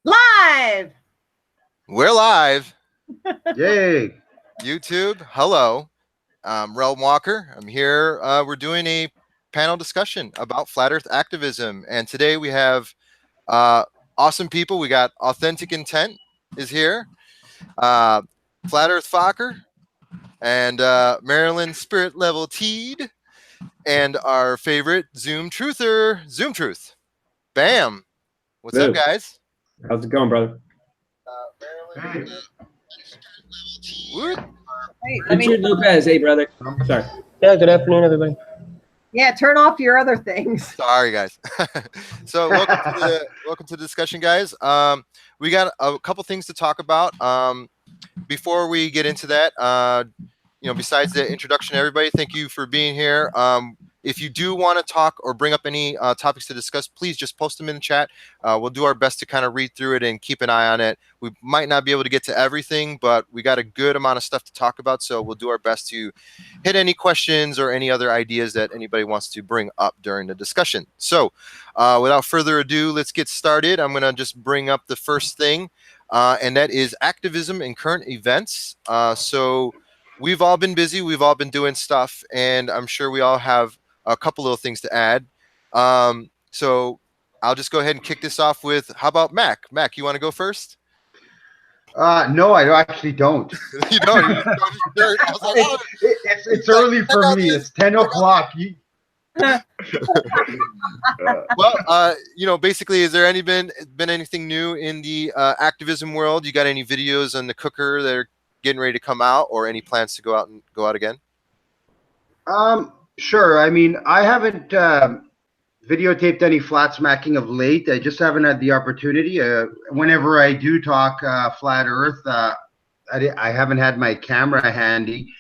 Live! We're live. Yay! YouTube, hello. RealmWalker. I'm here. We're doing a panel discussion about Flat Earth Activism. And today we have awesome people. We got Authentic Intent is here. Flat Earth Focker. And Marilyn Spirit Level Teed. And our favorite Zoom Truther, Zoom Truth. Bam. What's up, guys? How's it going, brother? Marilyn. Wait, let me... Richard Lopez, hey, brother. Sorry. Yeah, good afternoon, everybody. Yeah, turn off your other things. Sorry, guys. So welcome to the discussion, guys. We got a couple things to talk about. Before we get into that, besides the introduction, everybody, thank you for being here. If you do want to talk or bring up any topics to discuss, please just post them in the chat. We'll do our best to kind of read through it and keep an eye on it. We might not be able to get to everything, but we got a good amount of stuff to talk about, so we'll do our best to hit any questions or any other ideas that anybody wants to bring up during the discussion. So without further ado, let's get started. I'm going to just bring up the first thing, and that is activism and current events. So we've all been busy. We've all been doing stuff, and I'm sure we all have a couple little things to add. So I'll just go ahead and kick this off with, how about Mac? Mac, you want to go first? No, I actually don't. You don't? I was like, oh, it's early for me. It's 10 o'clock. Well, basically, is there been anything new in the activism world? You got any videos on the cooker that are getting ready to come out, or any plans to go out again? Sure. I mean, I haven't videotaped any flat smacking of late. I just haven't had the opportunity. Whenever I do talk flat Earth, I haven't had my camera handy.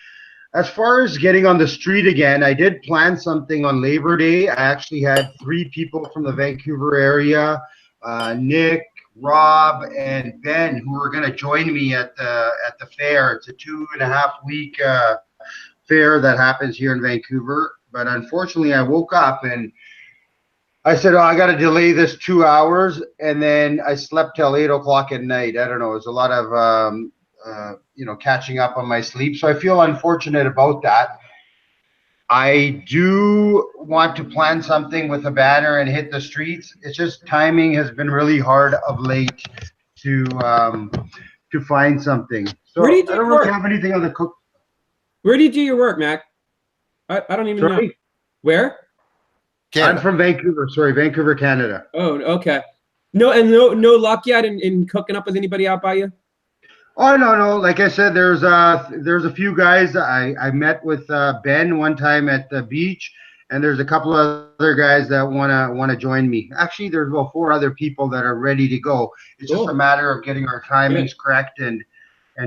As far as getting on the street again, I did plan something on Labor Day. I actually had 3 people from the Vancouver area, Nick, Rob, and Ben, who were going to join me at the fair. It's a 2.5-week fair that happens here in Vancouver. But unfortunately, I woke up and I said, I got to delay this 2 hours. And then I slept till 8 o'clock at night. I don't know. It was a lot of, catching up on my sleep. So I feel unfortunate about that. I do want to plan something with a banner and hit the streets. It's just timing has been really hard of late to find something. So I don't really have anything on the cook. Where do you do your work, Mac? I don't even know. Where? Canada. I'm from Vancouver. Sorry, Vancouver, Canada. Oh, okay. No luck yet in cooking up with anybody out by you? Oh, no. Like I said, there's a few guys. I met with Ben one time at the beach, and there's a couple of other guys that wanna join me. Actually, there's about 4 other people that are ready to go. It's just a matter of getting our timings correct and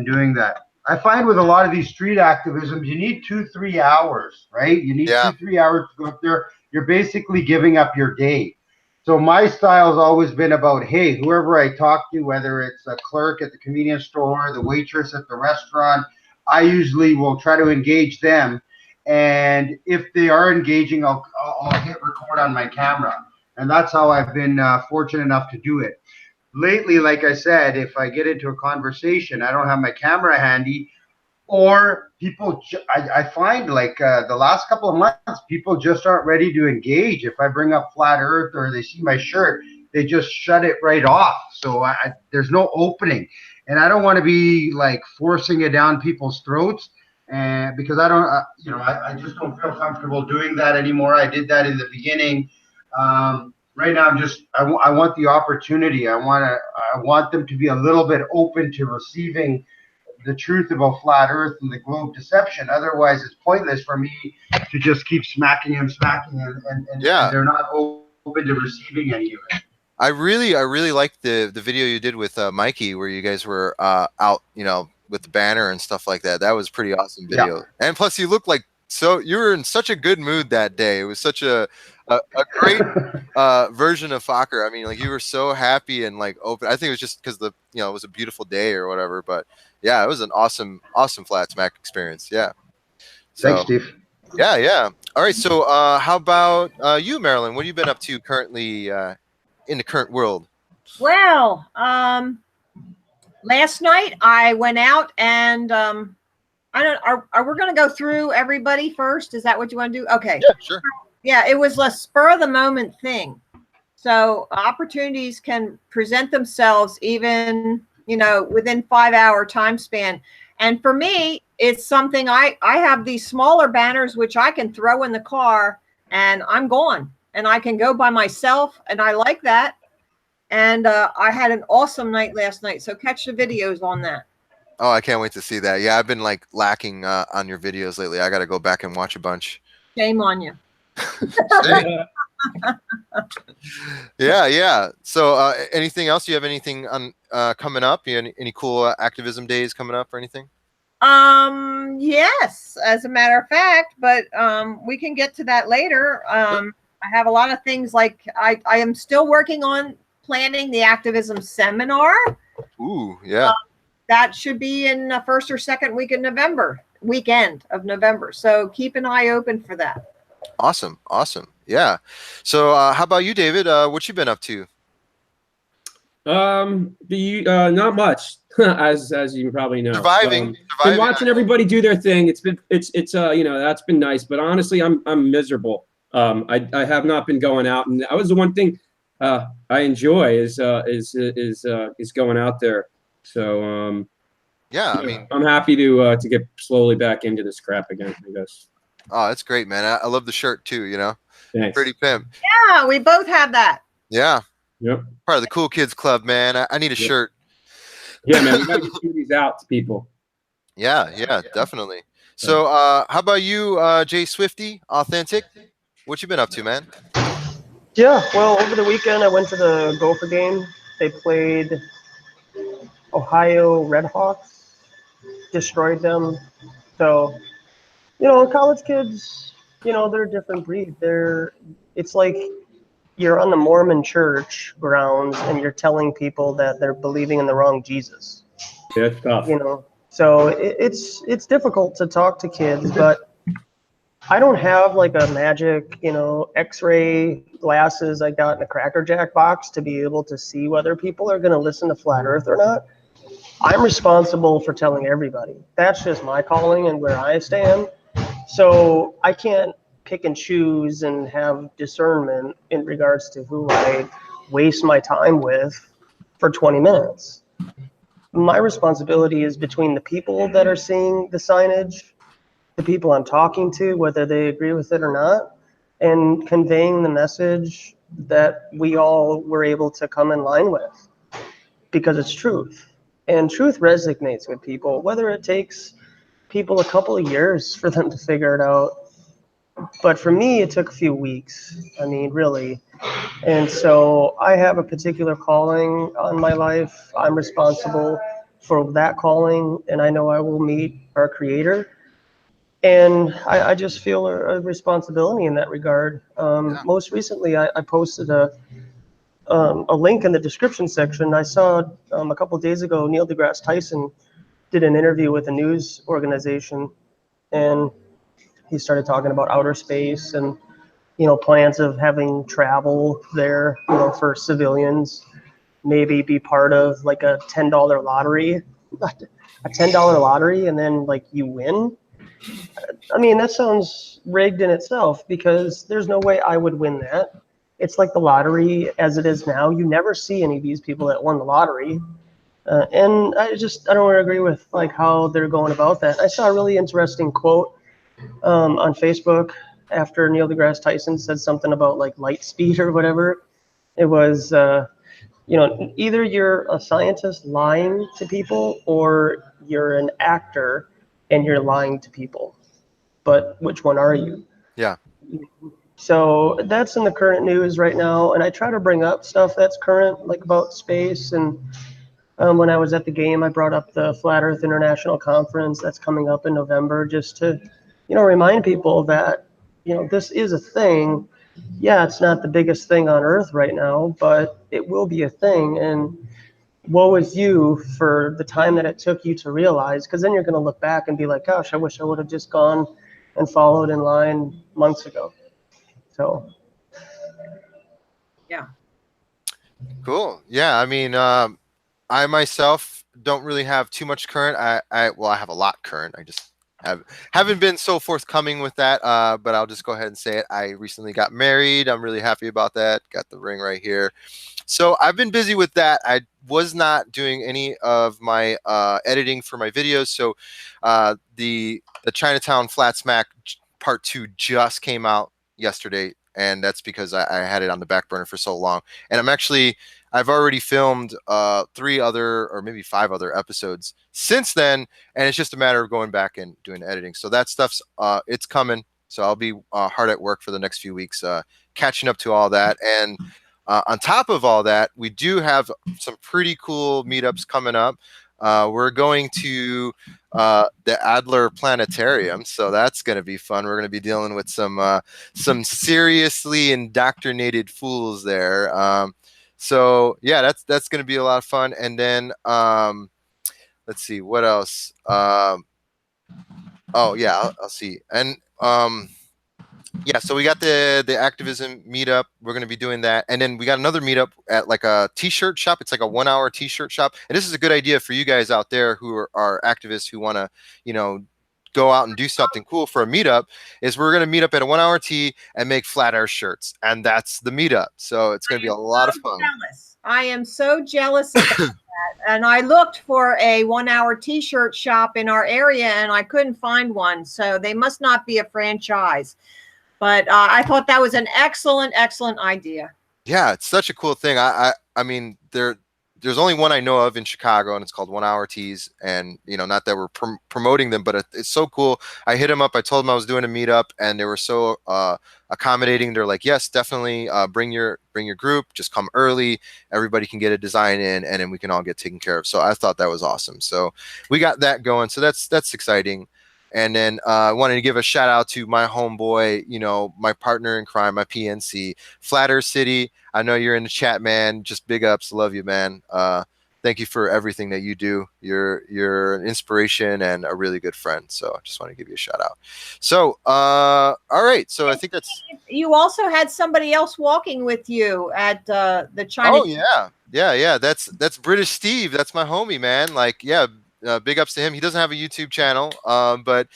doing that. I find with a lot of these street activisms, you need 2-3 hours, right? You need 2-3 hours to go up there. You're basically giving up your day. So my style has always been about, hey, whoever I talk to, whether it's a clerk at the convenience store, the waitress at the restaurant, I usually will try to engage them. And if they are engaging, I'll hit record on my camera. And that's how I've been fortunate enough to do it. Lately, like I said, if I get into a conversation, I don't have my camera handy, or people, I find like the last couple of months, people just aren't ready to engage. If I bring up Flat Earth or they see my shirt, they just shut it right off. So there's no opening. And I don't want to be like forcing it down people's throats, and because I don't, I just don't feel comfortable doing that anymore. I did that in the beginning. Right now, I want the opportunity. I want them to be a little bit open to receiving the truth about flat Earth and the globe deception. Otherwise, it's pointless for me to just keep smacking and they're not open to receiving any of it. I really liked the video you did with Mikey, where you guys were out, with the banner and stuff like that. That was a pretty awesome video. Yeah. And plus, you looked like you were in such a good mood that day. It was such a great version of Focker. I mean, like, you were so happy and like open. I think it was just because it was a beautiful day or whatever. But yeah, it was an awesome flat smack experience. Yeah. So, thanks, Steve. Yeah. All right. So how about you, Marilyn? What have you been up to currently in the current world? Well, last night I went out and I don't. Are we going to go through everybody first? Is that what you want to do? Okay. Yeah, sure. Yeah, it was a spur of the moment thing. So opportunities can present themselves even, within 5-hour time span. And for me, it's something I have these smaller banners, which I can throw in the car and I'm gone and I can go by myself. And I like that. And I had an awesome night last night. So catch the videos on that. Oh, I can't wait to see that. Yeah, I've been like lacking on your videos lately. I got to go back and watch a bunch. Shame on you. Yeah. So, anything else? You have anything on coming up? You any cool activism days coming up or anything? Yes, as a matter of fact, but we can get to that later. I have a lot of things like I am still working on planning the activism seminar. Ooh, yeah. That should be in the first or second weekend of November. So keep an eye open for that. Awesome. Yeah. So, how about you, David? What you been up to? Not much, as you probably know. Surviving. Been watching everybody do their thing. It's that's been nice. But honestly, I'm miserable. I have not been going out, and that was the one thing I enjoy is going out there. So yeah, I mean, I'm happy to get slowly back into this crap again, I guess. Oh, that's great, man. I love the shirt too. Thanks. Pretty pimp. Yeah, we both have that. Yeah. Yep. Part of the cool kids club, man. I need a shirt. Yeah, man. We gotta get these out to people. Yeah, definitely. So, how about you, Jay Swifty, Authentic? What you been up to, man? Yeah, well, over the weekend I went to the Gopher game. They played Ohio Redhawks, destroyed them. So, college kids, they're a different breed. It's like you're on the Mormon church grounds and you're telling people that they're believing in the wrong Jesus. Yeah, it's tough. So it's difficult to talk to kids, but I don't have like a magic, X-ray glasses I got in a Cracker Jack box to be able to see whether people are going to listen to Flat Earth or not. I'm responsible for telling everybody. That's just my calling and where I stand. So I can't pick and choose and have discernment in regards to who I waste my time with for 20 minutes. My responsibility is between the people that are seeing the signage, the people I'm talking to, whether they agree with it or not, and conveying the message that we all were able to come in line with, because it's truth. And truth resonates with people, whether it takes people a couple of years for them to figure it out. But for me, it took a few weeks. I mean, really. And so I have a particular calling on my life. I'm responsible for that calling, and I know I will meet our Creator. And I just feel a responsibility in that regard. Most recently, I posted a link in the description section. I saw a couple of days ago, Neil deGrasse Tyson did an interview with a news organization, and he started talking about outer space and plans of having travel there, for civilians, maybe be part of like a $10 lottery, and then like you win. I mean, that sounds rigged in itself because there's no way I would win that. It's like the lottery as it is now. You never see any of these people that won the lottery. And I don't agree with like how they're going about that. I saw a really interesting quote on Facebook after Neil deGrasse Tyson said something about like light speed or whatever. It was, either you're a scientist lying to people or you're an actor and you're lying to people. But which one are you? Yeah. So that's in the current news right now. And I try to bring up stuff that's current, like about space. And when I was at the game, I brought up the Flat Earth International Conference that's coming up in November, just to, remind people that, this is a thing. Yeah, it's not the biggest thing on Earth right now, but it will be a thing. And woe is you for the time that it took you to realize, because then you're going to look back and be like, gosh, I wish I would have just gone and followed in line months ago. So. Cool. Yeah. I mean, I myself don't really have too much current. Well, I have a lot current. I just haven't been so forthcoming with that. But I'll just go ahead and say it. I recently got married. I'm really happy about that. Got the ring right here. So I've been busy with that. I was not doing any of my editing for my videos. So the Chinatown Flat Smack Part 2 just came out yesterday, and that's because I had it on the back burner for so long. And I've already filmed 3 other or maybe 5 other episodes since then, and it's just a matter of going back and doing editing. So that stuff's it's coming. So I'll be hard at work for the next few weeks, catching up to all that. And on top of all that, we do have some pretty cool meetups coming up. We're going to the Adler Planetarium, so that's going to be fun. We're going to be dealing with some seriously indoctrinated fools there. So yeah, that's going to be a lot of fun. And then let's see what else. Oh yeah, I'll see. And yeah, so we got the Activism Meetup. We're going to be doing that. And then we got another meetup at like a t-shirt shop. It's like a 1-hour t-shirt shop. And this is a good idea for you guys out there who are activists who want to, you know, go out and do something cool for a meetup. Is we're going to meet up at a 1-hour tea and make flat earth shirts. And that's the meetup. So it's going to be a lot of fun. Jealous. I am so jealous of that. And I looked for a 1-hour t-shirt shop in our area and I couldn't find one. So they must not be a franchise. But I thought that was an excellent, excellent idea. Yeah, it's such a cool thing. I mean, there's only one I know of in Chicago, and it's called 1-Hour Tees. And you know, not that we're promoting them, but it's so cool. I hit them up. I told them I was doing a meetup, and they were so accommodating. They're like, "Yes, definitely. Bring your group. Just come early. Everybody can get a design in, and then we can all get taken care of." So I thought that was awesome. So we got that going. So that's exciting. And then I wanted to give a shout out to my homeboy, you know, my partner in crime, my PNC, FlatEarthCity. I know you're in the chat, man. Just big ups. Love you, man. Thank you for everything that you do. You're an inspiration and a really good friend. So I just want to give you a shout out. So, all right. So I think that's. You also had somebody else walking with you at the China. Oh, yeah. That's British Steve. That's my homie, man. Like, yeah. Big ups to him. He doesn't have a YouTube channel, but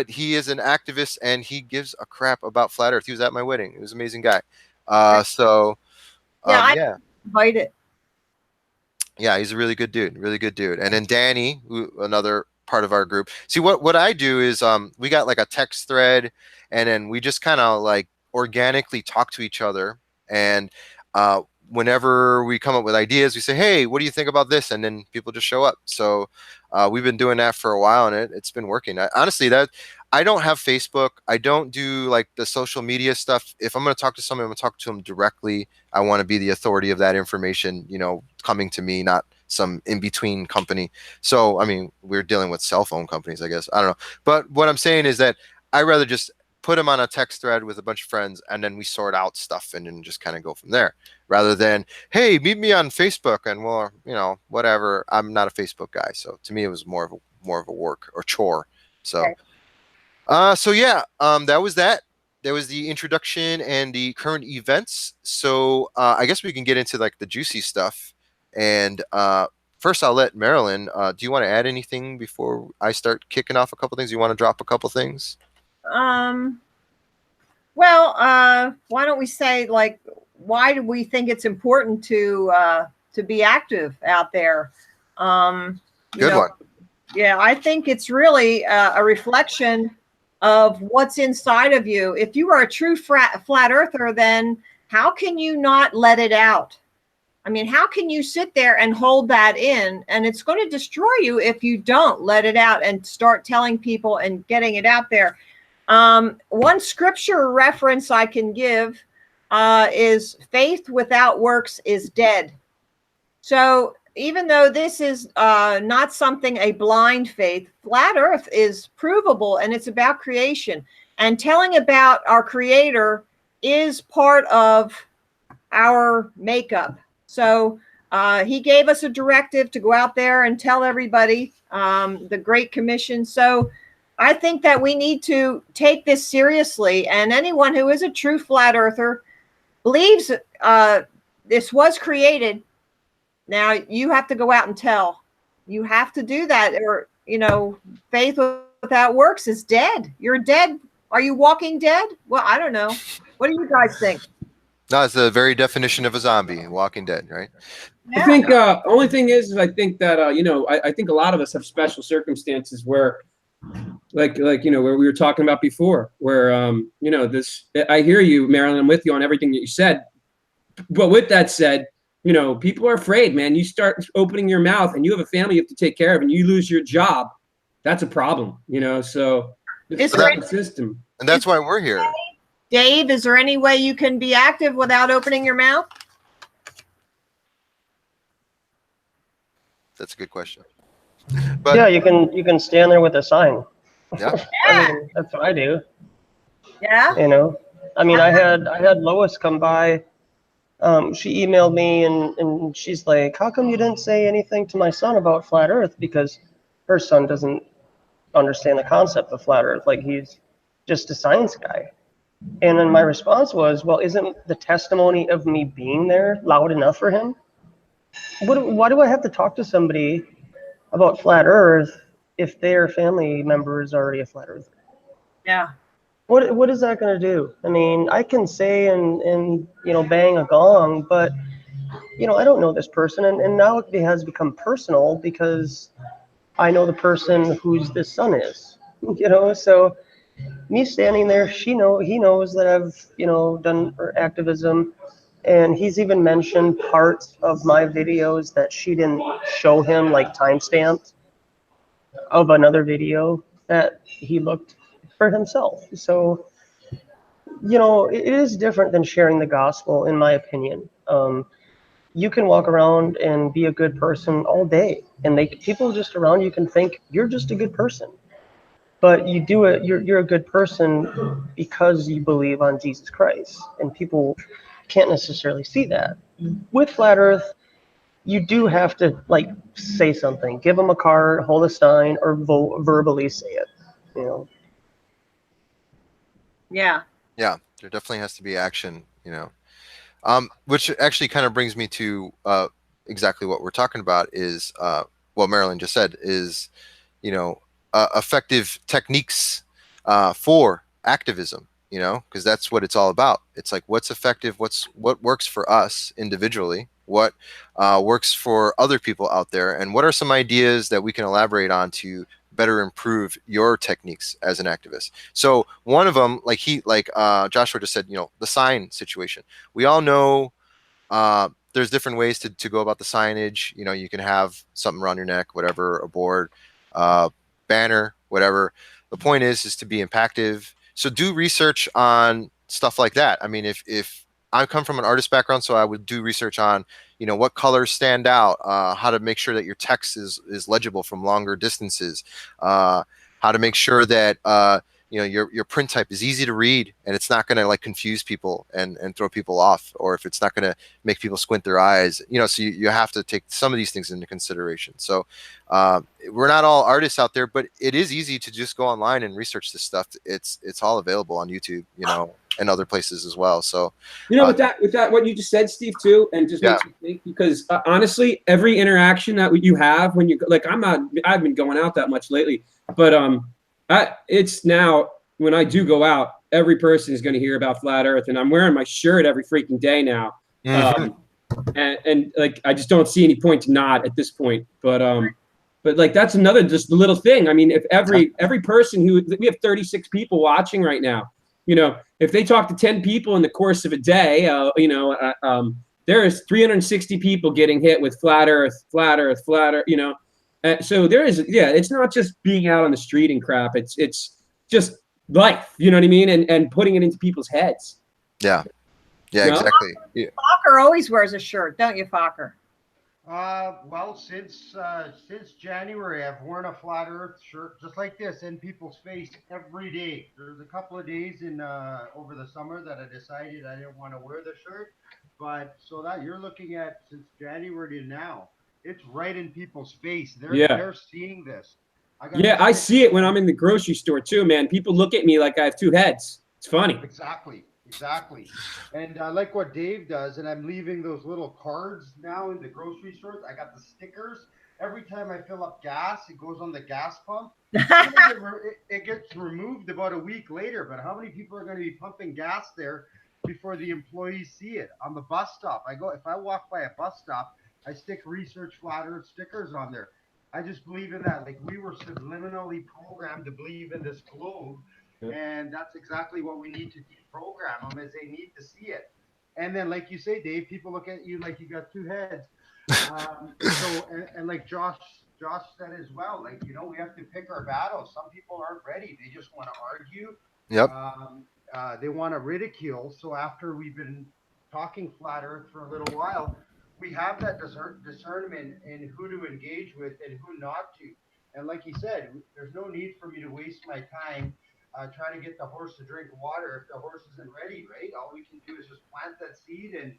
he is an activist and he gives a crap about flat Earth. He was at my wedding. He was an amazing guy. I invited. Yeah, he's a really good dude. Really good dude. And then Danny, another part of our group. See, what I do is we got like a text thread, and then we just kind of like organically talk to each other. And whenever we come up with ideas, we say, "Hey, what do you think about this?" And then people just show up. So we've been doing that for a while, and it's been working. Honestly, I don't have Facebook. I don't do like the social media stuff. If I'm going to talk to someone, I'm going to talk to them directly. I want to be the authority of that information, you know, coming to me, not some in-between company. So, I mean, we're dealing with cell phone companies, I guess. I don't know. But what I'm saying is that I rather just put them on a text thread with a bunch of friends, and then we sort out stuff and then just kind of go from there, rather than, hey, meet me on Facebook and well, you know, whatever. I'm not a Facebook guy, so to me it was more of a work or chore. So so yeah, that was that. There was the introduction and the current events. So I guess we can get into like the juicy stuff. And first I'll let Marilyn, do you want to add anything before I start kicking off a couple things? You want to drop a couple things? Well, why don't we say, like, why do we think it's important to be active out there? Good one. Yeah, I think it's really a reflection of what's inside of you. If you are a true flat earther, then how can you not let it out? I mean, how can you sit there and hold that in? And it's going to destroy you if you don't let it out and start telling people and getting it out there. One scripture reference I can give is faith without works is dead. So even though this is not something, a blind faith, flat earth is provable, and it's about creation. And telling about our creator is part of our makeup. So he gave us a directive to go out there and tell everybody, the Great Commission. So I think that we need to take this seriously. And anyone who is a true flat earther believes this was created. Now you have to go out and tell. You have to do that, or faith without works is dead. You're dead. Are you walking dead? Well, I don't know. What do you guys think? No, it's the very definition of a zombie, Walking Dead, right? Yeah. I think only thing is I think that I think a lot of us have special circumstances where, like where we were talking about before, where this. I hear you, Marilyn. I'm with you on everything that you said. But with that said, people are afraid, man. You start opening your mouth, and you have a family you have to take care of, and you lose your job. That's a problem, So it's the system, and that's why we're here. Dave, is there any way you can be active without opening your mouth? That's a good question. But yeah, you can stand there with a sign. Yeah. I mean, that's what I do. Yeah. I mean, I had Lois come by. She emailed me and she's like, "How come you didn't say anything to my son about flat Earth?" Because her son doesn't understand the concept of flat Earth. Like, he's just a science guy. And then my response was, well, isn't the testimony of me being there loud enough for him? Why do I have to talk to somebody about flat Earth if their family member is already a flat earther? Yeah. What is that going to do? I mean, I can say and bang a gong, but I don't know this person, and now it has become personal because I know the person whose this son is. So me standing there, he knows that I've done activism, and he's even mentioned parts of my videos that she didn't show him, like timestamps of another video that he looked for himself. So it is different than sharing the gospel, in my opinion. You can walk around and be a good person all day, and people just around you can think you're just a good person. But you do it. You're a good person because you believe on Jesus Christ, and people can't necessarily see that. With flat Earth, you do have to say something, give them a card, hold a sign, or verbally say it. Yeah. Yeah, there definitely has to be action, which actually kind of brings me to exactly what we're talking about is what Marilyn just said is, effective techniques for activism, because that's what it's all about. It's like, what's effective, what works for us individually, what works for other people out there, and what are some ideas that we can elaborate on to better improve your techniques as an activist. So one of them, like Joshua just said, the sign situation. We all know there's different ways to go about the signage. You can have something around your neck, whatever, a board, banner, whatever. The point is to be impactful. So do research on stuff like that. I mean, if I come from an artist background, so I would do research on, what colors stand out, how to make sure that your text is legible from longer distances, how to make sure that your print type is easy to read and it's not going to confuse people and throw people off, or if it's not going to make people squint their eyes, so you have to take some of these things into consideration. So we're not all artists out there, but it is easy to just go online and research this stuff. It's all available on YouTube, and other places as well. So with that what you just said, Steve, too, and just makes me think, because honestly, every interaction that you have when you I've been going out that much lately, but it's now when I do go out, every person is going to hear about flat Earth, and I'm wearing my shirt every freaking day now. Mm-hmm. And I just don't see any point to not at this point. But that's another just little thing. I mean, if every person we have 36 people watching right now, if they talk to 10 people in the course of a day, there is 360 people getting hit with flat Earth, so there is, it's not just being out on the street and crap. It's just life, you know what I mean? And putting it into people's heads. Yeah, exactly. Yeah. Focker always wears a shirt, don't you, Focker? Well, since January, I've worn a flat Earth shirt just like this in people's face every day. There's a couple of days over the summer that I decided I didn't want to wear the shirt, but so that you're looking at since January to now, it's right in people's face. They're seeing this. I see it when I'm in the grocery store too, man. People look at me like I have two heads. It's funny. Exactly. Exactly. And I like what Dave does, and I'm leaving those little cards now in the grocery stores. I got the stickers. Every time I fill up gas, it goes on the gas pump. It gets removed about a week later, but how many people are going to be pumping gas there before the employees see it? On the bus stop, if I walk by a bus stop, I stick Research Flat Earth stickers on there. I just believe in that. Like, we were subliminally programmed to believe in this globe, and that's exactly what we need to deprogram them, is they need to see it. And then, like you say, Dave, people look at you like you got two heads. And like Josh said as well, like, you know, we have to pick our battles. Some people aren't ready. They just want to argue. Yep. They want to ridicule. So after we've been talking Flat Earth for a little while, we have that discernment in who to engage with and who not to. And like you said, there's no need for me to waste my time trying to get the horse to drink water if the horse isn't ready, right? All we can do is just plant that seed and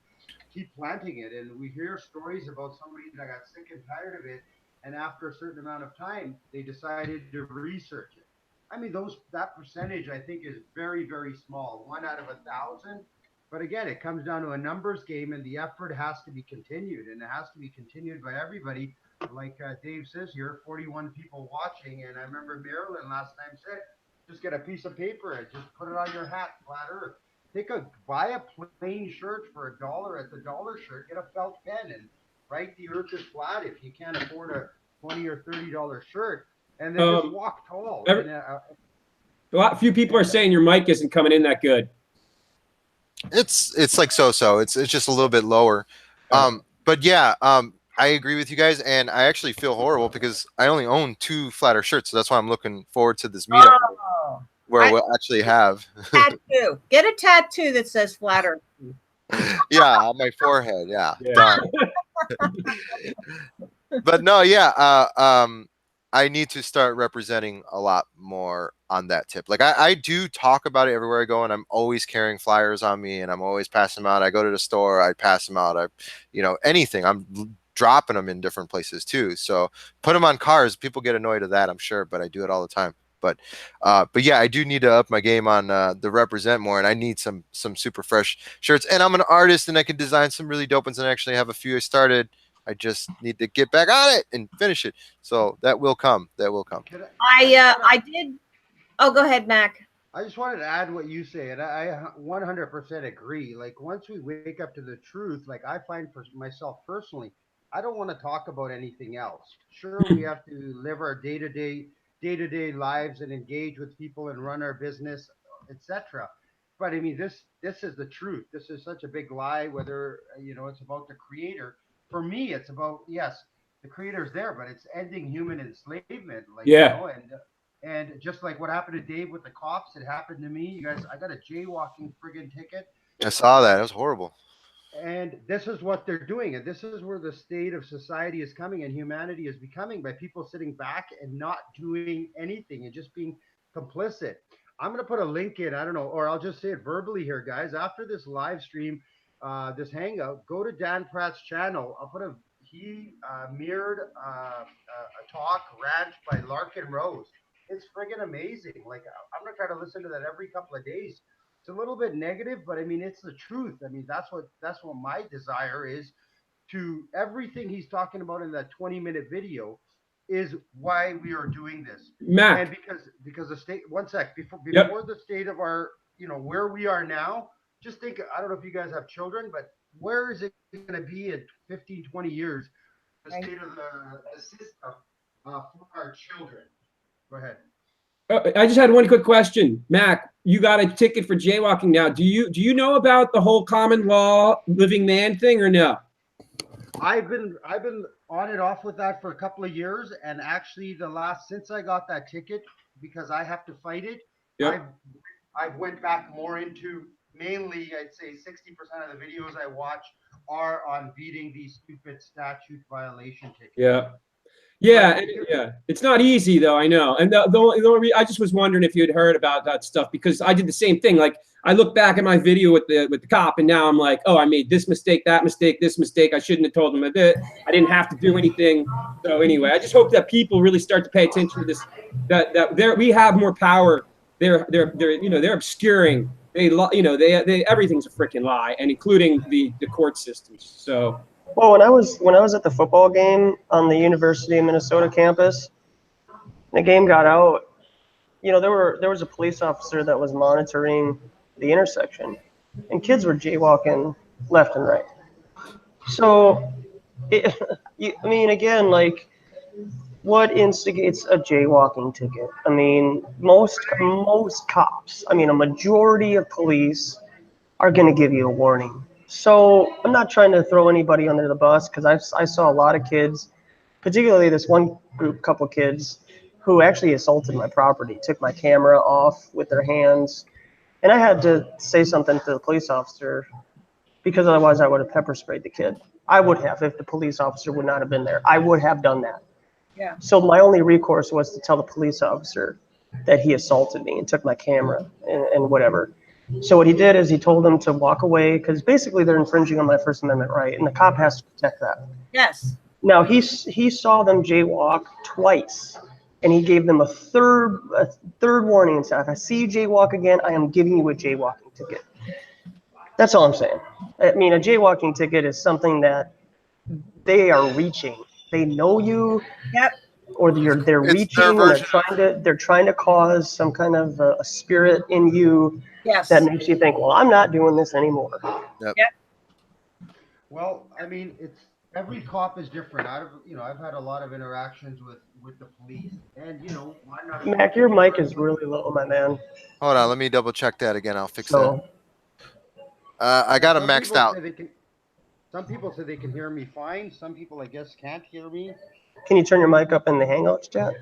keep planting it. And we hear stories about somebody that got sick and tired of it, and after a certain amount of time, they decided to research it. I mean, that percentage, I think, is very, very small, 1 out of 1,000. But again, it comes down to a numbers game, and the effort has to be continued, and it has to be continued by everybody. Like Dave says here, 41 people watching, and I remember Marilyn last time said, just get a piece of paper and just put it on your hat, Flat Earth. Buy a plain shirt for $1 at the dollar shirt, get a felt pen and write the Earth is flat if you can't afford a $20 or $30 shirt, and then just walk tall. A few people are saying your mic isn't coming in that good. It's like so. It's just a little bit lower. But yeah, I agree with you guys, and I actually feel horrible because I only own 2 Flat Earth shirts, so that's why I'm looking forward to this meetup where we'll actually have tattoo. Get a tattoo that says Flat Earth. yeah, on my forehead. Yeah. Done. But no, yeah. I need to start representing a lot more on that tip. Like I do talk about it everywhere I go, and I'm always carrying flyers on me, and I'm always passing them out. I go to the store, I pass them out. Anything. I'm dropping them in different places too. So put them on cars. People get annoyed at that, I'm sure, but I do it all the time. But yeah, I do need to up my game on the represent more, and I need some super fresh shirts. And I'm an artist, and I can design some really dope ones, and I actually have a few I started. I just need to get back on it and finish it. So that will come. That will come. I did. Oh, go ahead, Mac. I just wanted to add what you say, and I 100% agree. Like, once we wake up to the truth, like I find for myself personally, I don't want to talk about anything else. Sure, we have to live our day-to-day lives and engage with people and run our business, etc. But I mean, this is the truth. This is such a big lie. Whether it's about the creator. For me, it's about, yes, the creator's there, but it's ending human enslavement. Like, and just like what happened to Dave with the cops, it happened to me. You guys, I got a jaywalking friggin' ticket. I saw that. It was horrible. And this is what they're doing. And this is where the state of society is coming and humanity is becoming, by people sitting back and not doing anything and just being complicit. I'm going to put a link in, I don't know, or I'll just say it verbally here, guys. After this live stream, this hangout, go to Dan Pratt's channel. I'll put he mirrored a talk rant by Larkin Rose. It's friggin' amazing. Like, I'm gonna try to listen to that every couple of days. It's a little bit negative, but I mean, it's the truth. I mean, that's what my desire is. To everything he's talking about in that 20-minute video is why we are doing this. Mac. And because the state, one sec, before the state of our, where we are now, just think, I don't know if you guys have children, but where is it going to be in 15, 20 years? The state of the system for our children. Go ahead. I just had one quick question. Mac, you got a ticket for jaywalking now. Do you know about the whole common law living man thing or no? I've been on and off with that for a couple of years, and actually since I got that ticket, because I have to fight it, I've went back more into, mainly I'd say 60% of the videos I watch are on beating these stupid statute violation tickets. Yeah, it's not easy though. I know, and the only I just was wondering if you had heard about that stuff, because I did the same thing. Like, I look back at my video with the cop, and now I'm like, oh, I made this mistake, that mistake, this mistake. I shouldn't have told him a bit. I didn't have to do anything. So anyway, I just hope that people really start to pay attention to this. That we have more power. They're obscuring you know, they everything's a freaking lie, and including the court systems. So. Well, when I was at the football game on the University of Minnesota campus, the game got out. You know, there was a police officer that was monitoring the intersection, and kids were jaywalking left and right. So, I mean, again, like, what instigates a jaywalking ticket? I mean, most cops, I mean, a majority of police are going to give you a warning. So I'm not trying to throw anybody under the bus, because I saw a lot of kids, particularly this one couple kids, who actually assaulted my property, took my camera off with their hands, and I had to say something to the police officer, because otherwise I would have pepper sprayed the kid. I would have, if the police officer would not have been there. I would have done that. Yeah. So my only recourse was to tell the police officer that he assaulted me and took my camera and whatever. So what he did is he told them to walk away, because basically they're infringing on my First Amendment right, and the cop has to protect that. Yes. Now he saw them jaywalk twice, and he gave them a third warning and said, if I see you jaywalk again, I am giving you a jaywalking ticket. That's all I'm saying. I mean, a jaywalking ticket is something that they are reaching. They know you. Yep. Or they're reaching, and they're trying to cause some kind of a spirit in you. Yes. That makes you think, well, I'm not doing this anymore. Yep. Well, I mean, it's every cop is different. I've had a lot of interactions with the police, and Mac, your mic is really low, my man. Hold on, let me double check that again. I'll fix So, that. I got them some maxed people out. say some people say they can hear me fine. Some people, I guess, can't hear me. can you turn your mic up in the Hangouts chat?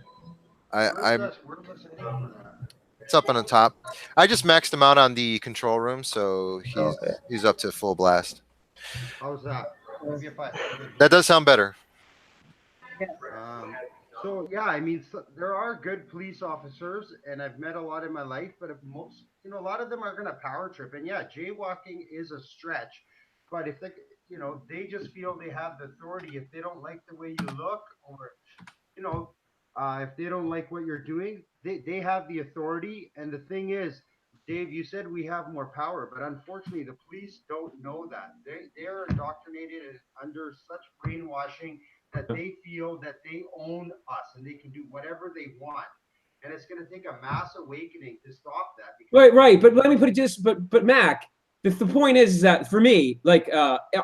It's up on the top. I just maxed him out on the control room, so he's up to full blast. How's that? Maybe if That does sound better. So yeah, I mean, there are good police officers, and I've met a lot in my life, but a lot of them are gonna power trip, and yeah, jaywalking is a stretch. But if they just feel they have the authority, if they don't like the way you look, or if they don't like what you're doing, they have the authority. And the thing is, Dave, you said we have more power, but unfortunately the police don't know that. They're indoctrinated and under such brainwashing that they feel that they own us and they can do whatever they want. And it's going to take a mass awakening to stop that. Right. But let me put it just, but Mac, the point is that for me, like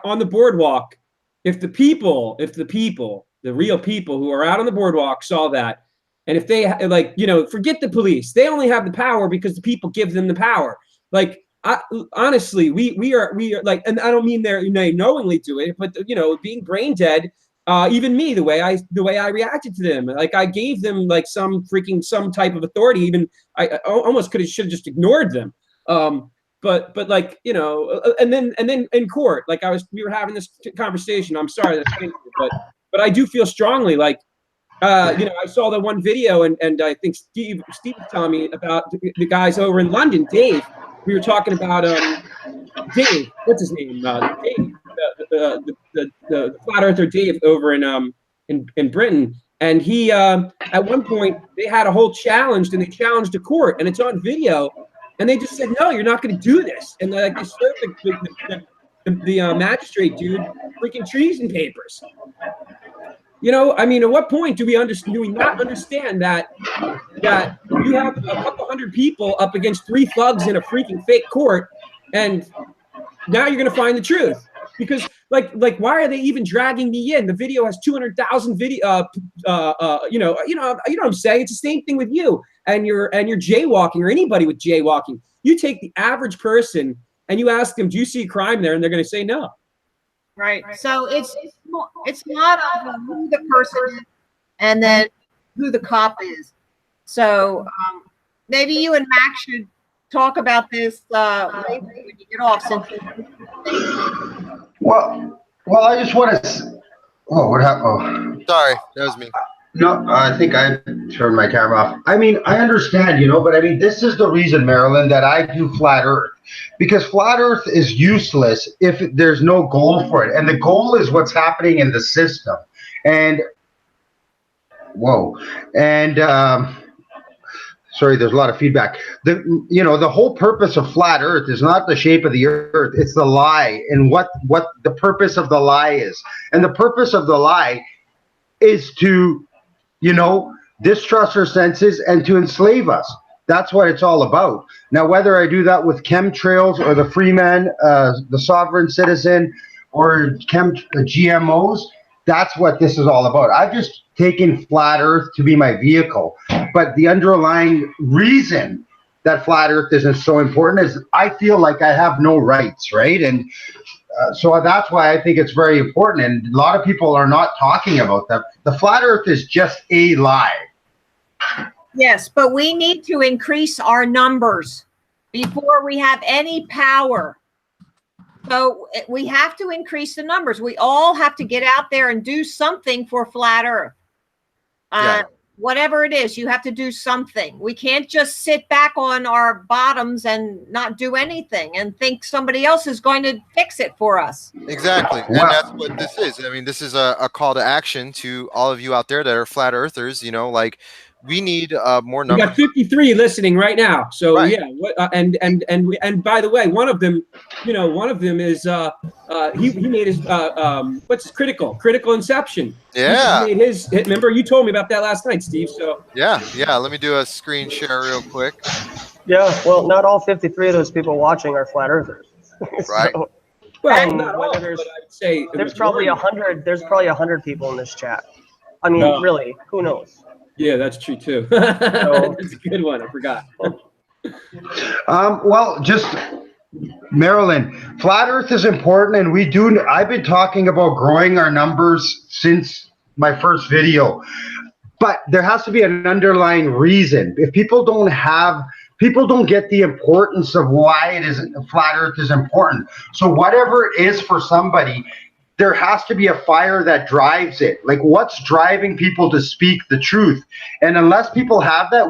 on the boardwalk, if the real people who are out on the boardwalk saw that, and if they forget the police, they only have the power because the people give them the power. Like, honestly, we are like, and I don't mean they knowingly do it, but being brain dead. Even me, the way I reacted to them, like I gave them like some type of authority. Even I almost should have just ignored them. But like and then in court, like we were having this conversation. I'm sorry, but I do feel strongly like I saw the one video and I think Steve was telling me about the guys over in London. Dave, we were talking about Dave. What's his name? Dave. The flat earther Dave over in Britain, and he at one point they had a whole challenge, and they challenged the court, and it's on video, and they just said, no, you're not going to do this, and they served the magistrate dude freaking treason papers. I mean, at what point do we not understand that you have a couple hundred people up against 3 thugs in a freaking fake court, and now you're going to find the truth? Because like why are they even dragging me in? The video has 200,000 video. You know what I'm saying? It's the same thing with you and you're jaywalking, or anybody with jaywalking. You take the average person and you ask them, do you see a crime there? And they're going to say no. Right. So it's not of who the person is and then who the cop is. So maybe you and Max should talk about this later when you get off. Well, I just want to. Oh, what happened? Oh. Sorry, that was me. No, I think I turned my camera off. I mean, I understand, but I mean, this is the reason, Marilyn, that I do Flat Earth. Because Flat Earth is useless if there's no goal for it. And the goal is what's happening in the system. And, Sorry, there's a lot of feedback. The whole purpose of flat Earth is not the shape of the Earth; it's the lie and what the purpose of the lie is. And the purpose of the lie is to, distrust our senses and to enslave us. That's what it's all about. Now, whether I do that with chemtrails or the free man, the sovereign citizen, or GMOs, that's what this is all about. I've just taken flat Earth to be my vehicle. But the underlying reason that flat Earth isn't so important is I feel like I have no rights, right? And so that's why I think it's very important. And a lot of people are not talking about that. The flat Earth is just a lie. Yes, but we need to increase our numbers before we have any power. So we have to increase the numbers. We all have to get out there and do something for flat Earth. Whatever it is, you have to do something. We can't just sit back on our bottoms and not do anything and think somebody else is going to fix it for us. Exactly. And that's what this is. I mean, this is a call to action to all of you out there that are flat earthers. We need more We numbers. got 53 listening right now. So Right. yeah, and by the way, one of them is he made his what's his critical inception. Yeah. He made his. Remember, you told me about that last night, Steve. So Yeah. Let me do a screen share real quick. Yeah, well, not all 53 of those people watching are flat earthers. Right. So, well, and not all, whether but there's I would say the there's probably majority. 100. There's probably 100 people in this chat. I mean, No. really, who knows? Yeah, that's true too. That's a good one. I forgot. Well, just Marilyn, flat Earth is important, and I've been talking about growing our numbers since my first video, but there has to be an underlying reason. If people don't get the importance of why flat Earth is important. So whatever it is for somebody, there has to be a fire that drives it. Like, what's driving people to speak the truth? And unless people have that,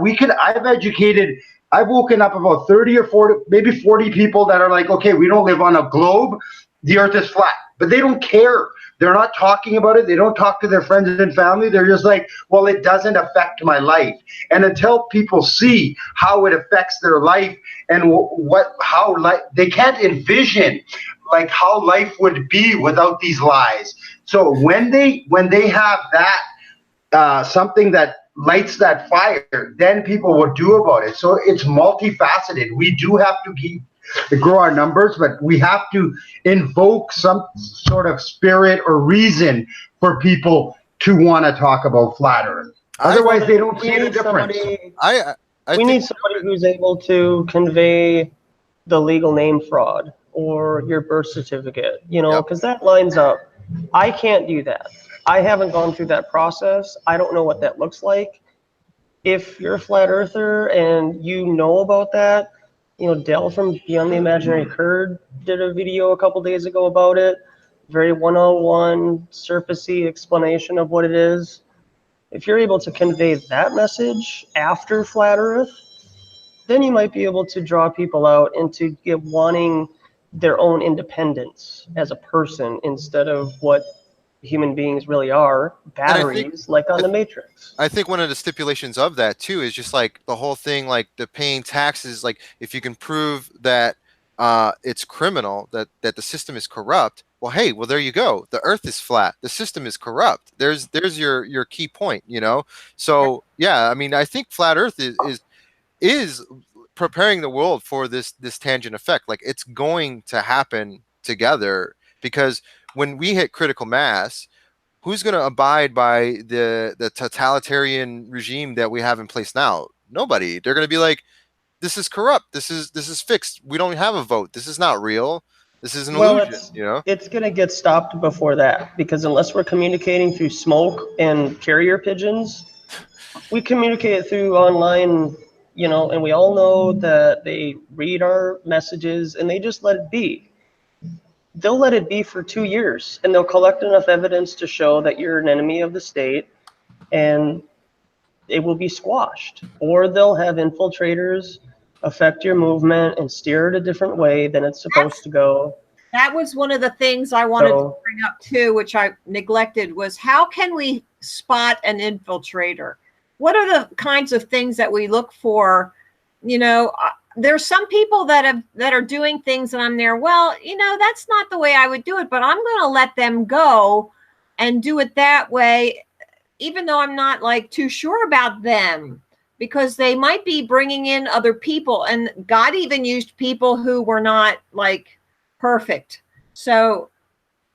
I've woken up about 30 or 40, maybe 40 people that are like, okay, we don't live on a globe. The Earth is flat, but they don't care. They're not talking about it. They don't talk to their friends and family. They're just like, well, it doesn't affect my life. And until people see how it affects their life and they can't envision like how life would be without these lies. So when they have that something that lights that fire, then people will do about it. So it's multifaceted. We do have to grow our numbers, but we have to invoke some sort of spirit or reason for people to want to talk about flat Earth. Otherwise, they don't see the difference. We need somebody who's able to convey the legal name fraud or your birth certificate, because that lines up. I can't do that. I haven't gone through that process. I don't know what that looks like. If you're a flat earther and you know about that, Dell from Beyond the Imaginary Curd did a video a couple days ago about it. Very one-on-one, surfacey explanation of what it is. If you're able to convey that message after flat Earth, then you might be able to draw people out into wanting their own independence as a person instead of what human beings really are, batteries like on the Matrix. I think one of the stipulations of that too is just like the whole thing, like the paying taxes, like if you can prove that it's criminal, that the system is corrupt, well, hey, well, there you go. The Earth is flat. The system is corrupt. There's your key point, So yeah, I mean, I think flat Earth is preparing the world for this tangent effect. Like, it's going to happen together, because when we hit critical mass, who's going to abide by the totalitarian regime that we have in place now? Nobody. They're going to be like, this is corrupt. This is fixed. We don't have a vote. This is not real. This is an illusion. It's going to get stopped before that, because unless we're communicating through smoke and carrier pigeons, we communicate through online, and we all know that they read our messages and they just let it be. They'll let it be for 2 years, and they'll collect enough evidence to show that you're an enemy of the state, and it will be squashed. Or they'll have infiltrators affect your movement and steer it a different way than it's supposed to go. That was one of the things I wanted to bring up too, which I neglected, was how can we spot an infiltrator? what are the kinds of things that we look for? You know, there's some people that are doing things and I'm there, well, you know, that's not the way I would do it, but I'm going to let them go and do it that way, even though I'm not like too sure about them, because they might be bringing in other people, and God even used people who were not like perfect. So,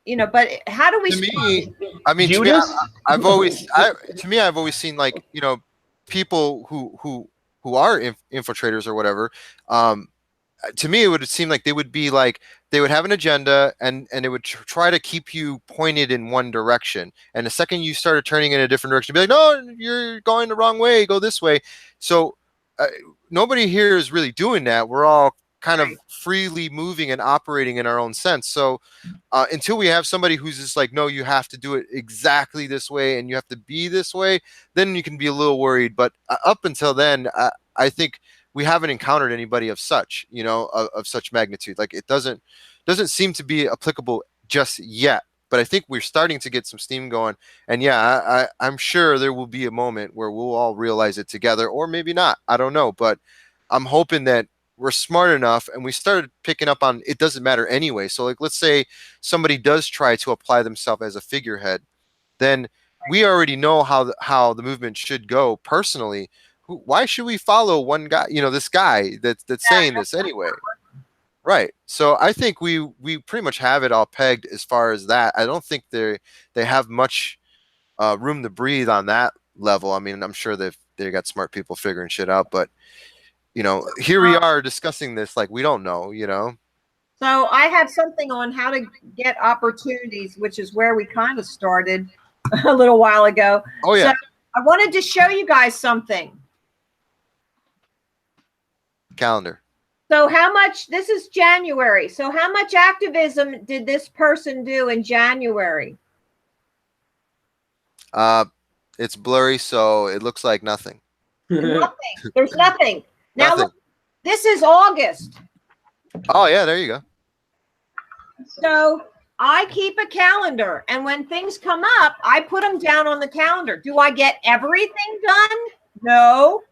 you know, but how do we? To me, I mean, Judas? I've always seen, like, you know, people who are infiltrators or whatever. To me, it would seem like they would be like, they would have an agenda, and it would try to keep you pointed in one direction. And the second you started turning in a different direction, be like, no, you're going the wrong way, go this way. So nobody here is really doing that. We're all kind of freely moving and operating in our own sense. So until we have somebody who's just like, no, you have to do it exactly this way and you have to be this way, then you can be a little worried. But up until then, I think we haven't encountered anybody of such, you know, of such magnitude. Like, it doesn't seem to be applicable just yet. But I think we're starting to get some steam going. And yeah, I'm sure there will be a moment where we'll all realize it together, or maybe not. I don't know. But I'm hoping that we're smart enough and we started picking up on it doesn't matter anyway. So, like, let's say somebody does try to apply themselves as a figurehead, then we already know how the movement should go personally. Why should we follow one guy, you know, this guy that's saying this anyway? Right. So I think we pretty much have it all pegged as far as that. I don't think they have much room to breathe on that level. I mean, I'm sure they got smart people figuring shit out, but you know, here we are discussing this like we don't know, you know. So I have something on how to get opportunities, which is where we kind of started a little while ago. Oh yeah. So I wanted to show you guys something. Calendar. So how much, this is January. So how much activism did this person do in January? It's blurry, so it looks like nothing. Nothing. There's nothing. Now Nothing. look, this is August. Oh yeah, there you go. So I keep a calendar, and when things come up, I put them down on the calendar. Do I get everything done? No.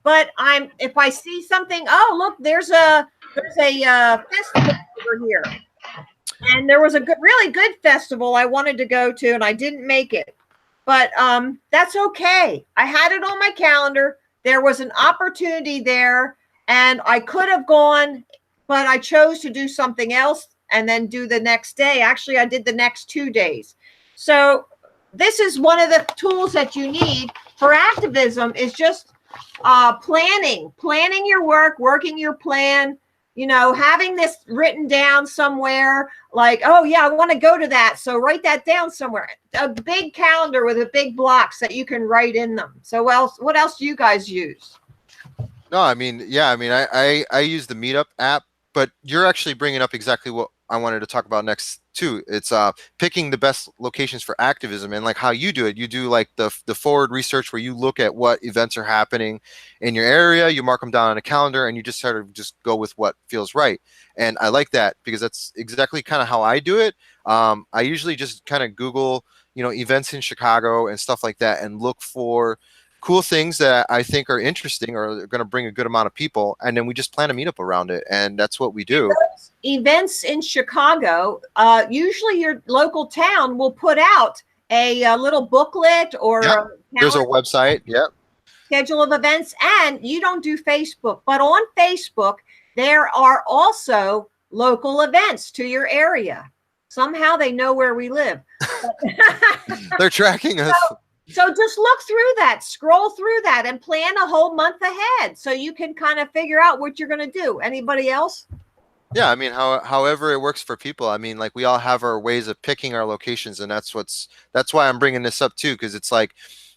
But if I see something, oh look, there's a festival over here, and there was a really good festival I wanted to go to, and I didn't make it. But that's okay. I had it on my calendar. There was an opportunity there, and I could have gone, but I chose to do something else and then do the next day. Actually, I did the next 2 days. So this is one of the tools that you need for activism, is just planning your work, working your plan, you know, having this written down somewhere, like, oh yeah, I want to go to that, so write that down somewhere. A big calendar with a big blocks that you can write in them. So what else do you guys use? No, I mean, yeah, I mean, I use the Meetup app, but you're actually bringing up exactly what I wanted to talk about next too. It's picking the best locations for activism, and like how you do it. You do like the forward research where you look at what events are happening in your area, you mark them down on a calendar, and you just sort of just go with what feels right. And I like that because that's exactly kind of how I do it. I usually just kind of Google, you know, events in Chicago and stuff like that, and look for cool things that I think are interesting or are going to bring a good amount of people, and then we just plan a meetup around it, and that's what we do. Events in Chicago, usually your local town will put out a little booklet or there's a website. Yep. Schedule of events, and you don't do Facebook, but on Facebook there are also local events to your area. Somehow they know where we live. They're tracking us. So just look through that, scroll through that, and plan a whole month ahead so you can kind of figure out what you're going to do. Anybody else? Yeah, I mean, however it works for people. I mean, like, we all have our ways of picking our locations, and that's why I'm bringing this up too, because it's like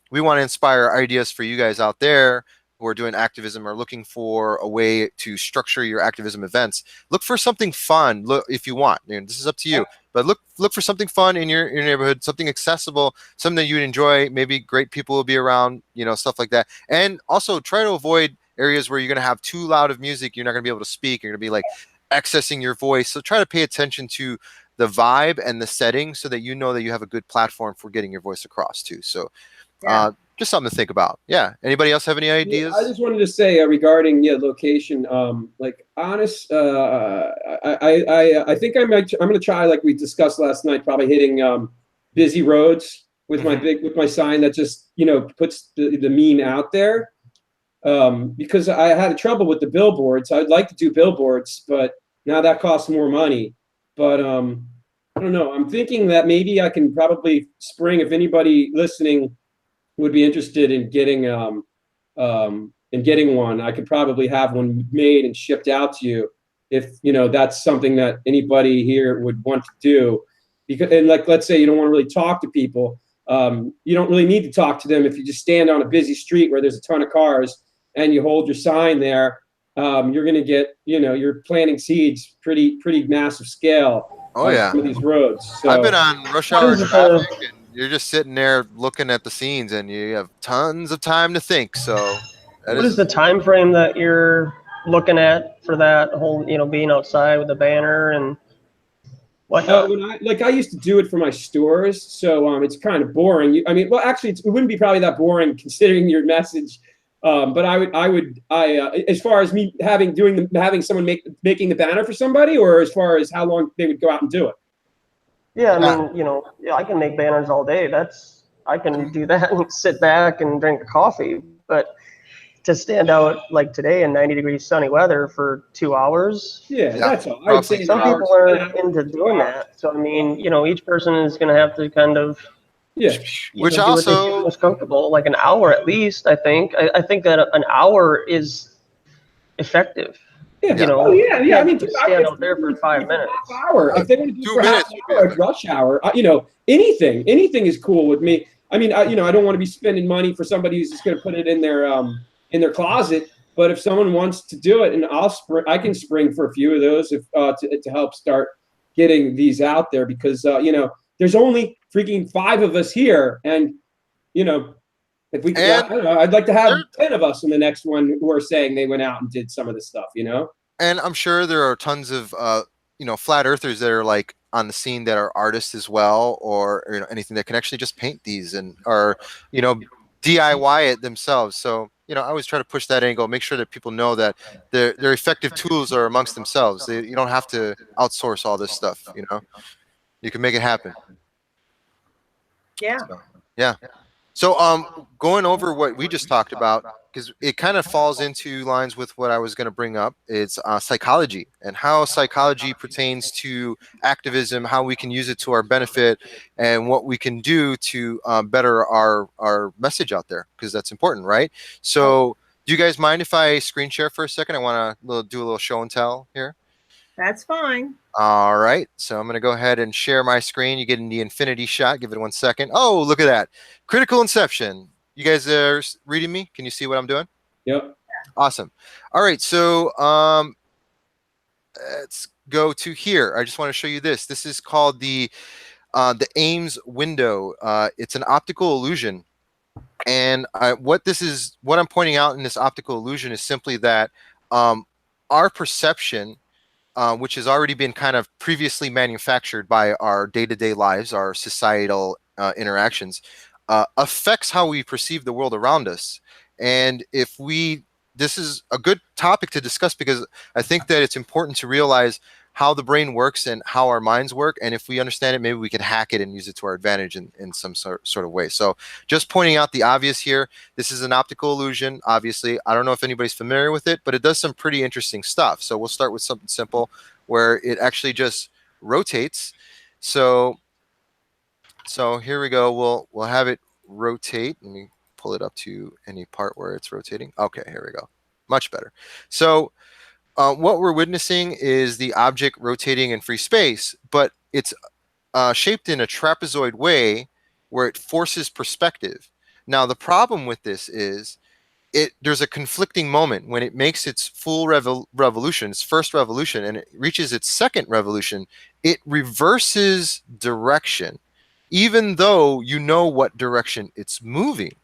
we want to inspire ideas for you guys out there who are doing activism or looking for a way to structure your activism events. Look for something fun. Look, if you want, this is up to you. But look for something fun in your neighborhood, something accessible, something that you'd enjoy. Maybe great people will be around, stuff like that. And also try to avoid areas where you're going to have too loud of music. You're not going to be able to speak. You're going to be like accessing your voice. So try to pay attention to the vibe and the setting so that you know that you have a good platform for getting your voice across too. So just something to think about. Yeah. Anybody else have any ideas? I just wanted to say regarding location. Like honest, I think I'm going to try, like we discussed last night, probably hitting busy roads with my sign that just puts the meme out there. Because I had trouble with the billboards. I'd like to do billboards, but now that costs more money. But I don't know. I'm thinking that maybe I can probably spring, if anybody listening would be interested in getting one, I could probably have one made and shipped out to you if that's something that anybody here would want to do. Because, and like, let's say you don't want to really talk to people. You don't really need to talk to them if you just stand on a busy street where there's a ton of cars and you hold your sign there. You're going to get, you're planting seeds pretty massive scale. Oh yeah, some of these roads. So, I've been on rush hour traffic, and you're just sitting there looking at the scenes, and you have tons of time to think. So, what is the time frame that you're looking at for that whole, being outside with a banner and whatnot? I used to do it for my stores, so it's kind of boring. Actually, it wouldn't be probably that boring considering your message. But as far as me having someone making the banner for somebody, or as far as how long they would go out and do it. Yeah, I can make banners all day. I can do that and sit back and drink a coffee. But to stand out like today in 90-degree sunny weather for 2 hours. Yeah, that's all. I would say some people are into doing that. So each person is going to have to kind of. Yeah, which do also most comfortable, like an hour at least. I think that an hour is effective. Yeah. I mean, stand out there for 5 minutes. Hour. If they want to do 2 minutes, rush hour. Anything is cool with me. I mean, I don't want to be spending money for somebody who's just going to put it in their closet. But if someone wants to do it, and I can spring for a few of those to help start getting these out there, because there's only freaking 5 of us here, and if we I don't know, I'd like to have 10 of us in the next one who are saying they went out and did some of this stuff, And I'm sure there are tons of flat earthers that are like on the scene that are artists as well, or anything that can actually just paint these or DIY it themselves. So I always try to push that angle, make sure that people know that their effective tools are amongst themselves. You don't have to outsource all this stuff. You can make it happen. Yeah. Yeah. So going over what we just talked about, because it kind of falls into lines with what I was going to bring up, it's psychology and how psychology pertains to activism, how we can use it to our benefit, and what we can do to better our message out there, because that's important, right? So do you guys mind if I screen share for a second? I want to do a little show and tell here. That's fine. All right, so I'm going to go ahead and share my screen. You get in the infinity shot. Give it 1 second. Oh, look at that. Critical inception. You guys are reading me? Can you see what I'm doing? Yep. Awesome. All right, so let's go to here. I just want to show you this. This is called the Ames window. It's an optical illusion. And what I'm pointing out in this optical illusion is simply that our perception, which has already been kind of previously manufactured by our day-to-day lives, our societal interactions, affects how we perceive the world around us. And this is a good topic to discuss, because I think that it's important to realize how the brain works and how our minds work. And if we understand it, maybe we can hack it and use it to our advantage in some sort of way. So just pointing out the obvious here, this is an optical illusion. Obviously, I don't know if anybody's familiar with it, but it does some pretty interesting stuff. So we'll start with something simple where it actually just rotates. So here we go. We'll have it rotate. Let me pull it up to any part where it's rotating. Okay, here we go. Much better. So what we're witnessing is the object rotating in free space, but it's shaped in a trapezoid way where it forces perspective. Now, the problem with this is there's a conflicting moment when it makes its full revolution, its first revolution, and it reaches its second revolution. It reverses direction, even though you know what direction it's moving.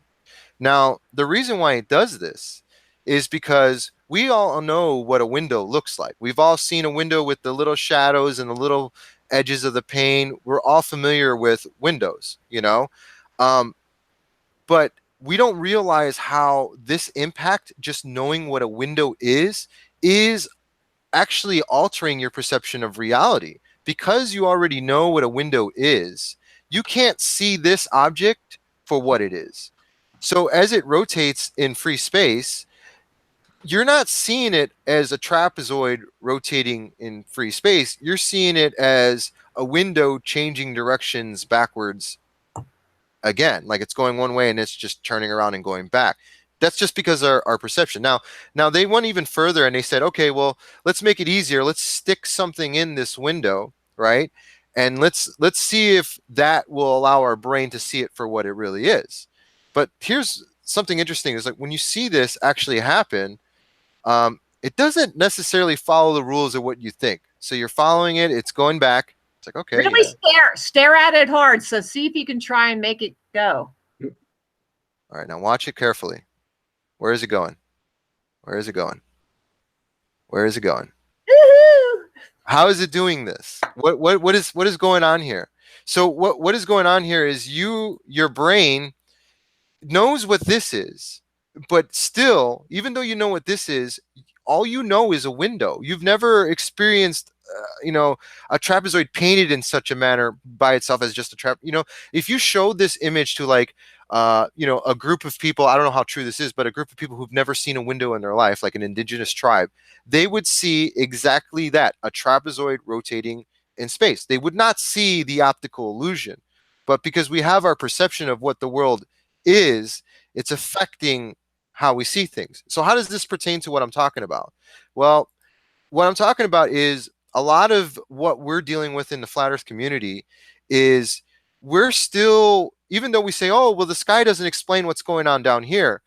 Now, the reason why it does this is because we all know what a window looks like. We've all seen a window with the little shadows and the little edges of the pane. We're all familiar with windows, but we don't realize how this impact, just knowing what a window is actually altering your perception of reality. Because you already know what a window is, you can't see this object for what it is. So as it rotates in free space, you're not seeing it as a trapezoid rotating in free space. You're seeing it as a window changing directions backwards again. Like it's going one way and it's just turning around and going back. That's just because our perception. Now they went even further and they said, okay, well, let's make it easier. Let's stick something in this window, right? And let's see if that will allow our brain to see it for what it really is. But here's something interesting: is like when you see this actually happen, it doesn't necessarily follow the rules of what you think. So you're following it; it's going back. It's like, okay, Really stare at it hard. So see if you can try and make it go. all right, now watch it carefully. Where is it going? Where is it going? Where is it going? Woohoo! How is it doing this? What is going on here? So what is going on here is your brain knows what this is, but still, even though you know what this is, all you know is a window. You've never experienced a trapezoid painted in such a manner by itself as just a trap. If you showed this image to like a group of people, I don't know how true this is, but a group of people who've never seen a window in their life, like an indigenous tribe, they would see exactly that, a trapezoid rotating in space. They would not see the optical illusion. But because we have our perception of what the world is, it's affecting how we see things. So how does this pertain to what I'm talking about? Well, what I'm talking about is a lot of what we're dealing with in the flat earth community is we're still, even though we say, oh, well, the sky doesn't explain what's going on down here,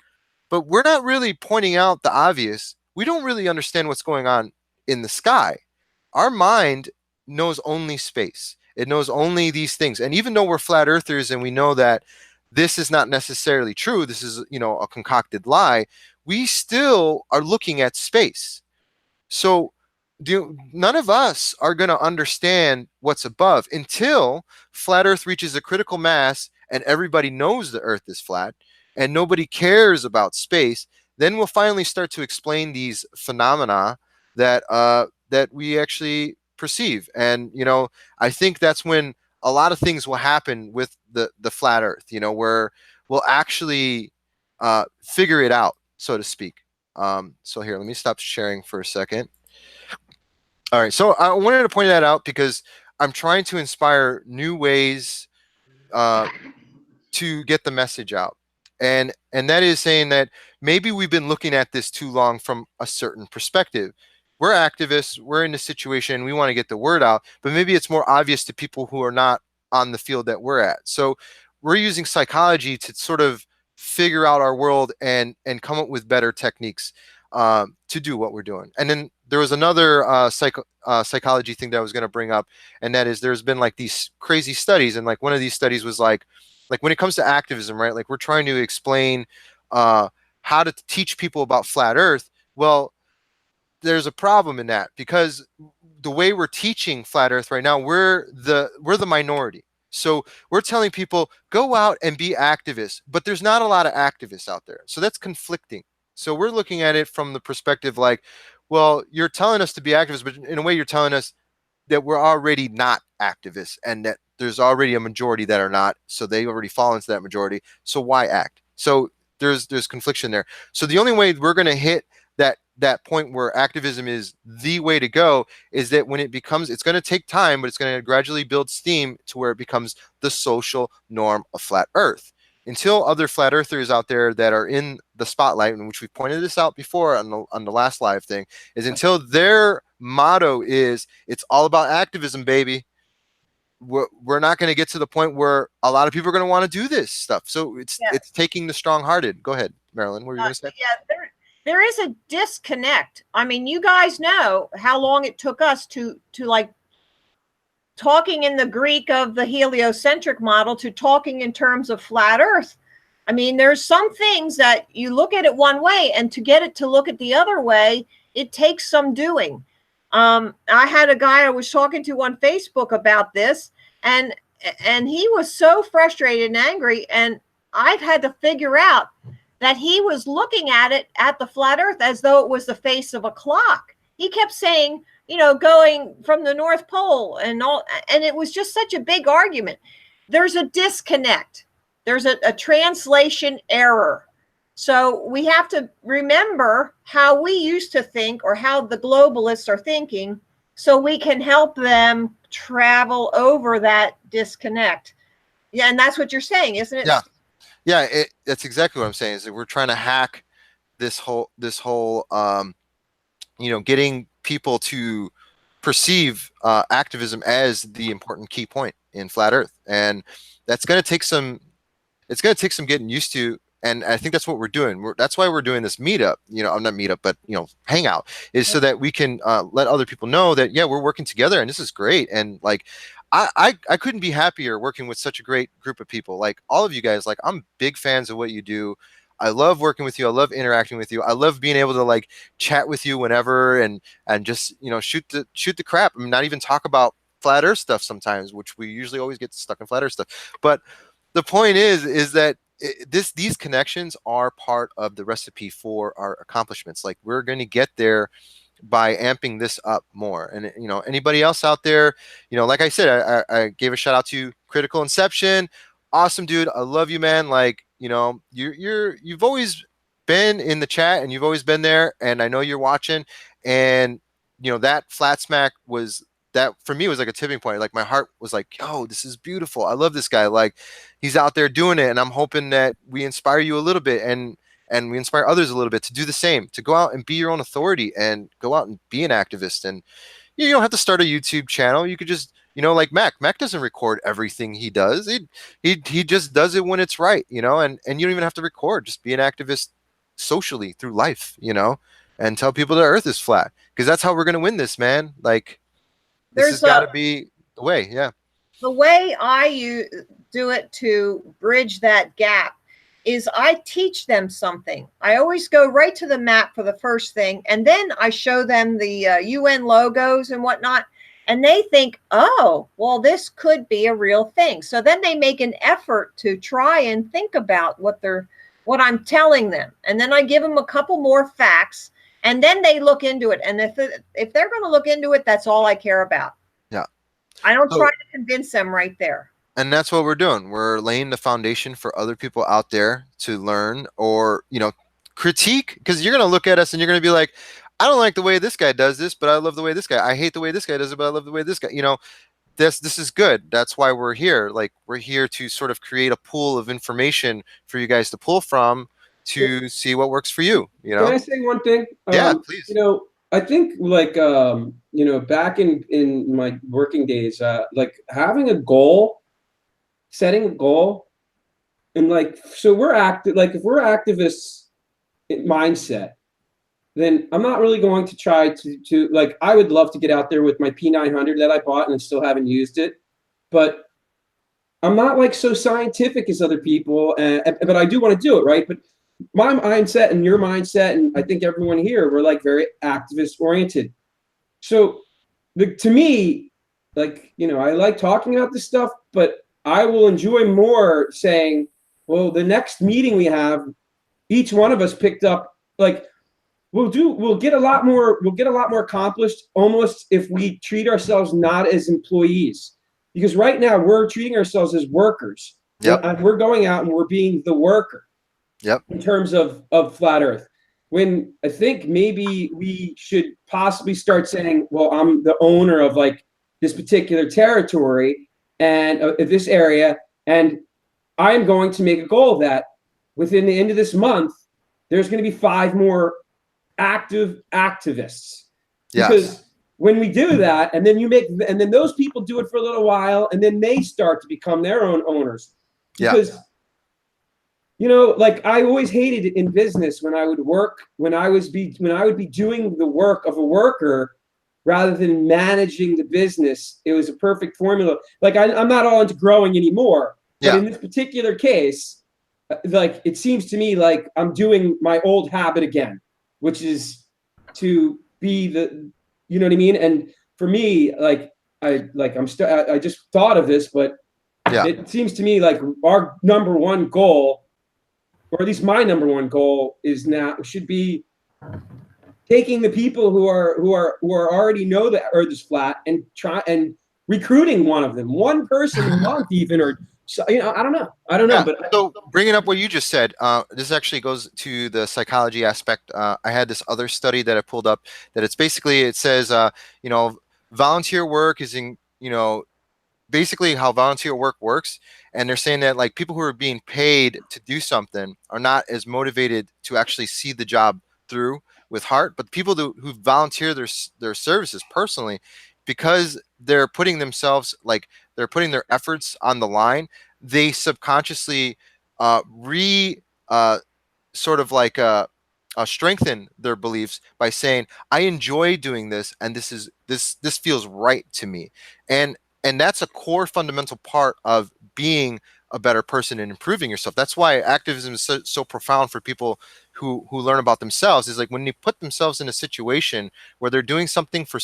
but we're not really pointing out the obvious. We don't really understand what's going on in the sky. Our mind knows only space. It knows only these things. And even though we're flat earthers and we know that this is not necessarily true, this is, a concocted lie, we still are looking at space. So none of us are going to understand what's above until flat earth reaches a critical mass and everybody knows the earth is flat and nobody cares about space. Then we'll finally start to explain these phenomena that we actually perceive. And I think that's when a lot of things will happen with the flat earth, where we'll actually figure it out, so to speak. So here, let me stop sharing for a second. All right, so I wanted to point that out because I'm trying to inspire new ways to get the message out. And that is saying that maybe we've been looking at this too long from a certain perspective. We're activists, we're in a situation, we want to get the word out, but maybe it's more obvious to people who are not on the field that we're at. So we're using psychology to sort of figure out our world and come up with better techniques to do what we're doing. And then there was another psychology thing that I was going to bring up, and that is there's been like these crazy studies, and like one of these studies was like when it comes to activism, right? Like we're trying to explain how to teach people about flat earth. Well, there's a problem in that because the way we're teaching flat earth right now, we're the minority. So we're telling people go out and be activists, but there's not a lot of activists out there. So that's conflicting. So we're looking at it from the perspective like, well, you're telling us to be activists, but in a way you're telling us that we're already not activists and that there's already a majority that are not. So they already fall into that majority. So why act? So there's confliction there. So the only way we're going to hit that point where activism is the way to go is that when it becomes, it's going to take time, but it's going to gradually build steam to where it becomes the social norm of flat earth. Until other flat earthers out there that are in the spotlight, in which we pointed this out before on the last live thing, is until their motto is it's all about activism, baby, we're not going to get to the point where a lot of people are going to want to do this stuff. So it's taking the strong-hearted. Go ahead, Marilyn. What were you going to say? Yeah, there is a disconnect. I mean, you guys know how long it took us to like talking in the Greek of the heliocentric model to talking in terms of flat earth. I mean, there's some things that you look at it one way and to get it to look at the other way, it takes some doing. I had a guy I was talking to on Facebook about this, and he was so frustrated and angry. And I've had to figure out that he was looking at it at the flat earth as though it was the face of a clock. He kept saying, you know, going from the North Pole and all, and it was just such a big argument. There's a disconnect. There's a translation error. So we have to remember how we used to think, or how the globalists are thinking, so we can help them travel over that disconnect. Yeah, and that's what you're saying, isn't it? Yeah. Yeah, that's exactly what I'm saying, is that we're trying to hack this whole you know, getting people to perceive activism as the important key point in flat earth. And that's going to take some, it's going to take some getting used to. And I think that's what we're doing. That's why we're doing this meetup, you know, I'm not meetup, but, you know, hangout, is so that we can let other people know that, yeah, we're working together and this is great. And like, I couldn't be happier working with such a great group of people. Like all of you guys, like I'm big fans of what you do. I love working with you. I love interacting with you. I love being able to like chat with you whenever and just, you know, shoot the crap. I mean, not even talk about flat earth stuff sometimes, which we usually always get stuck in flat earth stuff. But the point is that these connections are part of the recipe for our accomplishments. Like we're going to get there by amping this up more. And you know, anybody else out there, you know, like I said, I gave a shout out to Critical Inception. Awesome dude, I love you, man. Like, you know, you've always been in the chat and you've always been there, and I know you're watching. And you know, that flat smack was, that for me was like a tipping point. Like my heart was like, yo, this is beautiful. I love this guy. Like he's out there doing it, and I'm hoping that we inspire you a little bit, and we inspire others a little bit to do the same, to go out and be your own authority and go out and be an activist. And you don't have to start a YouTube channel. You could just, you know, like Mac doesn't record everything he does. He just does it when it's right, you know, and you don't even have to record. Just be an activist socially through life, you know, and tell people the earth is flat, because that's how we're going to win this, man. Like this has got to be the way. Yeah. The way I do it to bridge that gap is I teach them something. I always go right to the map for the first thing, and then I show them the UN logos and whatnot, and they think, oh, well, this could be a real thing. So then they make an effort to try and think about what I'm telling them, and then I give them a couple more facts, and then they look into it. And if they're going to look into it, that's all I care about. Yeah, I don't try to convince them right there. And that's what we're doing. We're laying the foundation for other people out there to learn, or, you know, critique, because you're going to look at us and you're going to be like, I don't like the way this guy does this, but I love the way this guy. I hate the way this guy does it, but I love the way this guy, you know, this is good. That's why we're here. Like we're here to sort of create a pool of information for you guys to pull from to see what works for you, you know? Can I say one thing? Yeah, please. You know, I think like, you know, back in my working days, like having a goal, setting a goal, and like, so we're active, like if we're activists mindset, then I'm not really going to try to like, I would love to get out there with my P900 that I bought and I still haven't used it, but I'm not like so scientific as other people, but I do want to do it, right? But my mindset and your mindset, and I think everyone here, we're like very activist oriented. So to me, like, you know, I like talking about this stuff, but I will enjoy more saying, well, the next meeting we have, each one of us picked up, like, we'll get a lot more accomplished almost if we treat ourselves not as employees. Because right now we're treating ourselves as workers. Yep. We're going out and we're being the worker. Yep. In terms of flat earth, when I think maybe we should possibly start saying, well, I'm the owner of like this particular territory and this area, and I'm going to make a goal that within the end of this month, there's going to be 5 more active activists. Yes. Because when we do that, and then those people do it for a little while, and then they start to become their own owners. Because you know, like I always hated it in business when I would work, when I would be doing the work of a worker rather than managing the business. It was a perfect formula. Like I'm not all into growing anymore, but in this particular case, like it seems to me like I'm doing my old habit again, which is to be the, you know what I mean? And for me, like I just thought of this, but Yeah. It seems to me like our number one goal, or at least my number one goal, should be taking the people who already know the Earth is flat and recruiting one person a month even, or I don't know, Yeah. but So bringing up what you just said, this actually goes to the psychology aspect. I had this other study that I pulled up that it says, volunteer work is basically how volunteer work works. And they're saying that like people who are being paid to do something are not as motivated to actually see the job through with heart, but people who volunteer their services personally, because they're putting their efforts on the line, they subconsciously re sort of like strengthen their beliefs by saying, I enjoy doing this, and this feels right to me. And that's a core fundamental part of being a better person and improving yourself. That's why activism is so profound for people who learn about themselves. Is like when they put themselves in a situation where they're doing something for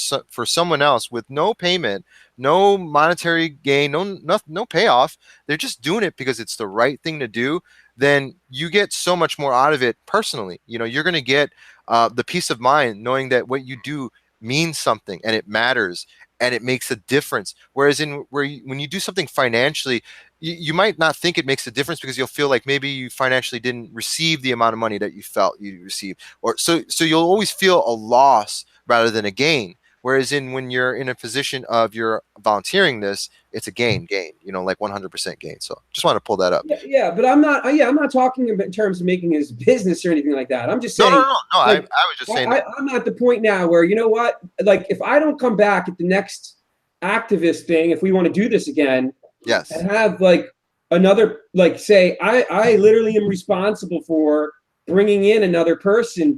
someone else with no payment, no monetary gain, no payoff. They're just doing it because it's the right thing to do. Then you get so much more out of it personally. You're going to get the peace of mind knowing that what you do means something and it matters and it makes a difference. Whereas when you do something financially, you might not think it makes a difference because you'll feel like maybe you financially didn't receive the amount of money that you felt you received, or so you'll always feel a loss rather than a gain. Whereas when you're in a position of you're volunteering this, it's a gain, like 100% gain. So just want to pull that up. Yeah, but I'm not talking in terms of making his business or anything like that. I'm just saying. No. Like, I was just saying. I'm at the point now where, you know what? Like, if I don't come back at the next activist thing, if we want to do this again, yes, and have like another, like, say, I literally am responsible for bringing in another person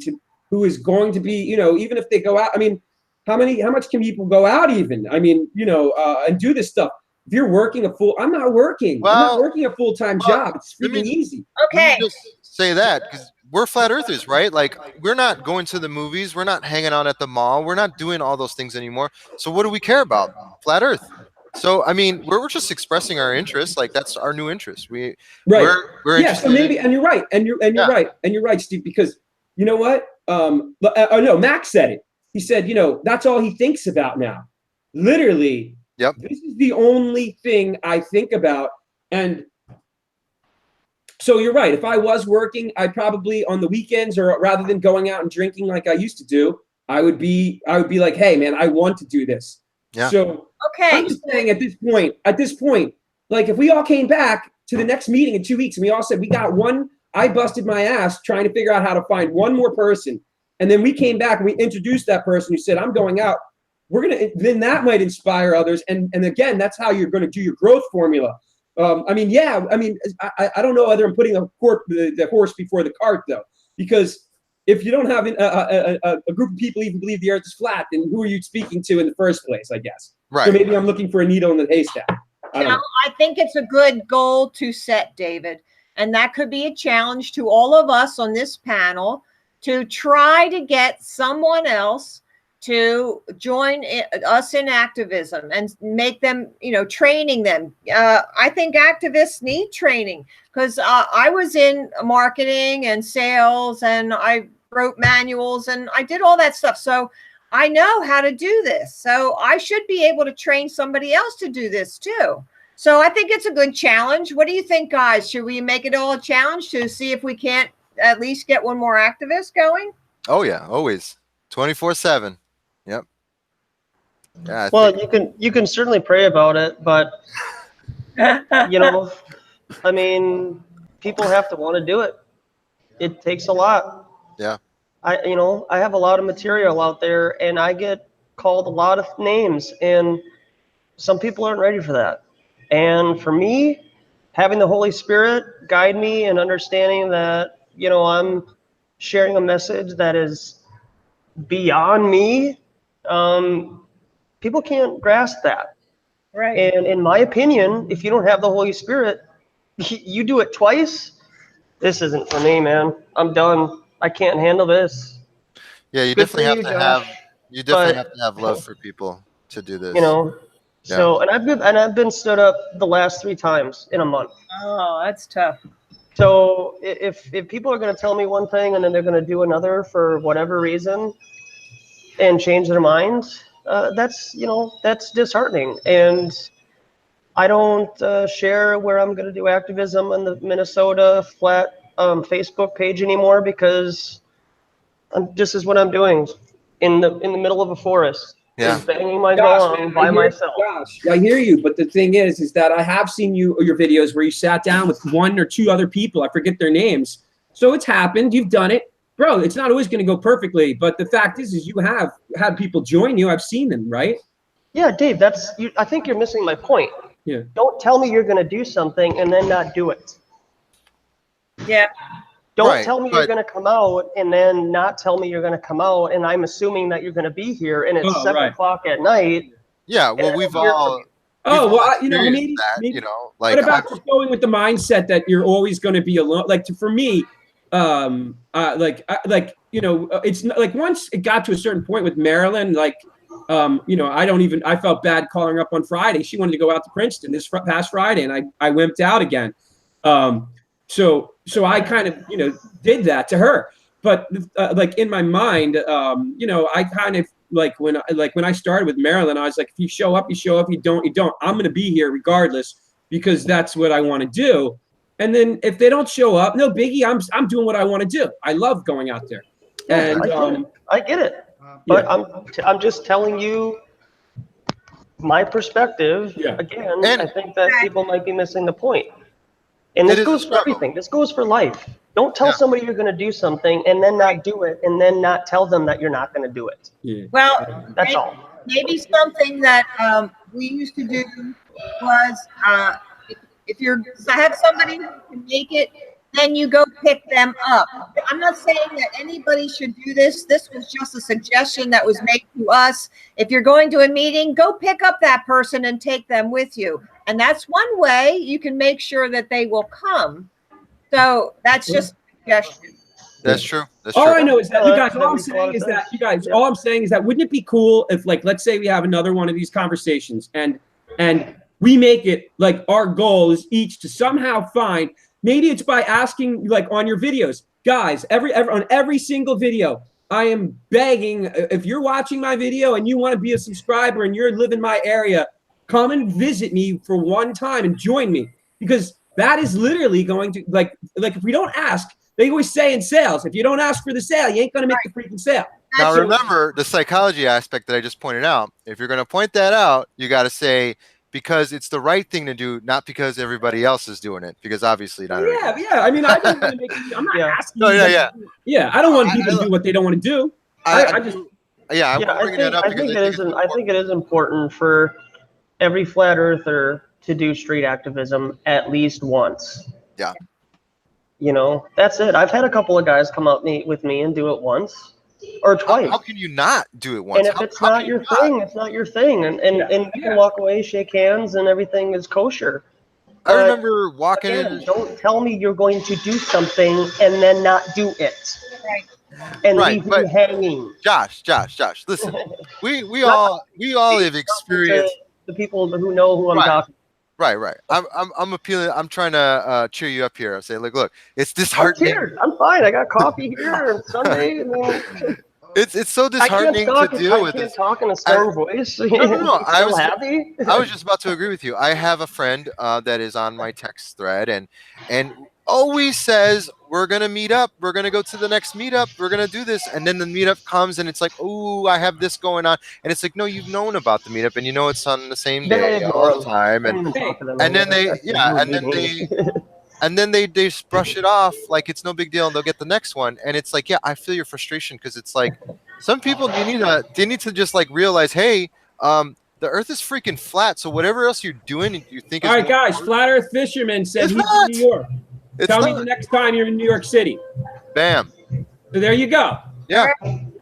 who is going to be, even if they go out. I mean, how much can people go out even? I mean, and do this stuff. If you're working I'm not working. I'm not working a full-time job. It's freaking easy. Okay. Let me just say that because we're flat earthers, right? Like, we're not going to the movies. We're not hanging out at the mall. We're not doing all those things anymore. So what do we care about? Flat Earth. So, I mean, we're just expressing our interests. Like, that's our new interest. Right. We're yeah. So maybe, and you're right. And you're right. And you're right, Steve, because you know what? No, Max said it. He said, that's all he thinks about now. Literally, yep. This is the only thing I think about. And so you're right. If I was working, I'd probably on the weekends, or rather than going out and drinking like I used to do, I would be like, hey, man, I want to do this. Yeah. So I'm just saying at this point, like if we all came back to the next meeting in 2 weeks and we all said I busted my ass trying to figure out how to find one more person. And then we came back and we introduced that person who said, I'm going out. Then that might inspire others. And again, that's how you're going to do your growth formula. I don't know whether I'm putting the horse before the cart, though, because if you don't have a group of people even believe the Earth is flat, then who are you speaking to in the first place, I guess? Right. So maybe I'm looking for a needle in the haystack. I think it's a good goal to set, David. And that could be a challenge to all of us on this panel to try to get someone else to join us in activism and make them, training them. I think activists need training because I was in marketing and sales and I wrote manuals and I did all that stuff. So I know how to do this. So I should be able to train somebody else to do this too. So I think it's a good challenge. What do you think, guys? Should we make it all a challenge to see if we can't at least get one more activist going? Oh yeah, always 24/7. Yep. Yeah. You can certainly pray about it, but I mean, people have to want to do it. It takes a lot. Yeah. I have a lot of material out there, and I get called a lot of names, and some people aren't ready for that. And for me, having the Holy Spirit guide me and understanding that, I'm sharing a message that is beyond me, people can't grasp that. Right. And in my opinion, if you don't have the Holy Spirit, you do it twice, this isn't for me, man. I'm done. I can't handle this. Yeah, you Good definitely for have you, to Josh, have love for people to do this. So, and I've been stood up the last 3 times in a month. Oh, that's tough. So if people are going to tell me one thing and then they're going to do another for whatever reason and change their mind, that's disheartening. And I don't share where I'm going to do activism on the Minnesota Flat Facebook page anymore because this is what I'm doing in the middle of a forest. Yeah. Is banging my Gosh, gong man, by myself. Gosh, I hear you, but the thing is that I have seen your videos where you sat down with 1 or 2 other people. I forget their names. So it's happened. You've done it, bro. It's not always going to go perfectly, but the fact is you have had people join you. I've seen them, right? Yeah, Dave. I think you're missing my point. Yeah. Don't tell me you're going to do something and then not do it. Yeah. Don't Right, tell me you're going to come out and then not tell me you're going to come out, and I'm assuming that you're going to be here, and it's 7 o'clock at night. Yeah, well, we've all. Oh, well, experienced maybe that, like. What about just going with the mindset that you're always going to be alone? Like, for me, it's not, like once it got to a certain point with Marilyn, like, I felt bad calling her up on Friday. She wanted to go out to Princeton this past Friday, and I wimped out again. So I kind of, did that to her. But like in my mind, I kind of when I started with Marilyn, I was like, if you show up, you show up. You don't, you don't. I'm going to be here regardless because that's what I want to do. And then if they don't show up, no biggie. I'm doing what I want to do. I love going out there. And I get it. But I'm just telling you my perspective. Yeah. Again, I think that people might be missing the point. And this goes for everything. This goes for life. Don't tell somebody you're going to do something and then not do it, and then not tell them that you're not going to do it. Yeah. Well, That's all. Maybe something that we used to do was if I have somebody who can make it, then you go pick them up. I'm not saying that anybody should do this. This was just a suggestion that was made to us. If you're going to a meeting, go pick up that person and take them with you. And that's one way you can make sure that they will come. So that's just a suggestion. That's true. That's all true. I know is that you guys. That All I'm makes a lot saying of is sense. that you guys. All I'm saying is that wouldn't it be cool if, like, let's say we have another one of these conversations, and we make it like our goal is each to somehow find. Maybe it's by asking, like, on your videos, guys. On every single video, I am begging. If you're watching my video and you want to be a subscriber and you live in my area, come and visit me for one time and join me, because that is literally going to like if we don't ask. They always say in sales, if you don't ask for the sale, you ain't going to make the freaking sale. Now, remember the psychology aspect that I just pointed out. If you're going to point that out, you got to say, because it's the right thing to do, not because everybody else is doing it, because obviously not. Yeah. I mean, I don't want to make. I'm not asking. No, yeah. I don't want people to do what they don't want to do. I'm bringing that up I think it is important for every flat earther to do street activism at least once. Yeah. That's it. I've had a couple of guys come up with me and do it once or twice. How can you not do it once? And if it's not your thing, it's not your thing. And you can walk away, shake hands, and everything is kosher. I remember walking in. Don't tell me you're going to do something and then not do it. Right. And leave me hanging. Josh, listen. we all have experienced the people who know who I'm talking. Right. I'm appealing. I'm trying to cheer you up here. I say, look, it's disheartening. I'm fine. I got coffee here on Sunday. It's so disheartening to deal with this. I can't talk in a stern voice. No. I was happy. I was just about to agree with you. I have a friend that is on my text thread and always says, we're going to meet up. We're going to go to the next meetup. We're going to do this. And then the meetup comes and it's like, oh, I have this going on. And it's like, no, you've known about the meetup and you know it's on the same day all the time. And then they just brush it off like it's no big deal and they'll get the next one. And it's like, yeah, I feel your frustration, because it's like some people they need to just like realize, hey, the earth is freaking flat. So whatever else you're doing, you think is all right, guys. Flat Earth Fisherman said he's in New York. Tell me the next time you're in New York City. Bam. So there you go. Yeah.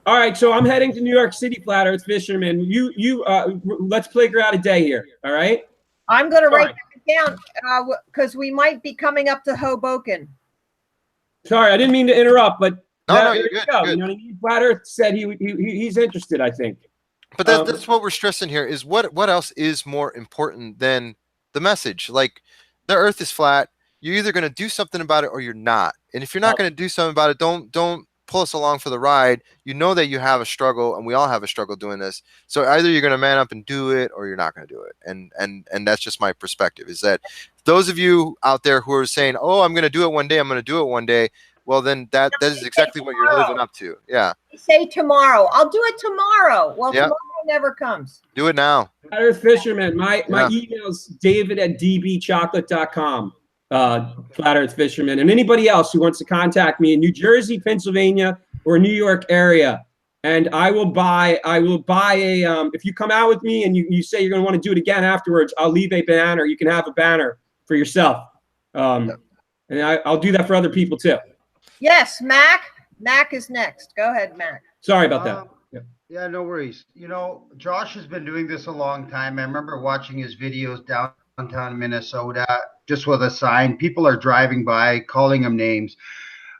All right. So I'm heading to New York City, Flat Earth Fisherman. You let's figure out a day here. All right. I'm going to write that down because we might be coming up to Hoboken. Sorry, I didn't mean to interrupt, but no, you're good. Go. You know what I mean? Flat Earth said he's interested, I think. But that's what we're stressing here is what else is more important than the message? Like, the Earth is flat. You're either going to do something about it or you're not. And if you're not going to do something about it, don't pull us along for the ride. You know that you have a struggle, and we all have a struggle doing this. So either you're going to man up and do it, or you're not going to do it. And that's just my perspective. Is that those of you out there who are saying, "Oh, I'm going to do it one day. I'm going to do it one day." Well, then that is exactly what you're living up to. Yeah. Say tomorrow. I'll do it tomorrow. Well, tomorrow never comes. Do it now. Flat Earth Fisherman. My email's david@dbchocolate.com. Flat Earth Fisherman, and anybody else who wants to contact me in New Jersey, Pennsylvania, or New York area, and I will buy a. If you come out with me and you say you're going to want to do it again afterwards, I'll leave a banner. You can have a banner for yourself, and I'll do that for other people too. Yes, Mac. Mac is next. Go ahead, Mac. Sorry about that. Yeah, no worries. You know, Josh has been doing this a long time. I remember watching his videos downtown Minnesota, just with a sign. People are driving by, calling him names.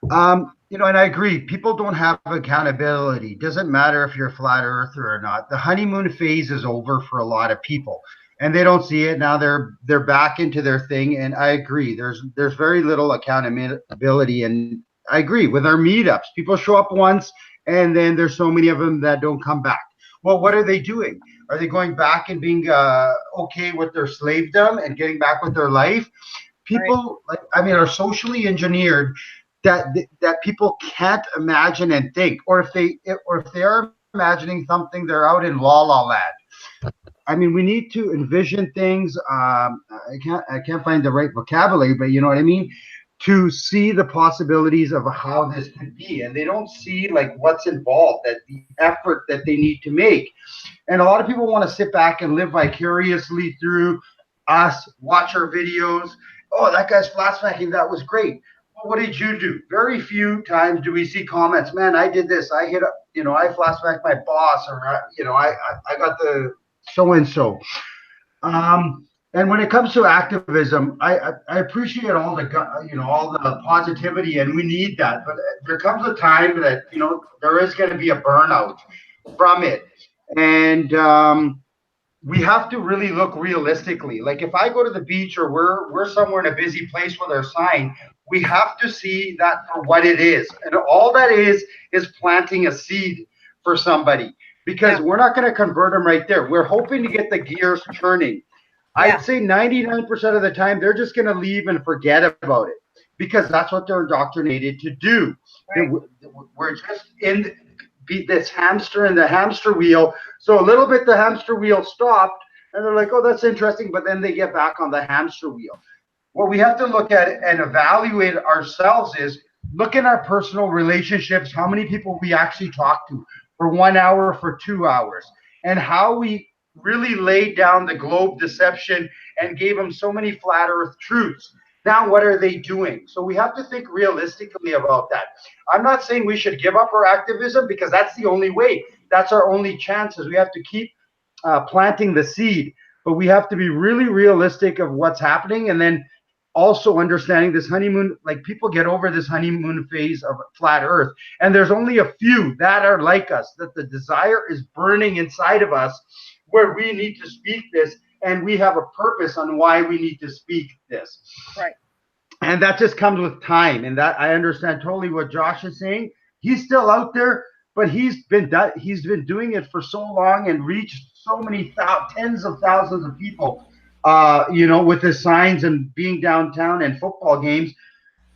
You know, and I agree. People don't have accountability. Doesn't matter if you're a flat earther or not. The honeymoon phase is over for a lot of people, and they don't see it now. They're back into their thing, and I agree. There's very little accountability, and I agree with our meetups. People show up once, and then there's so many of them that don't come back. Well, what are they doing? Are they going back and being okay with their slavedom and getting back with their life? People, are socially engineered that people can't imagine and think, or if they are imagining something, they're out in la la land. I mean, we need to envision things. I can't find the right vocabulary, but you know what I mean. To see the possibilities of how this could be, and they don't see like what's involved, that the effort that they need to make. And a lot of people want to sit back and live vicariously through us, watch our videos. Oh, that guy's flat smacking, that was great. Well, what did you do? Very few times do we see comments, man, I did this, I hit up, I flat smacked my boss, or I got the so-and-so. And when it comes to activism, I appreciate all the positivity, and we need that. But there comes a time that there is going to be a burnout from it, and we have to really look realistically. Like if I go to the beach, or we're somewhere in a busy place with our sign, we have to see that for what it is, and all that is planting a seed for somebody, because we're not going to convert them right there. We're hoping to get the gears turning. I'd say 99% of the time, they're just going to leave and forget about it, because that's what they're indoctrinated to do. Right. We're just in this hamster in the hamster wheel. So a little bit, the hamster wheel stopped, and they're like, oh, that's interesting. But then they get back on the hamster wheel. What we have to look at and evaluate ourselves is look at our personal relationships, how many people we actually talk to for 1 hour, for 2 hours, and how we really laid down the globe deception and gave them so many flat earth truths. Now what are they doing? So we have to think realistically about that. I'm not saying we should give up our activism, because that's the only way. That's our only chance, is we have to keep planting the seed. But we have to be really realistic of what's happening, and then also understanding this honeymoon, like people get over this honeymoon phase of flat earth, and there's only a few that are like us, that the desire is burning inside of us, where we need to speak this, and we have a purpose on why we need to speak this. Right. And that just comes with time. And that I understand totally what Josh is saying. He's still out there, but he's been doing it for so long and reached so many tens of thousands of people, with his signs and being downtown and football games.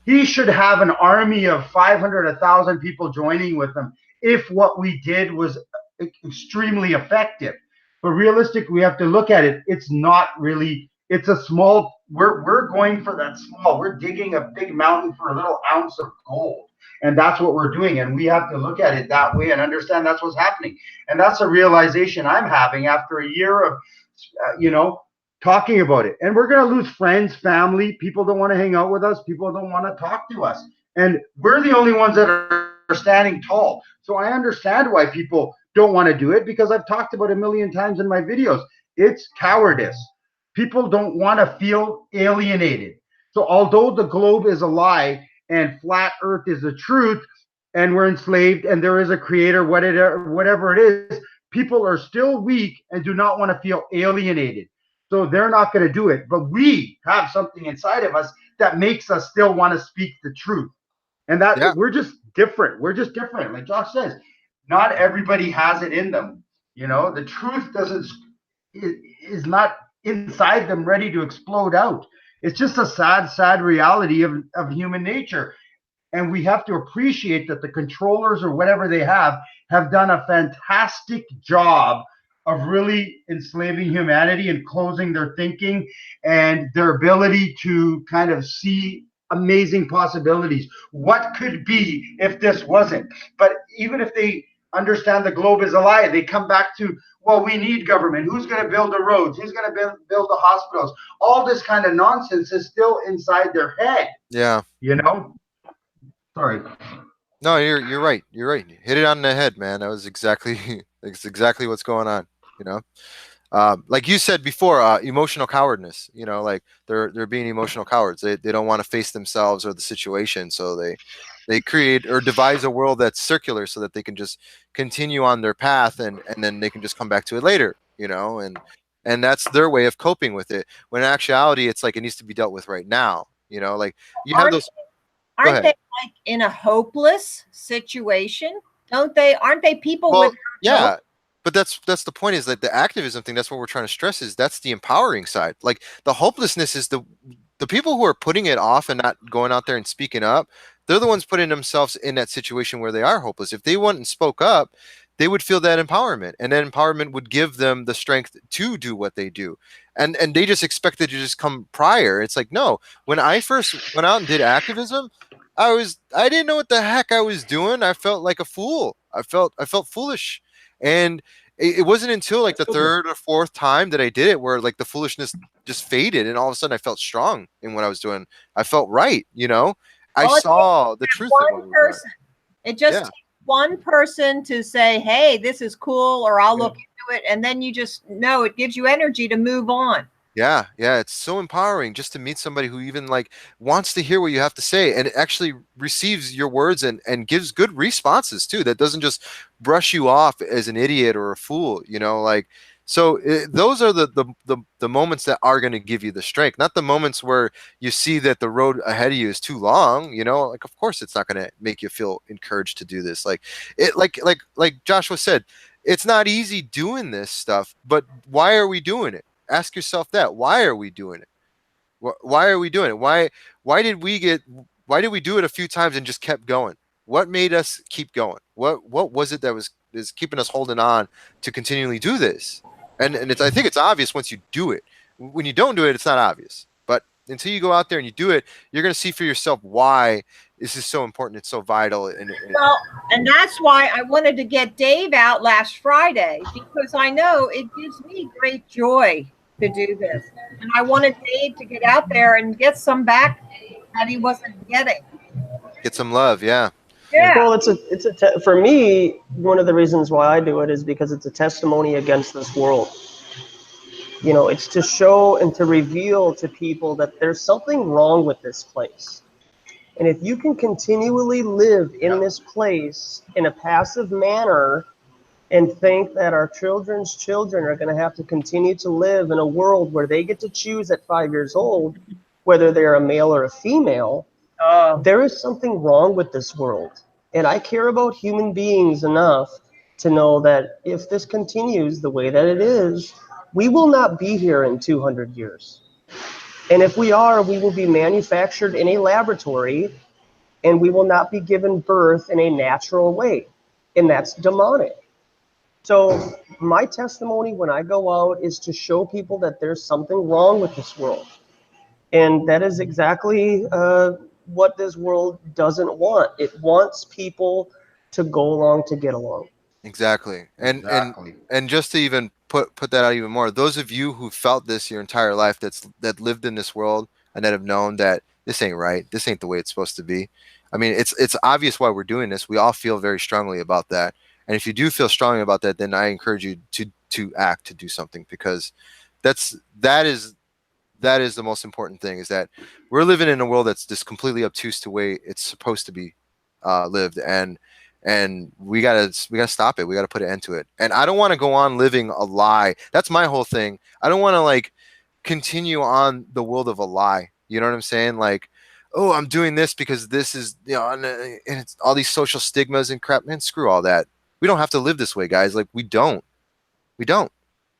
He should have an army of 500, 1,000 people joining with him if what we did was extremely effective. But realistic, we have to look at it. It's not really. It's a small. We're going for that small. We're digging a big mountain for a little ounce of gold, and that's what we're doing. And we have to look at it that way and understand that's what's happening. And that's a realization I'm having after a year of, talking about it. And we're gonna lose friends, family. People don't want to hang out with us. People don't want to talk to us. And we're the only ones that are standing tall. So I understand why people don't want to do it, because I've talked about it a million times in my videos. It's cowardice. People don't want to feel alienated. So although the globe is a lie and flat earth is the truth, and we're enslaved and there is a creator, whatever it is, people are still weak and do not want to feel alienated. So they're not going to do it. But we have something inside of us that makes us still want to speak the truth. And that Yeah. we're just different. We're just different. Like Josh says, not everybody has it in them. The truth is not inside them ready to explode out. It's just a sad reality of human nature. And we have to appreciate that the controllers or whatever they have done a fantastic job of really enslaving humanity and closing their thinking and their ability to kind of see amazing possibilities. What could be if this wasn't? But even if they understand the globe is a lie, they come back to, well, we need government. Who's going to build the roads? Who's going to build the hospitals? All this kind of nonsense is still inside their head. Yeah. Sorry. No, you're right. You're right. You hit it on the head, man. That was exactly that's exactly what's going on. Like you said before, emotional cowardness. Like they're being emotional cowards. They don't want to face themselves or the situation, so they create or devise a world that's circular so that they can just continue on their path and then they can just come back to it later. And that's their way of coping with it. When in actuality, it's like it needs to be dealt with right now. Like you have those. Aren't they like in a hopeless situation? Aren't they people with yeah, but that's the point, is that the activism thing, that's what we're trying to stress, is that's the empowering side. Like the hopelessness is the people who are putting it off and not going out there and speaking up. They're the ones putting themselves in that situation where they are hopeless. If they went and spoke up, they would feel that empowerment, and that empowerment would give them the strength to do what they do. And they just expected to just come prior. It's like, no, when I first went out and did activism, I didn't know what the heck I was doing. I felt like a fool. I felt foolish. And it wasn't until like the third or fourth time that I did it where like the foolishness just faded, and all of a sudden I felt strong in what I was doing. I felt right, I saw the truth of what we were doing. It just takes one person to say, hey, this is cool, or I'll look into it, and then you just know it gives you energy to move on. Yeah, it's so empowering just to meet somebody who even like wants to hear what you have to say and actually receives your words and gives good responses too. That doesn't just brush you off as an idiot or a fool, So those are the moments that are going to give you the strength, not the moments where you see that the road ahead of you is too long. Like of course it's not going to make you feel encouraged to do this. Like Joshua said, it's not easy doing this stuff, but why are we doing it? Ask yourself that. Why are we doing it? Why are we doing it? Why did we do it a few times and just kept going? What made us keep going? What was it that is keeping us holding on to continually do this? And I think it's obvious once you do it. When you don't do it, it's not obvious. But until you go out there and you do it, you're going to see for yourself why this is so important. It's so vital. And that's why I wanted to get Dave out last Friday, because I know it gives me great joy to do this. And I wanted Dave to get out there and get some back that he wasn't getting. Get some love, yeah. Well, for me, one of the reasons why I do it is because it's a testimony against this world. It's to show and to reveal to people that there's something wrong with this place. And if you can continually live in this place in a passive manner and think that our children's children are going to have to continue to live in a world where they get to choose at 5 years old whether they're a male or a female, there is something wrong with this world. And I care about human beings enough to know that if this continues the way that it is, we will not be here in 200 years. And if we are, we will be manufactured in a laboratory, and we will not be given birth in a natural way. And that's demonic. So my testimony when I go out is to show people that there's something wrong with this world. And that is exactly what this world doesn't want. It wants people to go along to get along. Exactly. And just to even put that out even more, those of you who felt this your entire life, that lived in this world and that have known that this ain't right, this ain't the way it's supposed to be. I mean, it's obvious why we're doing this. We all feel very strongly about that. And if you do feel strongly about that, then I encourage you to act, to do something, because that is the most important thing, is that we're living in a world that's just completely obtuse to the way it's supposed to be lived. And and we gotta stop it. We gotta put an end to it. And I don't want to go on living a lie. That's my whole thing. I don't want to like continue on the world of a lie. You know what I'm saying? Like, oh, I'm doing this because this is, you know, and it's all these social stigmas and crap. Man, screw all that. We don't have to live this way, guys. Like, we don't.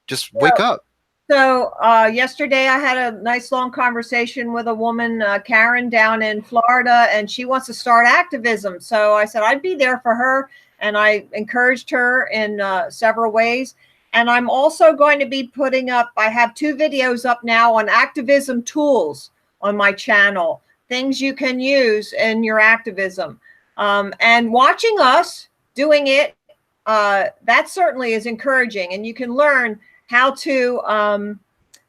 Just wake up. So yesterday I had a nice long conversation with a woman, Karen, down in Florida, and she wants to start activism. So I said I'd be there for her, and I encouraged her in several ways. And I'm also going to be putting up, I have 2 videos up now on activism tools on my channel, things you can use in your activism. And watching us doing it, that certainly is encouraging, and you can learn how to,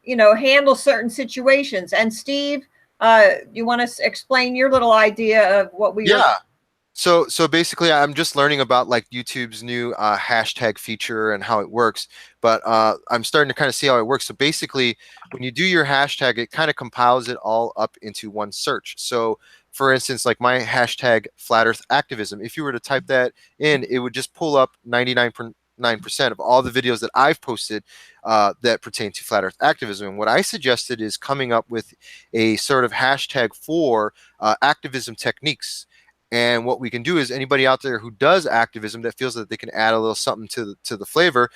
you know, handle certain situations. And Steve, you want to explain your little idea of what we Yeah. So basically, I'm just learning about like YouTube's new hashtag feature and how it works. But I'm starting to kind of see how it works. So basically, when you do your hashtag, it kind of compiles it all up into one search. So for instance, like my hashtag Flat Earth Activism, if you were to type that in, it would just pull up 99.9% of all the videos that I've posted that pertain to Flat Earth Activism. And what I suggested is coming up with a sort of hashtag for activism techniques. And what we can do is anybody out there who does activism that feels that they can add a little something to the flavor,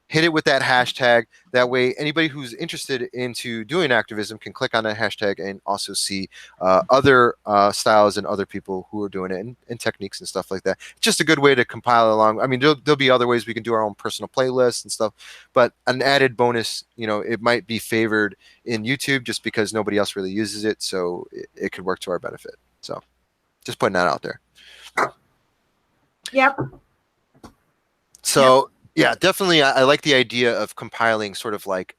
hit it with that hashtag. That way, anybody who's interested into doing activism can click on that hashtag and also see other styles and other people who are doing it and techniques and stuff like that. It's just a good way to compile along. I mean, there'll be other ways we can do our own personal playlists and stuff, but an added bonus, you know, it might be favored in YouTube just because nobody else really uses it, so it could work to our benefit. So just putting that out there. Yep. So yeah, definitely. I like the idea of compiling sort of like,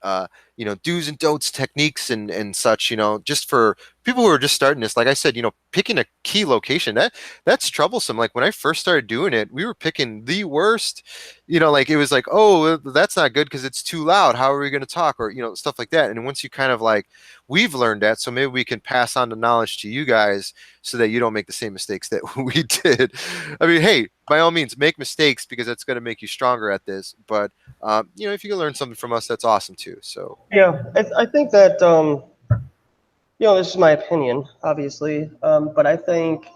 you know, do's and don'ts techniques and such, you know, just for people who are just starting this. Like I said, you know, picking a key location, that's troublesome. Like when I first started doing it, we were picking the worst, you know, like it was like, oh, that's not good because it's too loud. How are we going to talk? Or, you know, stuff like that. And once you kind of like, we've learned that, so maybe we can pass on the knowledge to you guys so that you don't make the same mistakes that we did. I mean, hey, by all means, make mistakes because that's going to make you stronger at this. But, you know, if you can learn something from us, that's awesome too. So Yeah, I think that, you know, this is my opinion, obviously, but I think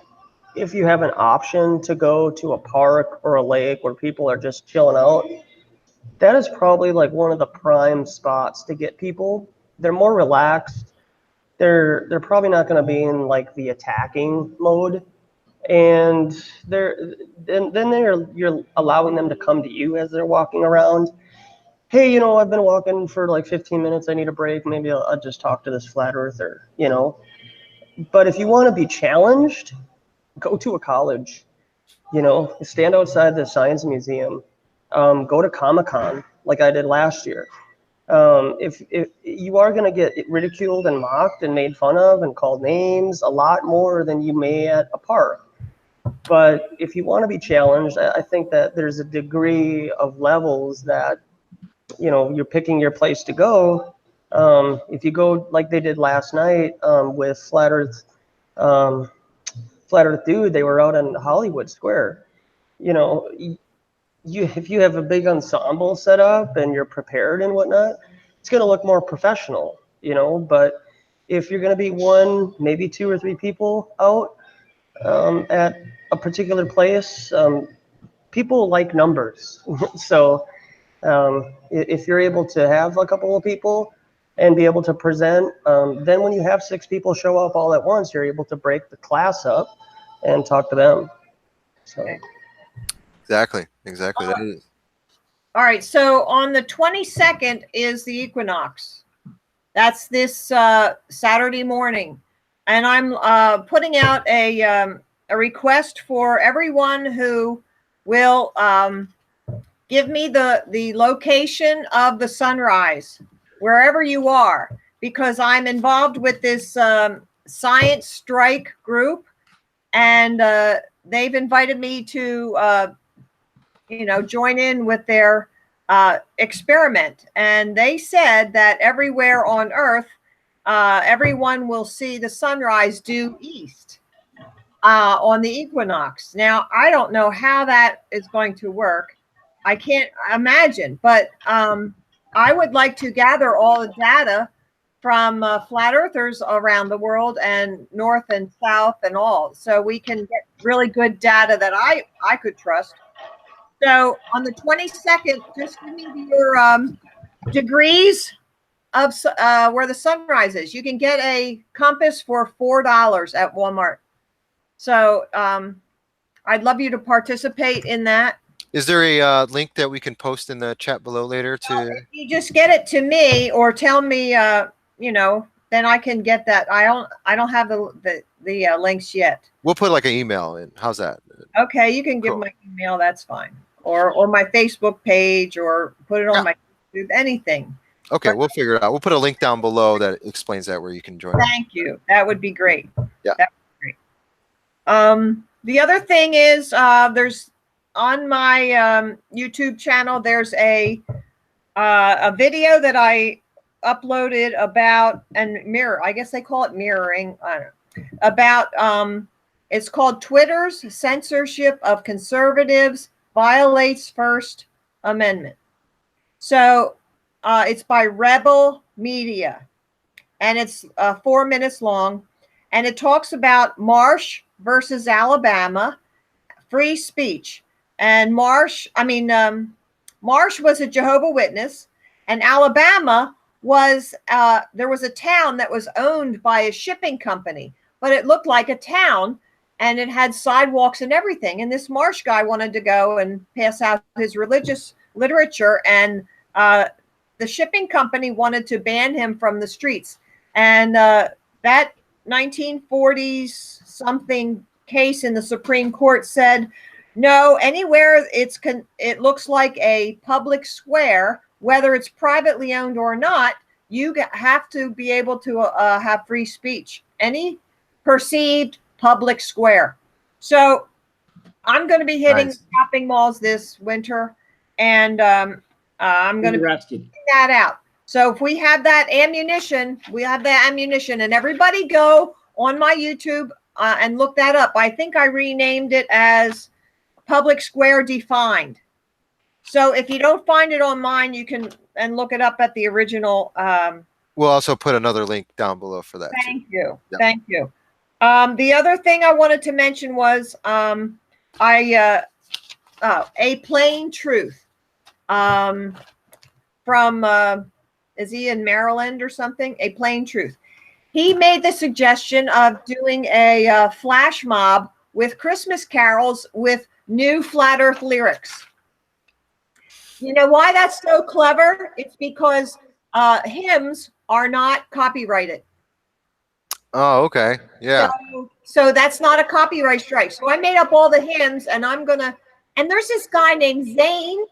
if you have an option to go to a park or a lake where people are just chilling out, that is probably like one of the prime spots to get people. They're more relaxed. They're probably not going to be in like the attacking mode, and you're allowing them to come to you as they're walking around. Hey, you know, I've been walking for like 15 minutes. I need a break. Maybe I'll just talk to this flat earther, you know. But if you want to be challenged, go to a college, you know, stand outside the science museum, go to Comic-Con like I did last year. If you are going to get ridiculed and mocked and made fun of and called names a lot more than you may at a park. But if you want to be challenged, I think that there's a degree of levels that, you know, you're picking your place to go. If you go like they did last night with Flat Earth Dude, they were out in Hollywood Square. You know, if you have a big ensemble set up and you're prepared and whatnot, it's going to look more professional, you know. But if you're going to be one, maybe 2 or 3 people out at a particular place, people like numbers. So if you're able to have a couple of people and be able to present, then when you have 6 people show up all at once, you're able to break the class up and talk to them. So. exactly. That is. All right. So on the 22nd is the equinox. That's this Saturday morning. And I'm putting out a request for everyone who will give me the location of the sunrise, wherever you are, because I'm involved with this science strike group, and they've invited me to, you know, join in with their experiment. And they said that everywhere on Earth, everyone will see the sunrise due east. on the equinox. Now, I don't know how that is going to work. I can't imagine, but I would like to gather all the data from flat earthers around the world and north and south and all, so we can get really good data that I could trust. So on the 22nd, just give me your degrees of where the sun rises. You can get a compass for $4 at Walmart. So I'd love you to participate in that. Is there a link that we can post in the chat below later to? Well, if you just get it to me or tell me, you know, then I can get that. I don't have the links yet. We'll put like an email in. How's that? Okay, you can give Cool. my email. That's fine. Or my Facebook page, or put it on my YouTube, anything. Okay, we'll figure it out. We'll put a link down below that explains that, where you can join. Thank you. That would be great. Yeah. That would be great. The other thing is, there's on my YouTube channel, there's a video that I uploaded about, and mirror, I guess they call it mirroring, I don't know, about it's called Twitter's censorship of conservatives violates First Amendment. So it's by Rebel Media, and it's 4 minutes long, and it talks about Marsh versus Alabama, free speech. And Marsh was a Jehovah's Witness, and Alabama was, there was a town that was owned by a shipping company, but it looked like a town, and it had sidewalks and everything. And this Marsh guy wanted to go and pass out his religious literature, and the shipping company wanted to ban him from the streets. And that 1940s something case in the Supreme Court said, no, anywhere it looks like a public square, whether it's privately owned or not, you have to be able to have free speech. Any perceived public square. So I'm going to be hitting shopping malls this winter, and I'm going to be checking that out. So if we have that ammunition, and everybody go on my YouTube and look that up. I think I renamed it as Public Square Defined. So if you don't find it on mine, you can and look it up at the original. We'll also put another link down below for that. Thank you. Yep. Thank you. The other thing I wanted to mention was A Plain Truth from is he in Maryland or something? A Plain Truth. He made the suggestion of doing a flash mob with Christmas carols with new Flat Earth lyrics. You know why that's so clever? It's because hymns are not copyrighted. Oh, okay. Yeah. So that's not a copyright strike. So I made up all the hymns, and and there's this guy named Zane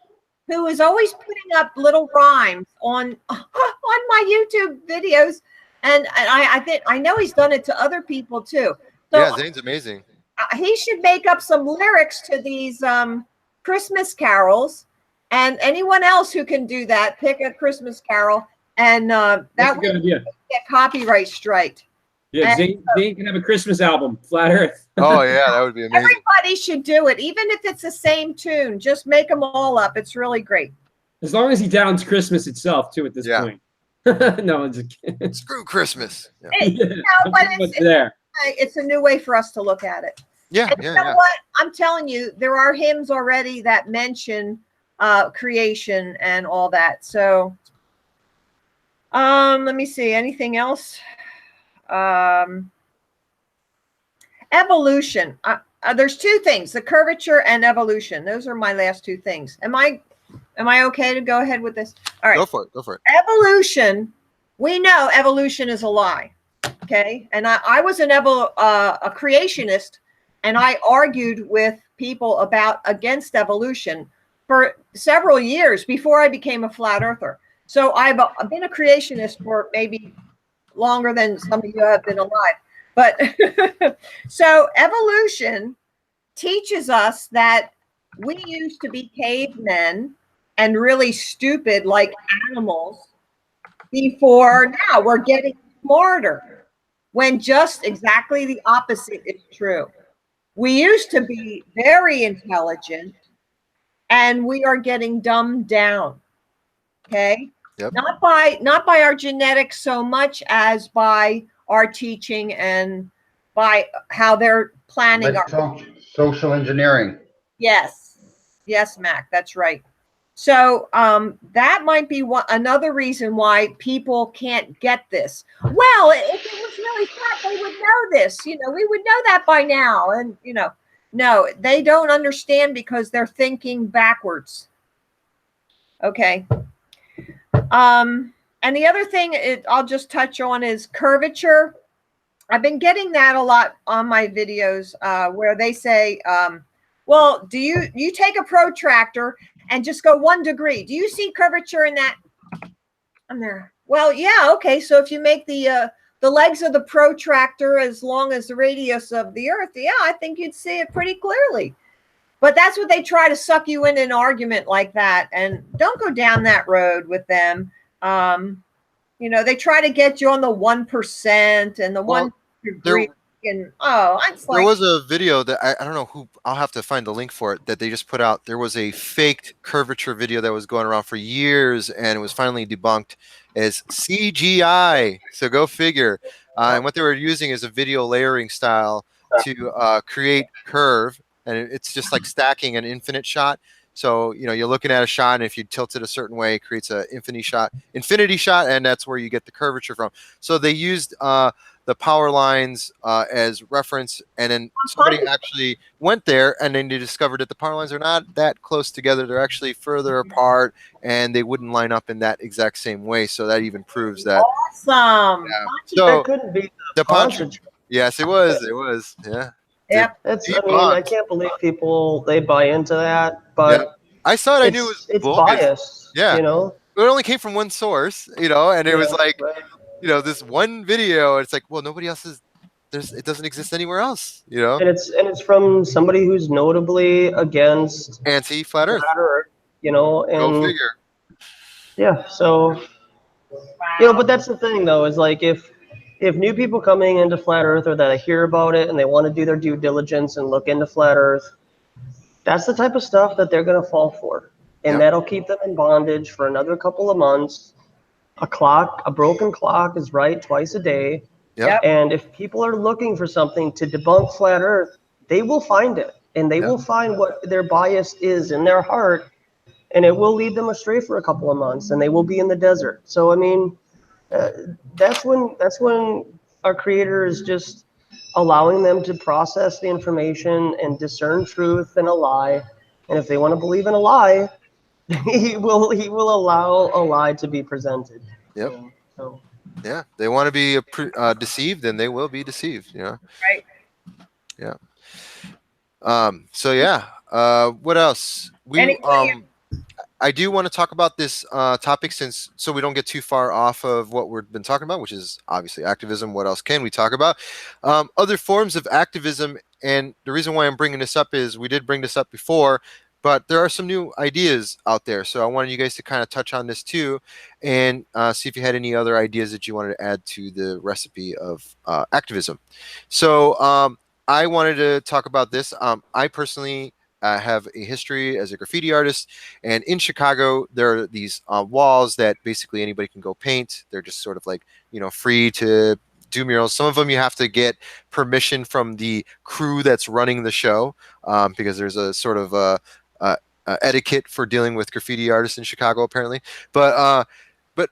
who is always putting up little rhymes on my YouTube videos. And I know he's done it to other people too. So yeah, Zane's amazing. He should make up some lyrics to these Christmas carols, and anyone else who can do that, pick a Christmas carol, and that way you get copyright striked. Yeah, Zane can have a Christmas album, Flat Earth. Oh yeah, that would be amazing. Everybody should do it, even if it's the same tune. Just make them all up. It's really great. As long as he downs Christmas itself too at this point. No, I'm just kidding. Screw Christmas. Yeah. It's a new way for us to look at it. Yeah, and you know what? I'm telling you, there are hymns already that mention creation and all that. So let me see. Anything else? Evolution. There's two things: the curvature and evolution. Those are my last two things. Am I okay to go ahead with this? All right. Go for it. Go for it. Evolution. We know evolution is a lie. Okay. And I was a creationist, and I argued with people against evolution for several years before I became a flat earther. So I've been a creationist for maybe longer than some of you have been alive. But so evolution teaches us that we used to be cavemen and really stupid like animals before now we're getting smarter, when just exactly the opposite is true. We used to be very intelligent, and we are getting dumbed down. Okay. Yep. Not by our genetics so much as by our teaching and by how they're planning Like our. social engineering. Yes. Yes, Mac, that's right. So that might be another reason why people can't get this. Well, if it was really flat, they would know this. You know, we would know that by now. And, you know, no, they don't understand because they're thinking backwards. Okay. And the other thing I'll just touch on is curvature. I've been getting that a lot on my videos where they say, well, do you take a protractor and just go 1 degree? Do you see curvature in that? I'm there. Well, yeah, okay. So if you make the legs of the protractor as long as the radius of the Earth, yeah, I think you'd see it pretty clearly. But that's what they try to suck you in an argument like that. And don't go down that road with them. You know, they try to get you on the 1% and the 1 degree. And it's like, there was a video that I don't know who, I'll have to find the link for it, that they just put out. There was a faked curvature video that was going around for years, and it was finally debunked as CGI. So go figure. And what they were using is a video layering style to create curve, and it's just like stacking an infinite shot. So, you know, you're looking at a shot, and if you tilt it a certain way, it creates an infinity shot, and that's where you get the curvature from. So they used the power lines as reference, and then somebody actually went there, and then they discovered that the power lines are not that close together. They're actually further apart, and they wouldn't line up in that exact same way. So that even proves that. Awesome. Yeah. So, So that couldn't be the Poncho. Yes, it was. It was. Yeah. Yep. I mean, I can't believe people, they buy into that, but yeah. I saw it. I knew it was it's bogus. biased. Yeah. You know, it only came from one source, you know, and it was like, right. you know, this one video. It's like, well, nobody else is. It doesn't exist anywhere else, you know. And it's from somebody who's notably against Anti-flat Earth. You know, and Go figure. yeah, so you know, but that's the thing though, is like if new people coming into flat Earth, or that hear about it and they want to do their due diligence and look into flat Earth, that's the type of stuff that they're going to fall for, and that'll keep them in bondage for another couple of months. A broken clock is right twice a day. Yep. And if people are looking for something to debunk flat Earth, they will find it, and they will find what their bias is in their heart, and it will lead them astray for a couple of months, and they will be in the desert. So I mean, that's when our creator is just allowing them to process the information and discern truth and a lie. And if they want to believe in a lie, he will allow a lie to be presented. Yep. So. Yeah, they want to be deceived, and they will be deceived. You know. Right. Yeah. So yeah. What else? I do want to talk about this topic, so we don't get too far off of what we've been talking about, which is obviously activism. What else can we talk about? Other forms of activism, and the reason why I'm bringing this up is we did bring this up before, but there are some new ideas out there. So I wanted you guys to kind of touch on this too, and see if you had any other ideas that you wanted to add to the recipe of activism. So I wanted to talk about this. I personally have a history as a graffiti artist, and in Chicago there are these walls that basically anybody can go paint. They're just sort of like, you know, free to do murals. Some of them you have to get permission from the crew that's running the show, because there's a sort of etiquette for dealing with graffiti artists in Chicago apparently. But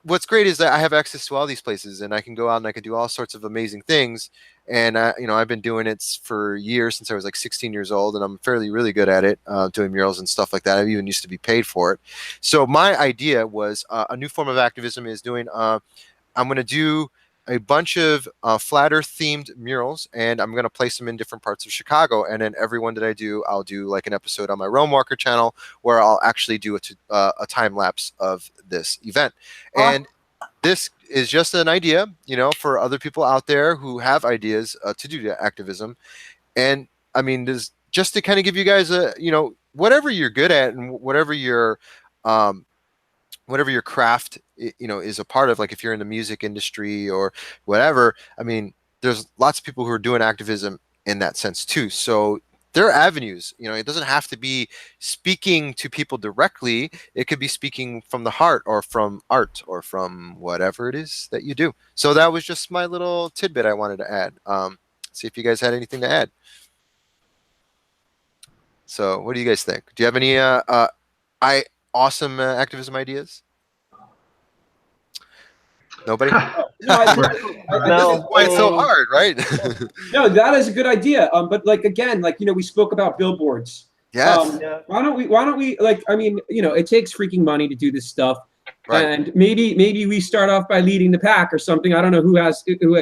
what's great is that I have access to all these places, and I can go out and I can do all sorts of amazing things. And you know, I've been doing it for years, since I was like 16 years old, and I'm fairly really good at it, doing murals and stuff like that. I even used to be paid for it. So my idea was a new form of activism is doing. I'm going to do a bunch of flat Earth themed murals, and I'm going to place them in different parts of Chicago. And then every one that I do, I'll do like an episode on my RealmWalker channel where I'll actually do a time lapse of this event. And this is just an idea, you know, for other people out there who have ideas to do activism. And I mean, this just to kind of give you guys a, you know, whatever you're good at and whatever your craft, you know, is a part of, like if you're in the music industry or whatever, I mean, there's lots of people who are doing activism in that sense too. So there are avenues. You know, it doesn't have to be speaking to people directly. It could be speaking from the heart, or from art, or from whatever it is that you do. So that was just my little tidbit I wanted to add. See if you guys had anything to add. So what do you guys think? Do you have any awesome activism ideas? Nobody? No, This is why it's so hard, right? no, that is a good idea. But like, again, like, you know, we spoke about billboards. Yes. Why don't we like, I mean, you know, it takes freaking money to do this stuff. Right. And maybe we start off by leading the pack or something. I don't know who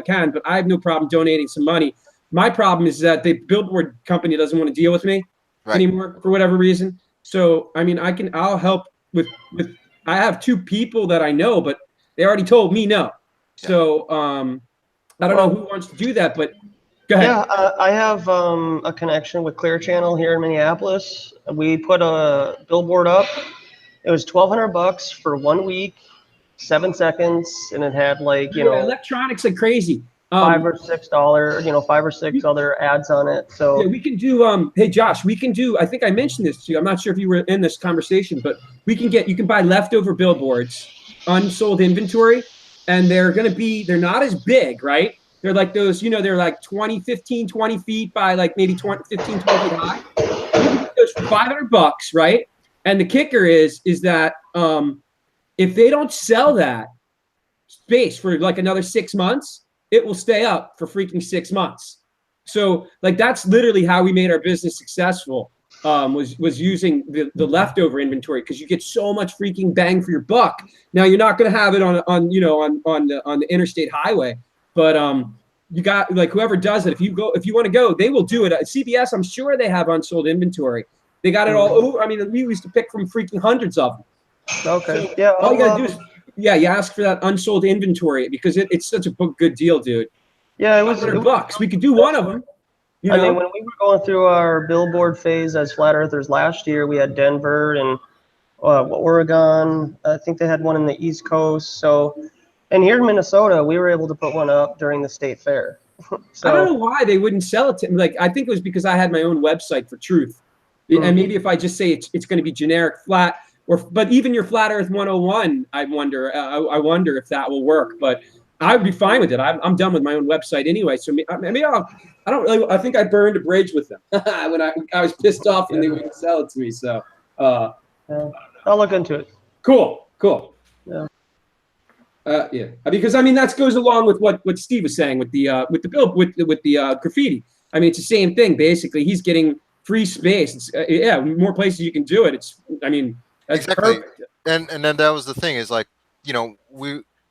can, but I have no problem donating some money. My problem is that the billboard company doesn't want to deal with me anymore for whatever reason. So, I mean, I'll help with, I have 2 people that I know, but they already told me no. So, I don't know who wants to do that, but go ahead. Yeah, I have a connection with Clear Channel here in Minneapolis. We put a billboard up. It was $1,200 for 1 week, 7 seconds, and it had like, you know, electronics like crazy. $5 or $6, you know, 5 or 6 other ads on it. So yeah, we can do. Hey, Josh, we can do. I think I mentioned this to you. I'm not sure if you were in this conversation, but you can buy leftover billboards, unsold inventory, and they're not as big, right? They're like those, you know, they're like 20 feet by like maybe 15, 20 feet high. You can get those for $500, right? And the kicker is that if they don't sell that space for like another 6 months, it will stay up for freaking 6 months. So like, that's literally how we made our business successful. Was using the leftover inventory, because you get so much freaking bang for your buck. Now you're not going to have it on the interstate highway, but you got, like, whoever does it, if you want to go, they will do it. At CVS, I'm sure they have unsold inventory. They got it all over. I mean, we used to pick from freaking hundreds of them. okay, So yeah. all you gotta do is, you ask for that unsold inventory, because it's such a good deal, dude. Yeah, it was $100. We could do one of them. I mean, when we were going through our billboard phase as Flat Earthers last year, we had Denver and Oregon. I think they had one in the East Coast. So, and here in Minnesota, we were able to put one up during the state fair. So, I don't know why they wouldn't sell it to me. Like, I think it was because I had my own website for Truth. And maybe if I just say it's going to be generic flat, but even your Flat Earth 101, I wonder if that will work. But I would be fine with it. I'm done with my own website anyway. So maybe I think I burned a bridge with them when I was pissed off and they wouldn't sell it to me. So I'll look into it. Cool. Yeah. Yeah, because I mean, that goes along with what Steve was saying with the graffiti. I mean, it's the same thing basically. He's getting free space. It's, more places you can do it. That's exactly. perfect. And then that was the thing, is like, you know,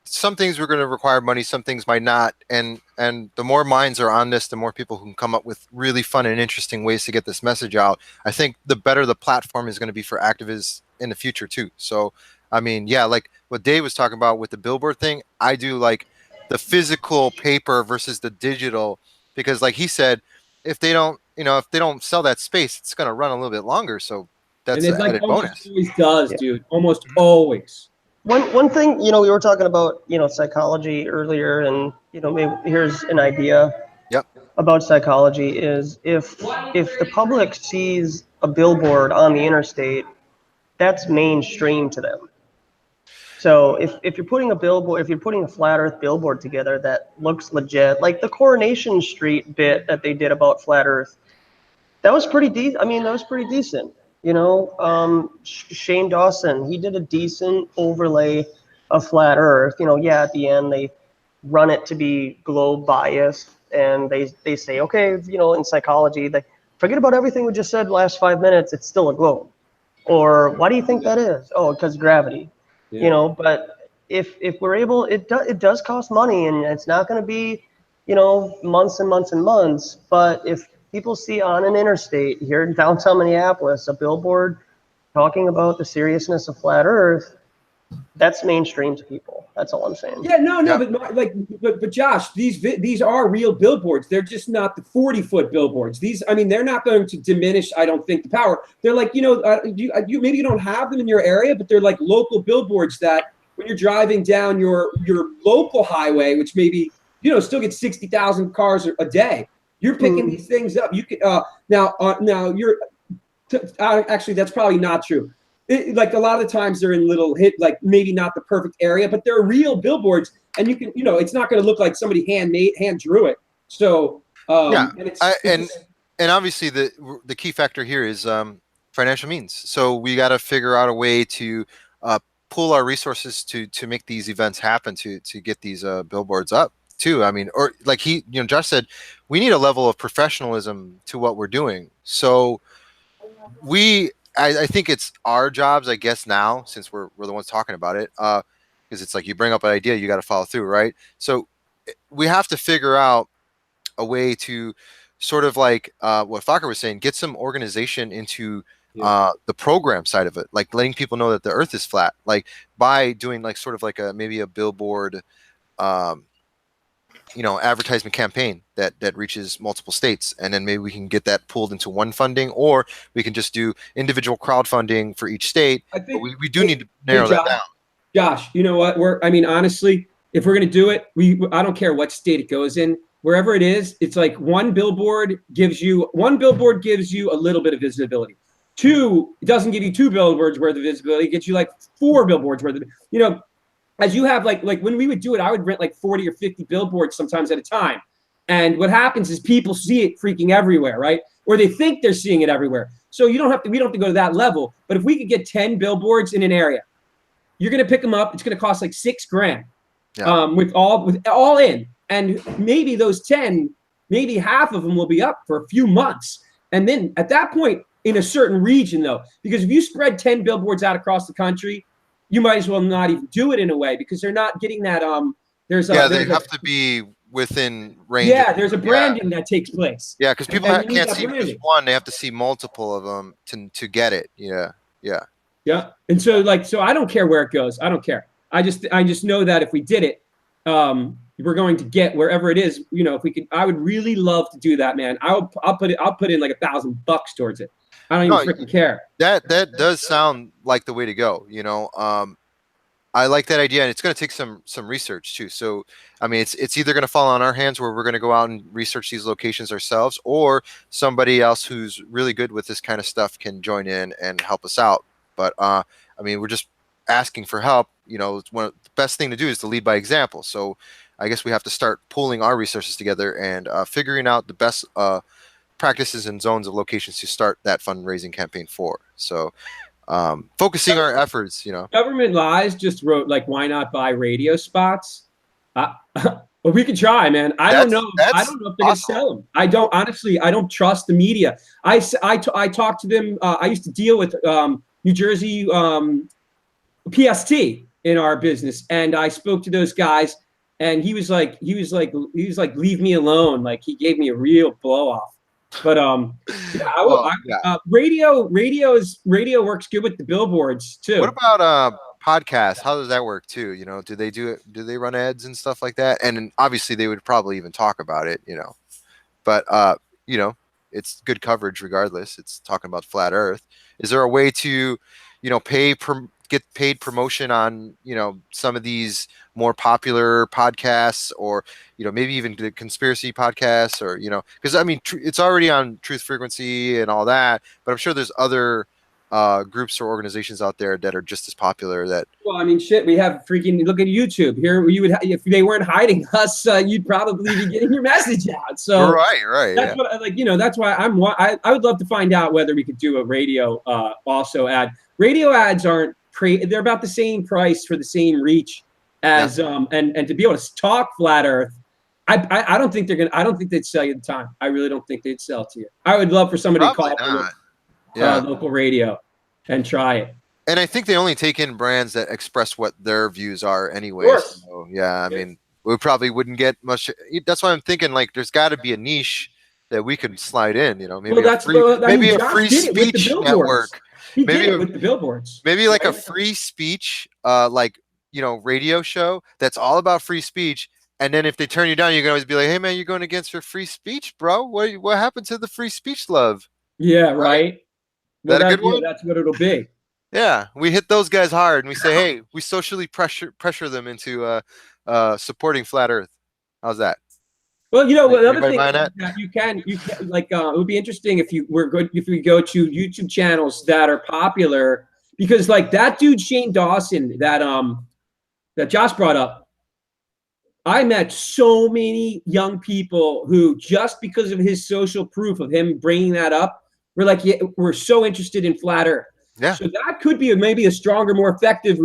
some things were going to require money, some things might not. And the more minds are on this, the more people who can come up with really fun and interesting ways to get this message out. I think the better the platform is going to be for activists in the future too. So, I mean, yeah, like what Dave was talking about with the billboard thing, I do like the physical paper versus the digital, because like he said, if they don't sell that space, it's going to run a little bit longer. So that's an added bonus. Always does, dude. Almost always. One thing, we were talking about, psychology earlier, and, maybe here's an idea about psychology is if the public sees a billboard on the interstate, that's mainstream to them. So if you're putting a Flat Earth billboard together that looks legit, like the Coronation Street bit that they did about Flat Earth, that was pretty decent. I mean, that was pretty decent. Shane Dawson, he did a decent overlay of Flat Earth. At the end they run it to be globe biased, and they say, okay, in psychology, they forget about everything we just said the last 5 minutes, it's still a globe. Or why do you think that is? Oh, because gravity. But if we're able, it does cost money, and it's not going to be, months and months and months. But if people see on an interstate here in downtown Minneapolis a billboard talking about the seriousness of Flat Earth, that's mainstream to people. That's all I'm saying. Yeah, no, but Josh, these are real billboards. They're just not the 40-foot billboards. They're not going to diminish, I don't think, the power. They're like, you maybe you don't have them in your area, but they're like local billboards that when you're driving down your local highway, which maybe still gets 60,000 cars a day, You're picking these things up. You can now you're actually that's probably not true. Like a lot of the times they're in little like maybe not the perfect area, but they're real billboards, and you can it's not going to look like somebody hand drew it. So and obviously the key factor here is financial means. So we got to figure out a way to pool our resources to make these events happen, to get these billboards up too. I mean, or like Josh said, we need a level of professionalism to what we're doing. So I think it's our jobs, I guess, now, since we're the ones talking about it, because it's like you bring up an idea, you got to follow through, right? So we have to figure out a way to sort of like what Focker was saying, get some organization into the program side of it, like letting people know that the Earth is flat, like by doing like sort of like maybe a billboard advertisement campaign that reaches multiple states, and then maybe we can get that pooled into one funding, or we can just do individual crowdfunding for each state. I think we do need to narrow that down. Josh, you know what? Honestly, if we're going to do it, I don't care what state it goes in, wherever it is, it's like one billboard gives you a little bit of visibility. Two, it doesn't give you two billboards worth of visibility. It gets you like four billboards worth of, as you have like when we would do it, I would rent like 40 or 50 billboards sometimes at a time. And what happens is people see it freaking everywhere, right? Or they think they're seeing it everywhere. So we don't have to go to that level. But if we could get 10 billboards in an area, you're going to pick them up. It's going to cost like $6,000 with all in. And maybe those 10, maybe half of them will be up for a few months. And then at that point, in a certain region though, because if you spread 10 billboards out across the country, you might as well not even do it in a way, because they're not getting that. They have to be within range. Yeah, there's a branding that takes place. Yeah, because people can't see just one; they have to see multiple of them to get it. Yeah. And so I don't care where it goes. I don't care. I just know that if we did it, we're going to get wherever it is. If we could, I would really love to do that, man. I'll put in like $1,000 towards it. I don't even freaking care. That does sound like the way to go. I like that idea, and it's going to take some research too. So, I mean, it's either going to fall on our hands, where we're going to go out and research these locations ourselves, or somebody else who's really good with this kind of stuff can join in and help us out. But I mean, we're just asking for help. The best thing to do is to lead by example. So, I guess we have to start pooling our resources together and figuring out the best practices and zones of locations to start that fundraising campaign for. So focusing our efforts, Government Lies just wrote like, why not buy radio spots? Well, we could try, man. I don't know if they're gonna sell them. I don't trust the media. I talked to them. I used to deal with New Jersey PST in our business, and I spoke to those guys, and he was like, leave me alone. Like, he gave me a real blow off. But radio works good with the billboards too. What about podcasts? How does that work too? Do they do it? Do they run ads and stuff like that? And obviously they would probably even talk about it, But it's good coverage regardless. It's talking about flat Earth. Is there a way to, get paid promotion on, some of these more popular podcasts, or, maybe even the conspiracy podcasts, or, because I mean, it's already on Truth Frequency and all that, but I'm sure there's other groups or organizations out there that are just as popular that. Well, I mean, shit, we have freaking, look at YouTube here. You would, if they weren't hiding us, you'd probably be getting your message out. So right. That's what that's why I would love to find out whether we could do a radio also ad. Radio ads aren't they're about the same price for the same reach as and to be able to talk flat Earth. I don't think they'd sell you the time. I really don't think they'd sell to you. I would love for somebody to call local radio and try it. And I think they only take in brands that express what their views are anyway. So, I mean, we probably wouldn't get much. That's why I'm thinking, like, there's got to be a niche that we could slide in, maybe a free speech network. He did it with the billboards. Maybe like a free speech, radio show that's all about free speech. And then if they turn you down, you can always be like, hey, man, you're going against your free speech, bro. What happened to the free speech love? Yeah, right. Well, that a good one? That's what it'll be. Yeah, we hit those guys hard, and we say, hey, we socially pressure them into supporting Flat Earth. How's that? Well, you know, another Anybody thing buying that? that you can like it would be interesting if you were good if we go to YouTube channels that are popular, because like that dude Shane Dawson that Josh brought up, I met so many young people who just because of his social proof of him bringing that up, were like, yeah, we're so interested in flat Earth. Yeah. So that could be maybe a stronger, more effective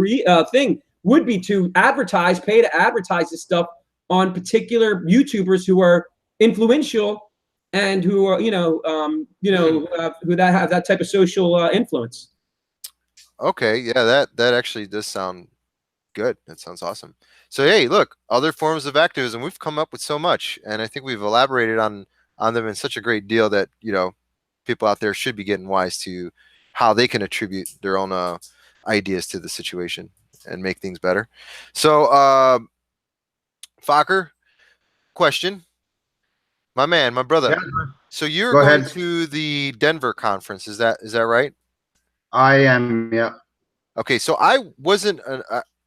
thing would be to advertise, pay to advertise this stuff on particular YouTubers who are influential and who are, who that have that type of social influence. Okay, yeah, that actually does sound good. That sounds awesome. So hey, look, other forms of activism. We've come up with so much, and I think we've elaborated on them in such a great deal that people out there should be getting wise to how they can attribute their own ideas to the situation and make things better. So, Focker, question, my man, my brother. Yeah. So you're Go going ahead. to the Denver conference? Is that right? I am, yeah. Okay, so I wasn't.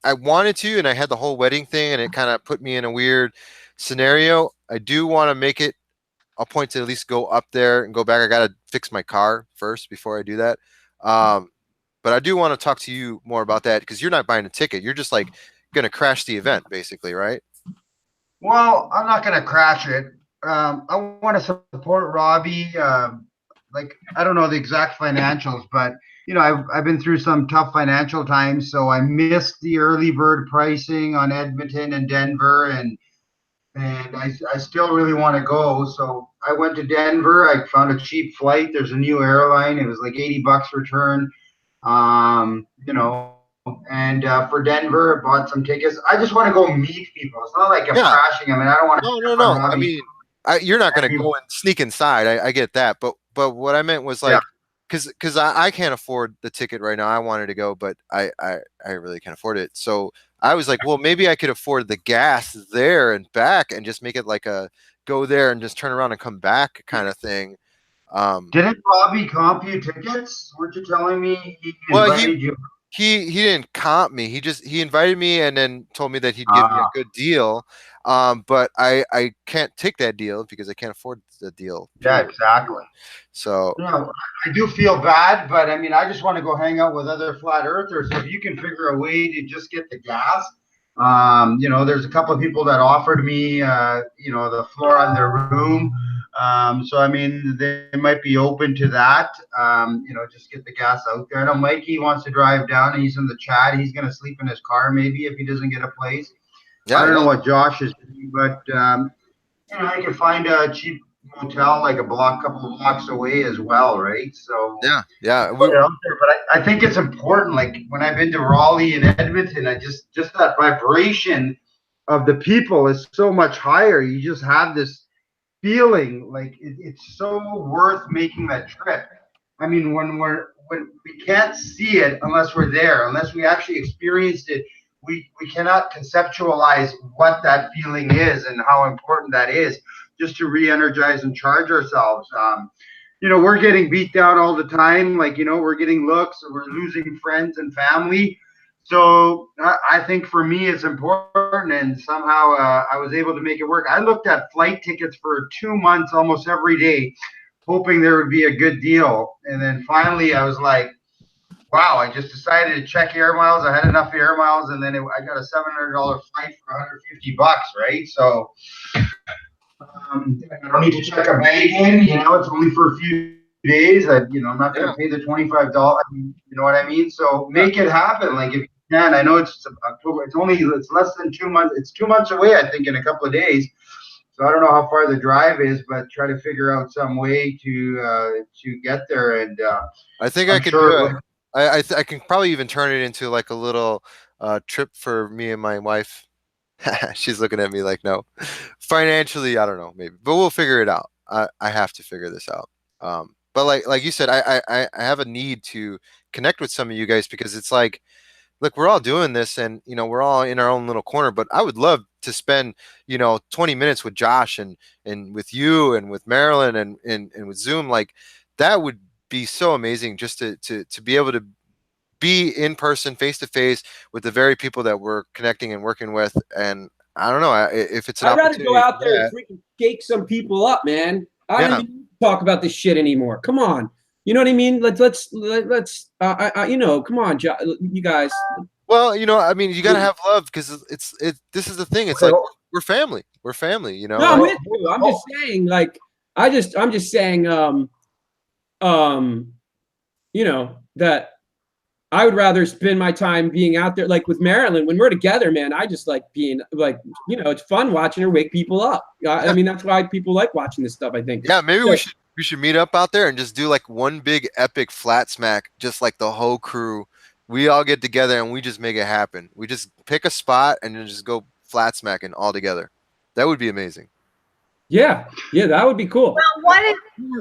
I wanted to, and I had the whole wedding thing, and it kind of put me in a weird scenario. I do want to make it a point to at least go up there and go back. I got to fix my car first before I do that. But I do want to talk to you more about that because you're not buying a ticket. You're just like going to crash the event, basically, right? Well, I'm not going to crash it. I want to support Robbie. Like, I don't know the exact financials, but I've been through some tough financial times, so I missed the early bird pricing on Edmonton and Denver, and I still really want to go. So I went to Denver. I found a cheap flight. There's a new airline. It was like $80 return. And for Denver, I bought some tickets. I just want to go meet people. It's not like I'm Yeah. crashing. I mean, I don't want to. No. I mean, you're not going to go and sneak inside. I get that, but what I meant was like, because I can't afford the ticket right now. I wanted to go, but I really can't afford it. So I was like, well, maybe I could afford the gas there and back, and just make it like a go there and just turn around and come back kind of thing. Didn't Robbie comp you tickets? Weren't you telling me he invited you? He didn't comp me. He invited me and then told me that he'd give me a good deal. But I can't take that deal because I can't afford the deal. Yeah, exactly. So I do feel bad, but I mean, I just want to go hang out with other flat earthers. If you can figure a way to just get the gas, there's a couple of people that offered me, the floor on their room. So I mean, they might be open to that. Just get the gas out there. I know Mikey wants to drive down. He's in the chat. He's going to sleep in his car maybe if he doesn't get a place. I don't know what Josh is doing, but I can find a cheap motel like couple of blocks away as well, right? So yeah. But I think it's important. Like when I've been to Raleigh and Edmonton, I just that vibration of the people is so much higher. You just have this feeling like it's so worth making that trip. I mean, when we can't see it unless we're there, unless we actually experienced it, we cannot conceptualize what that feeling is and how important that is just to re-energize and charge ourselves. We're getting beat down all the time. Like, we're getting looks, we're losing friends and family. So I think for me, it's important. And somehow I was able to make it work. I looked at flight tickets for 2 months, almost every day, hoping there would be a good deal. And then finally I was like, wow, I just decided to check air miles. I had enough air miles. And then I got a $700 flight for $150, right? So I don't need to check a bag in, it's only for a few days. I'm not going to pay the $25. You know what I mean? So make it happen. Like if you can, I know it's October. It's less than 2 months. It's 2 months away, I think, in a couple of days. So I don't know how far the drive is, but try to figure out some way to get there. And I think I could do it. I can probably even turn it into like a little trip for me and my wife. She's looking at me like, no. Financially, I don't know, maybe, but we'll figure it out. I have to figure this out. But like you said, I have a need to connect with some of you guys because it's like, look, we're all doing this and, we're all in our own little corner, but I would love to spend, 20 minutes with Josh and with you and with Marilyn and with Zoom. Like that would be so amazing just to be able to be in person, face to face with the very people that we're connecting and working with. And I don't know if it's an I'd rather opportunity. go out there and freaking shake some people up, man. I don't Yeah. even talk about this shit anymore. Come on. You know what I mean? Let's you know, come on, you guys. Well, you know, I mean, you gotta have love because this is the thing. It's Okay, like well- we're family. We're family. You know. No, I'm like- with you. I'm just saying, like, I'm just saying, you know, that I would rather spend my time being out there, like with Marilyn. When we're together, man, I just like being like, you know, it's fun watching her wake people up. I mean, that's why people like watching this stuff, I think. Yeah, maybe we should meet up out there and just do like one big epic flat smack, just like the whole crew. We all get together and we just make it happen. We just pick a spot and then just go flat smacking all together. That would be amazing. Yeah, that would be cool. Well,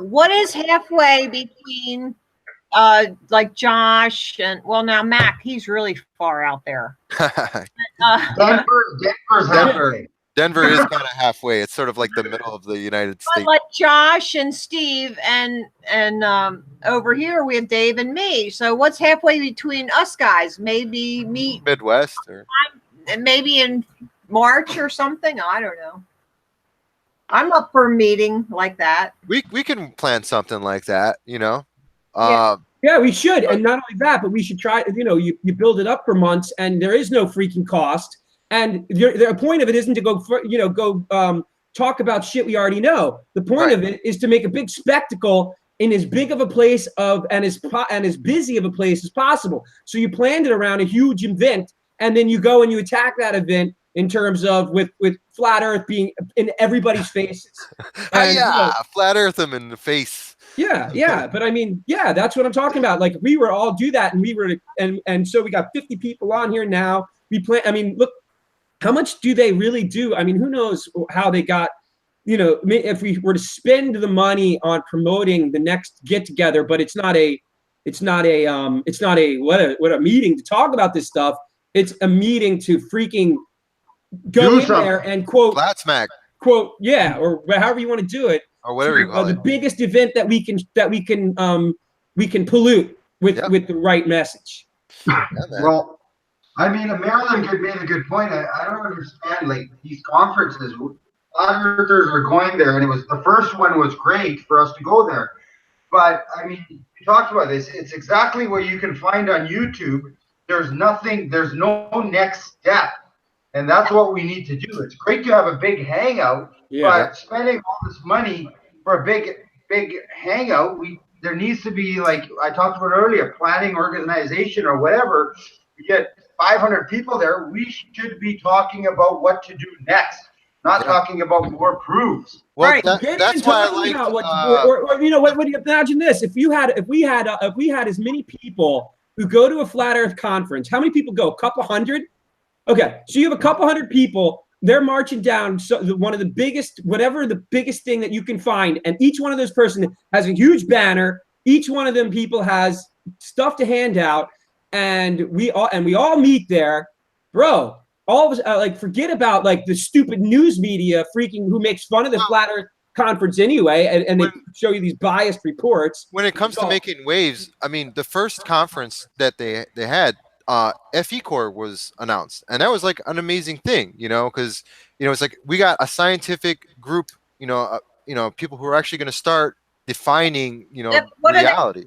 what is halfway between like Josh and now Mac, he's really far out there. Denver's halfway. Denver is kind of halfway. It's sort of like the middle of the United But States. like Josh and Steve and over here we have Dave and me. So what's halfway between us guys? Maybe meet Midwest or maybe in March or something. I don't know. I'm up for a meeting like that. we can plan something like that, you know. Yeah. Yeah, we should. And not only that, but we should try, you know, you build it up for months and there is no freaking cost. And the point of it isn't to go talk about shit we already know. The point of it is to make a big spectacle in as big of a place and as busy of a place as possible. So you planned it around a huge event, and then you go and you attack that event in terms of with Flat Earth being in everybody's faces. And, you know, flat Earth them in the face. Yeah. But I mean, yeah, that's what I'm talking about. Like, if we were all do that, and we were, and so we got 50 people on here now. We plan. I mean, look, how much do they really do? I mean, who knows how they got, you know, if we were to spend the money on promoting the next get together, but it's not a what a meeting to talk about this stuff. It's a meeting to freaking go in there and quote flat smack, quote, yeah, or however you want to do it, or whatever you call the it. biggest event that we can pollute with the right message. Yeah, man. Well, I mean, Marilyn made a good point. I don't understand, like, these conferences. Flat Earthers are going there, and the first one was great for us to go there. But, I mean, we talked about this. It's exactly what you can find on YouTube. There's no next step. And that's what we need to do. It's great to have a big hangout, but spending all this money for a big hangout, there needs to be, like I talked about earlier, planning, organization, or whatever. We get 500 people there. We should be talking about what to do next, not talking about more proofs. Well, Right. that's why I like. Or you know what? Imagine this: if we had as many people who go to a Flat Earth conference, how many people go? A couple hundred. Okay, so you have a couple hundred people. They're marching down one of the biggest, whatever the biggest thing that you can find, and each one of those person has a huge banner. Each one of them people has stuff to hand out, and we all meet there, bro. All of us like forget about like the stupid news media freaking who makes fun of the Flat Earth conference anyway, and they show you these biased reports. When it comes to making waves, I mean, the first conference that they had. FE Core was announced, and that was like an amazing thing, you know, because it's like we got a scientific group, people who are actually going to start defining, reality.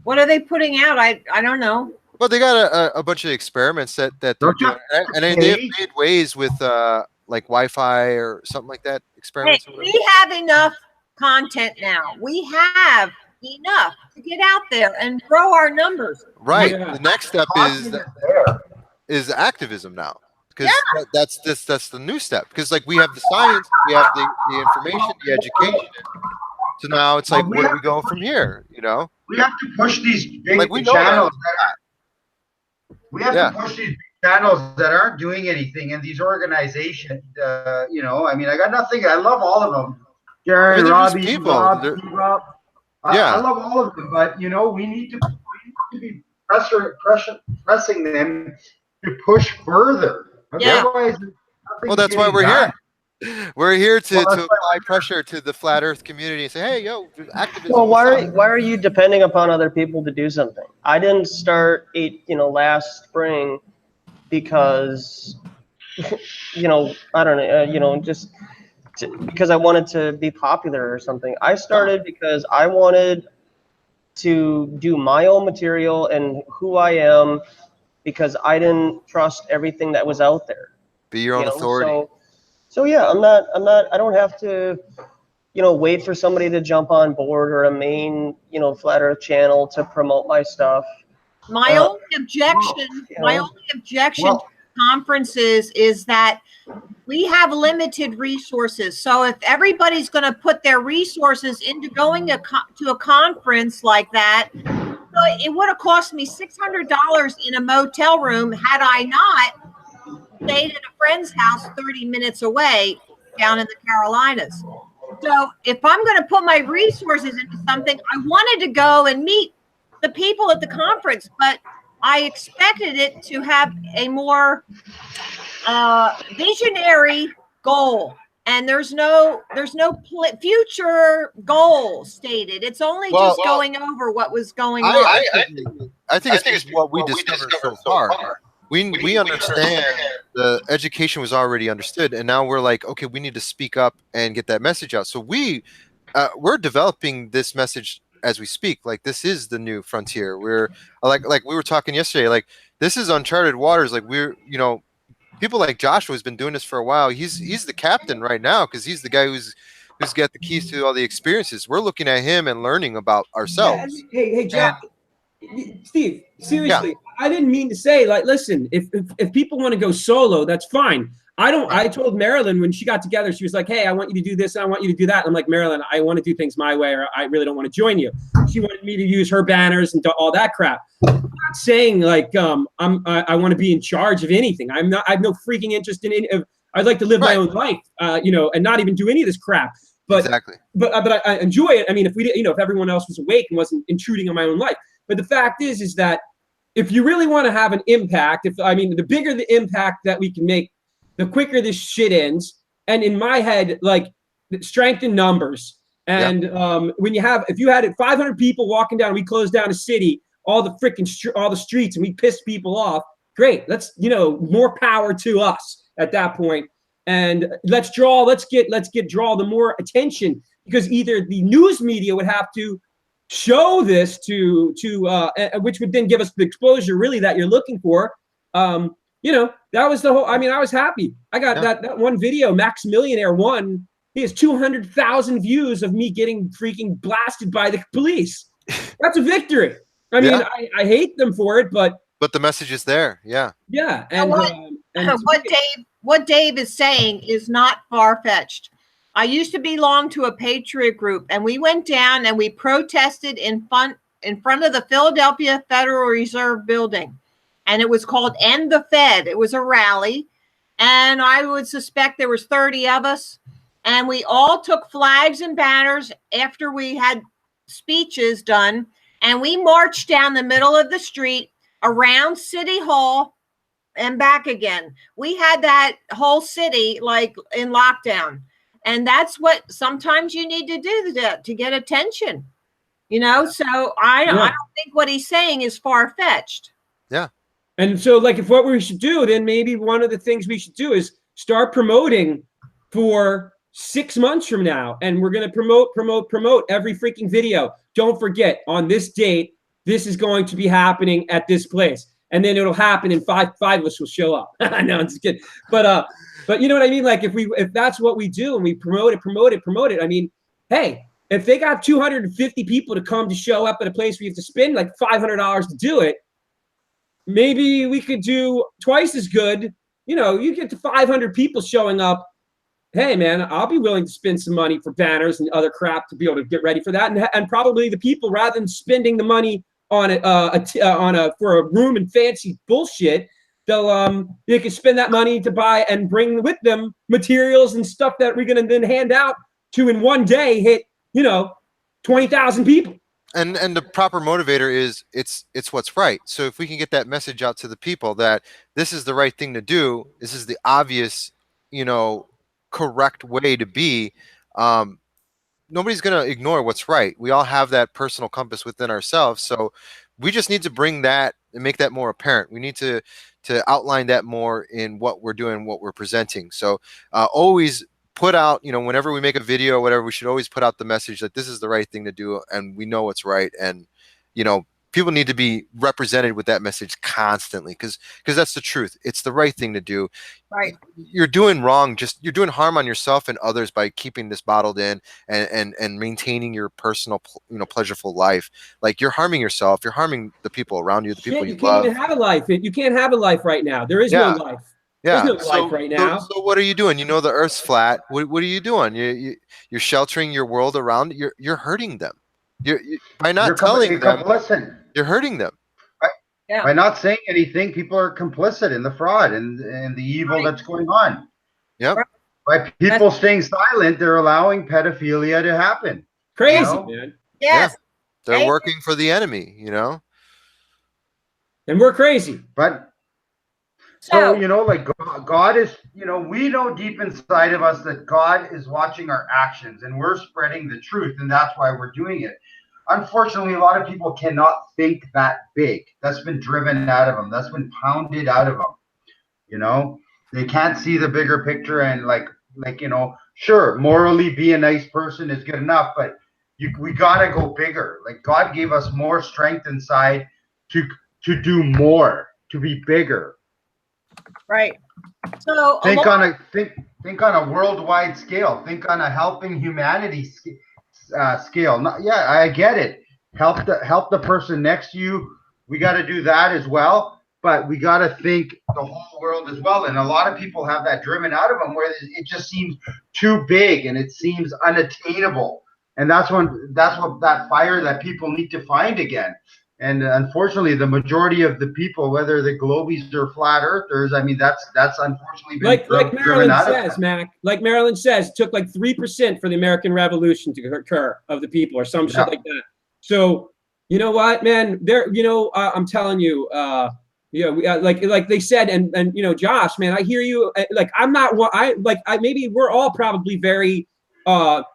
What are they putting out? I don't know. Well, they got a bunch of experiments that they're doing, and they have made ways with like Wi-Fi or something like that. Experiments. Hey, we have enough content now. We have enough to get out there and grow our numbers. Right. Yeah. The next step is activism now, because that's the new step. Because like we have the science, we have the information, the education. So now it's like, where do we go from here? You know, we have to push these big we channels. We have to push these channels that aren't doing anything, and these organizations. I mean, I got nothing. I love all of them. Gary, Robbie, Rob. I love all of them, but we need to be pressing them to push further. Yeah. Otherwise, well, that's why we're here. We're here to apply pressure to the Flat Earth community and say, hey, activism. Well, why are you depending upon other people to do something? I didn't start last spring because I don't know, just because I wanted to be popular or something. I started because I wanted to do my own material and who I am, because I didn't trust everything that was out there. Be your own authority. So yeah, I don't have to, wait for somebody to jump on board or a main, Flat Earth channel to promote my stuff. My only objection, to conferences is that we have limited resources. So if everybody's going to put their resources into going to a conference like that, it would have cost me $600 in a motel room had I not stayed at a friend's house 30 minutes away down in the Carolinas. So if I'm going to put my resources into something, I wanted to go and meet the people at the conference, but I expected it to have a more visionary goal, and there's no future goal stated. It's only just going over what was going on. I think it's what we discovered so far. We understand the education was already understood, and now we're like, okay, we need to speak up and get that message out. So we're developing this message as we speak. Like, this is the new frontier. We're like we were talking yesterday, like, this is uncharted waters. Like, we're, people like Joshua has been doing this for a while. He's the captain right now because he's the guy who's got the keys to all the experiences. We're looking at him and learning about ourselves. Hey, Josh. Steve, seriously, I didn't mean to say, like, listen, if people want to go solo, that's fine. I told Marilyn when she got together, she was like, hey, I want you to do this and I want you to do that. And I'm like, Marilyn, I want to do things my way, or I really don't want to join you. She wanted me to use her banners and all that crap. I'm not saying like I want to be in charge of anything. I have no freaking interest in it. I'd like to live my own life, and not even do any of this crap. But exactly. But I enjoy it. I mean, if everyone else was awake and wasn't intruding on my own life. But the fact is that if you really want to have an impact, the bigger the impact that we can make, the quicker this shit ends. And in my head, like, strength in numbers. And if you had 500 people walking down, we closed down a city, all the streets, and we pissed people off. Great, let's more power to us at that point. And let's draw the more attention, because either the news media would have to show this to which would then give us the exposure really that you're looking for. That was the whole. I mean, I was happy. I got that one video, Max Millionaire one. He has 200,000 views of me getting freaking blasted by the police. That's a victory. I mean, I hate them for it, but the message is there. Yeah. Yeah. And what Dave is saying is not far-fetched. I used to belong to a patriot group, and we went down and we protested in front of the Philadelphia Federal Reserve building. And it was called End the Fed. It was a rally. And I would suspect there was 30 of us. And we all took flags and banners after we had speeches done. And we marched down the middle of the street around City Hall and back again. We had that whole city like in lockdown. And that's what sometimes you need to do to get attention, So I don't think what he's saying is far-fetched. Yeah. And so, like, if what we should do, then maybe one of the things we should do is start promoting for 6 months from now. And we're going to promote every freaking video. Don't forget, on this date, this is going to be happening at this place. And then it'll happen and five of us will show up. No, I'm just kidding. But you know what I mean? Like, if that's what we do and we promote it, I mean, hey, if they got 250 people to come to show up at a place where you have to spend like $500 to do it, maybe we could do twice as good. You get to 500 people showing up. Hey, man, I'll be willing to spend some money for banners and other crap to be able to get ready for that. And probably the people, rather than spending the money on for a room and fancy bullshit, they can spend that money to buy and bring with them materials and stuff that we're going to then hand out to in one day hit 20,000 people. And the proper motivator is it's what's right. So if we can get that message out to the people that this is the right thing to do, this is the obvious, correct way to be, nobody's going to ignore what's right. We all have that personal compass within ourselves. So we just need to bring that and make that more apparent. We need to outline that more in what we're doing, what we're presenting. So always put out, you know, whenever we make a video or whatever, we should always put out the message that this is the right thing to do, and we know what's right. And, you know, people need to be represented with that message constantly, because that's the truth. It's the right thing to do. Right. You're doing wrong. You're doing harm on yourself and others by keeping this bottled in and maintaining your personal, you know, pleasureful life. Like, you're harming yourself. You're harming the people around you, the people you can't love. even have a life. You can't have a life right now. There is no life. Yeah. There's no life right now. So what are you doing? You know, the Earth's flat. What are you doing? You're sheltering your world around. You're hurting them. By not telling them, complicit. You're hurting them. Yeah. By not saying anything, people are complicit in the fraud and the evil that's going on. Yep. By people staying silent, they're allowing pedophilia to happen. Crazy, You know? man. Yes. They're Amen. working for the enemy, you know? And we're crazy. But so, you know, like God is, you know, we know deep inside of us that God is watching our actions, and we're spreading the truth, and that's why we're doing it. Unfortunately, a lot of people cannot think that big. That's been driven out of them. That's been pounded out of them. You know, they can't see the bigger picture, and like, you know, sure, morally be a nice person is good enough, but we gotta go bigger. Like, God gave us more strength inside to do more, to be bigger. Right. So Think on a worldwide scale. Think on a helping humanity scale. I get it. Help the person next to you. We got to do that as well, but we got to think the whole world as well. And a lot of people have that driven out of them, where it just seems too big and it seems unattainable. And that's what that fire that people need to find again. And unfortunately, the majority of the people, whether the globies or flat earthers, I mean, that's unfortunately been like Marilyn says, Mac. Like Marilyn says, it took like 3% for the American Revolution to occur of the people, or some shit like that. So you know what, man? I'm telling you, like they said, and you know, Josh, man, I hear you. Like, I'm not. Maybe we're all probably very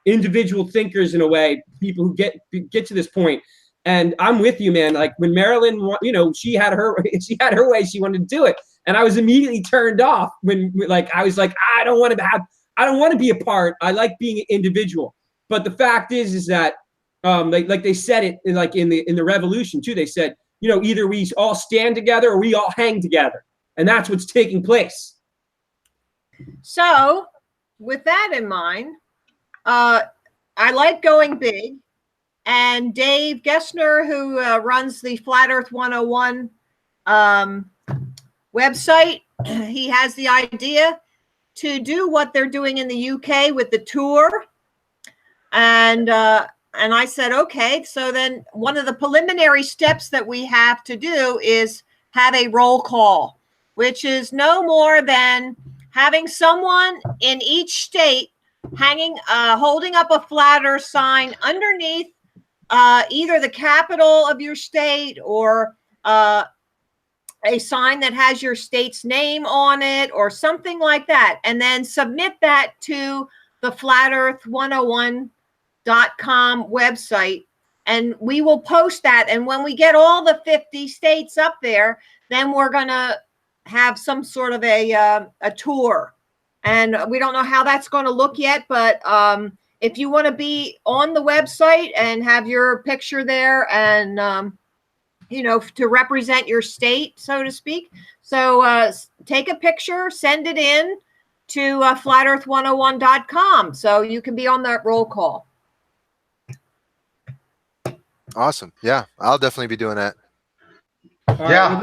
individual thinkers in a way. People who get to this point. And I'm with you, man. Like, when Marilyn, you know, she had her way, she wanted to do it, and I was immediately turned off when, like, I was like, I don't want to be a part. I like being an individual. But the fact is that, like they said it in the revolution too. They said, you know, either we all stand together or we all hang together, and that's what's taking place. So, with that in mind, I like going big. And Dave Gessner, who runs the Flat Earth 101 website, he has the idea to do what they're doing in the UK with the tour. And I said, okay. So then one of the preliminary steps that we have to do is have a roll call, which is no more than having someone in each state holding up a Flat Earth sign underneath either the capital of your state or a sign that has your state's name on it or something like that, and then submit that to the FlatEarth101.com website, and we will post that. And when we get all the 50 states up there, then we're going to have some sort of a tour. And we don't know how that's going to look yet, but if you want to be on the website and have your picture there and, you know, to represent your state, so to speak. So take a picture, send it in to FlatEarth101.com so you can be on that roll call. Awesome. Yeah, I'll definitely be doing that. Yeah,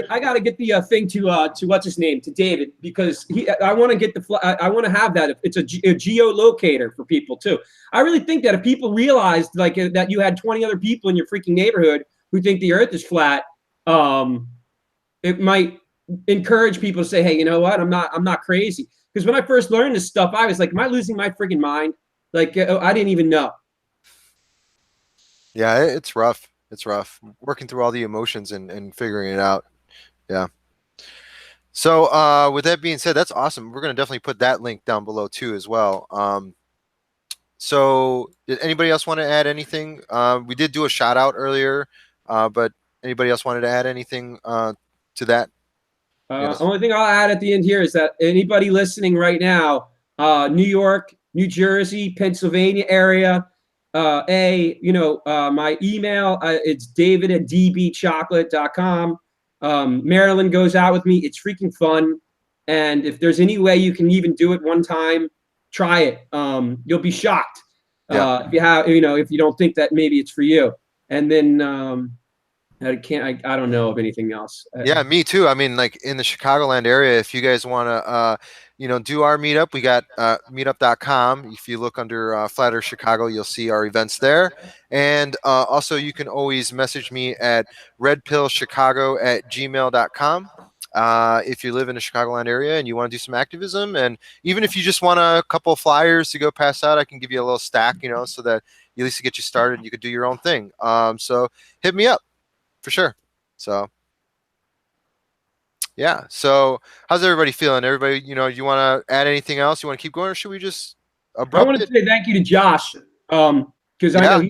I gotta get the thing to what's his name, to David, because I want to get I want to have that. It's a geolocator for people too. I really think that if people realized like that you had 20 other people in your freaking neighborhood who think the Earth is flat, it might encourage people to say, hey, you know what? I'm not crazy. Because when I first learned this stuff, I was like, am I losing my freaking mind? Like, I didn't even know. Yeah, it's rough. It's rough working through all the emotions and figuring it out. Yeah. So with that being said, that's awesome. We're going to definitely put that link down below too as well. So did anybody else want to add anything? We did do a shout out earlier, but anybody else wanted to add anything to that? Only thing I'll add at the end here is that anybody listening right now, New York, New Jersey, Pennsylvania area. My email, it's david@dbchocolate.com. Marilyn goes out with me. It's freaking fun. And if there's any way you can even do it one time, try it. You'll be shocked. If you don't think that maybe it's for you. And then I don't know of anything else. Yeah, me too. I mean, like in the Chicagoland area, if you guys want to, do our meetup, we got meetup.com. If you look under Flat Earth Chicago, you'll see our events there. And also, you can always message me at redpillchicago@gmail.com. If you live in the Chicagoland area and you want to do some activism, and even if you just want a couple of flyers to go pass out, I can give you a little stack, so that at least to get you started, and you could do your own thing. So hit me up for sure. So. Yeah. So how's everybody feeling? Everybody, you want to add anything else? You want to keep going, or should we just abrupt I want to say thank you to Josh, because I know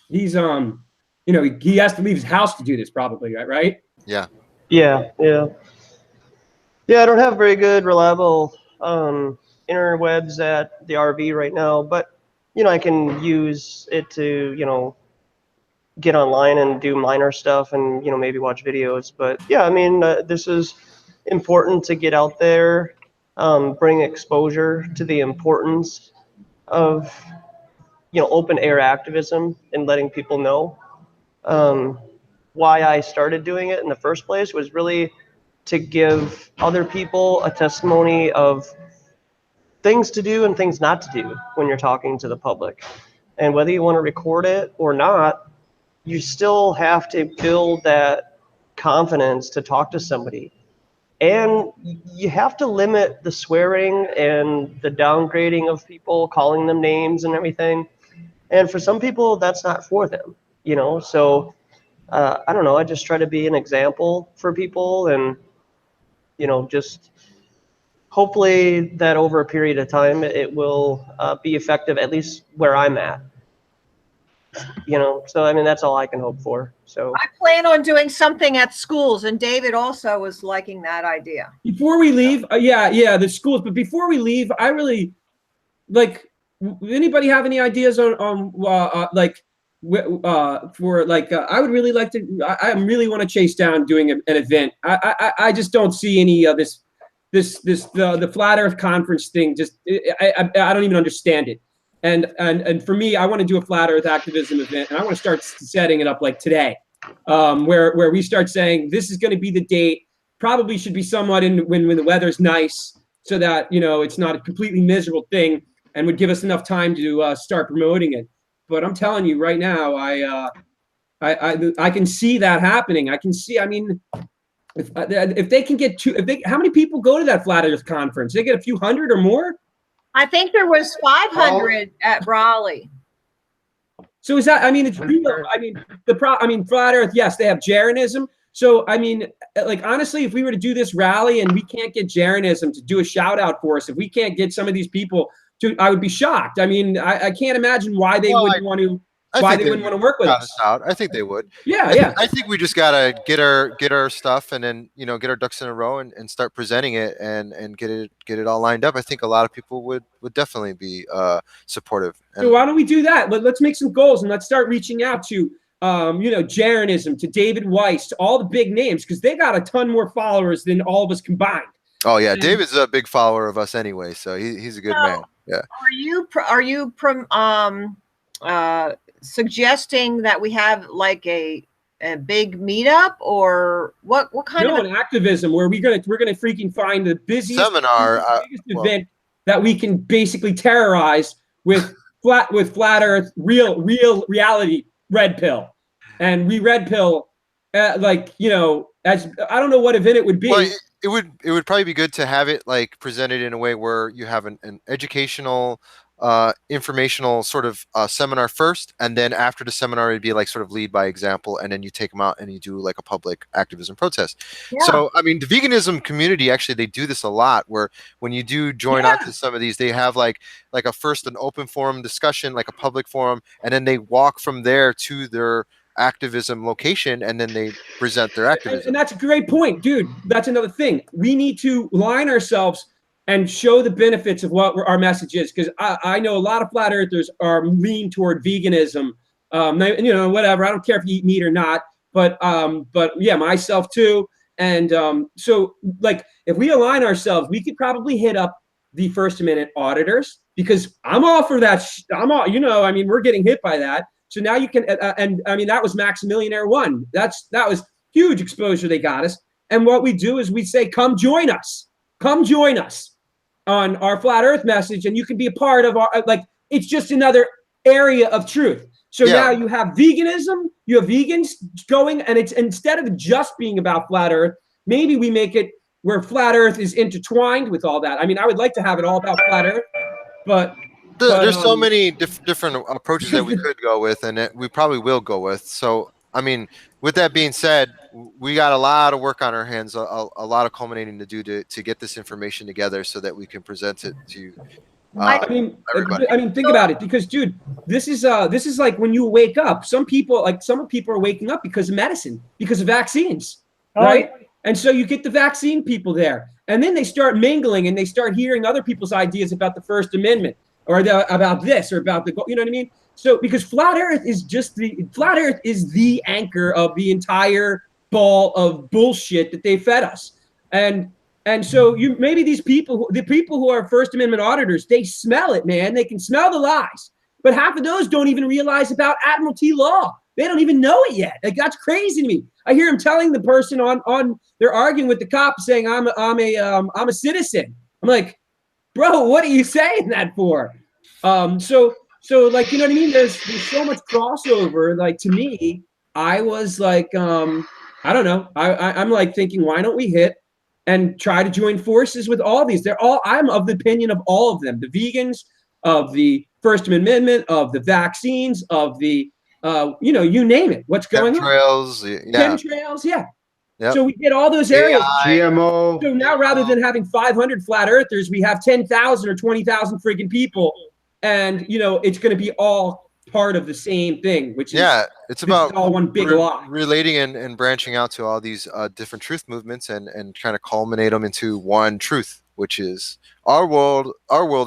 he's he has to leave his house to do this probably, right? Yeah. Yeah. I don't have very good, reliable interwebs at the RV right now, but I can use it to get online and do minor stuff and maybe watch videos. But yeah, I mean, this is important to get out there, bring exposure to the importance of open air activism and letting people know. Why I started doing it in the first place was really to give other people a testimony of things to do and things not to do when you're talking to the public. And whether you want to record it or not, you still have to build that confidence to talk to somebody. And you have to limit the swearing and the downgrading of people, calling them names and everything. And for some people, that's not for them, So I don't know. I just try to be an example for people and, just hopefully that over a period of time, it will be effective, at least where I'm at. So I mean, that's all I can hope for. So I plan on doing something at schools, and David also was liking that idea. Before we leave, the schools. But before we leave, I really anybody have any ideas on I would really like to. I really want to chase down doing an event. I just don't see any of the Flat Earth conference thing. Just I don't even understand it. And for me, I want to do a Flat Earth activism event, and I want to start setting it up like today, where we start saying this is going to be the date. Probably should be somewhat when the weather's nice, so that it's not a completely miserable thing, and would give us enough time to start promoting it. But I'm telling you right now, I can see that happening. I can see. I mean, if they can get how many people go to that Flat Earth conference? They get a few hundred or more. I think there was 500 at Raleigh. So is that? I mean, it's real. I mean, Flat Earth. Yes, they have Jeranism. So I mean, honestly, if we were to do this rally and we can't get Jeranism to do a shout out for us, if we can't get some of these people to, I would be shocked. I mean, I can't imagine why they wouldn't want to. Why they wouldn't want to work with us? I think they would. Yeah. I think we just gotta get our stuff and then get our ducks in a row and start presenting it and get it all lined up. I think a lot of people would definitely be supportive. So why don't we do that? Let's make some goals and let's start reaching out to Jeranism, to David Weiss, to all the big names, because they got a ton more followers than all of us combined. Oh yeah, David's a big follower of us anyway, so he's a good man. Yeah. Are you suggesting that we have like a big meetup, or what kind of an activism where we're gonna freaking find the busiest seminar biggest event that we can basically terrorize with Flat Earth real reality red pill, and we red pill as I don't know what event it would be. Well, it would probably be good to have it presented in a way where you have an educational informational sort of seminar first, and then after the seminar it'd be sort of lead by example, and then you take them out and you do a public activism protest. Yeah. So I mean, the veganism community, actually they do this a lot, where when you do join on to some of these, they have like a first an open forum discussion, like a public forum, and then they walk from there to their activism location, and then they present their activism. And that's a great point, dude. That's another thing. We need to line ourselves and show the benefits of what our message is. Because I know a lot of flat earthers are lean toward veganism. Whatever. I don't care if you eat meat or not, but yeah, myself too. And so like if we align ourselves, we could probably hit up the First Amendment auditors, because I'm all for that. I'm all, I mean, we're getting hit by that. So now you can, and I mean, that was Maximillionaire 1. That was huge exposure they got us. And what we do is we say, come join us on our flat earth message, and you can be a part of our, like, it's just another area of truth. So now you have veganism, you have vegans going, and it's, instead of just being about flat earth, maybe we make it where flat earth is intertwined with all that. I mean, I would like to have it all about flat earth, but there's so many different approaches that we could go with, and we probably will go with. So, I mean, with that being said, we got a lot of work on our hands, a lot of culminating to do to get this information together so that we can present it to everybody. I mean, think about it, because, dude, this is like when you wake up. Some people are waking up because of medicine, because of vaccines, right? And so you get the vaccine people there, and then they start mingling and they start hearing other people's ideas about the First Amendment, or about this, or about the, you know what I mean? So, because flat earth is the anchor of the entire ball of bullshit that they fed us. And so maybe the people who are First Amendment auditors, they smell it, man. They can smell the lies. But half of those don't even realize about Admiralty law. They don't even know it yet. Like, that's crazy to me. I hear him telling the person they're arguing with the cop, saying, I'm a citizen. I'm like, bro, what are you saying that for? So like, you know what I mean? There's so much crossover. Like, to me, I was like, I don't know. I'm like thinking, why don't we hit and try to join forces with all these? I'm of the opinion of all of them: the vegans, of the First Amendment, of the vaccines, of the, you name it. What's going on? Chemtrails, yeah. Yep. So we get all those areas. GMO. So now, rather than having 500 flat earthers, we have 10,000 or 20,000 freaking people. And, it's going to be all part of the same thing, which is, it's about all one big lie. Relating and branching out to all these different truth movements and trying to culminate them into one truth, which is our world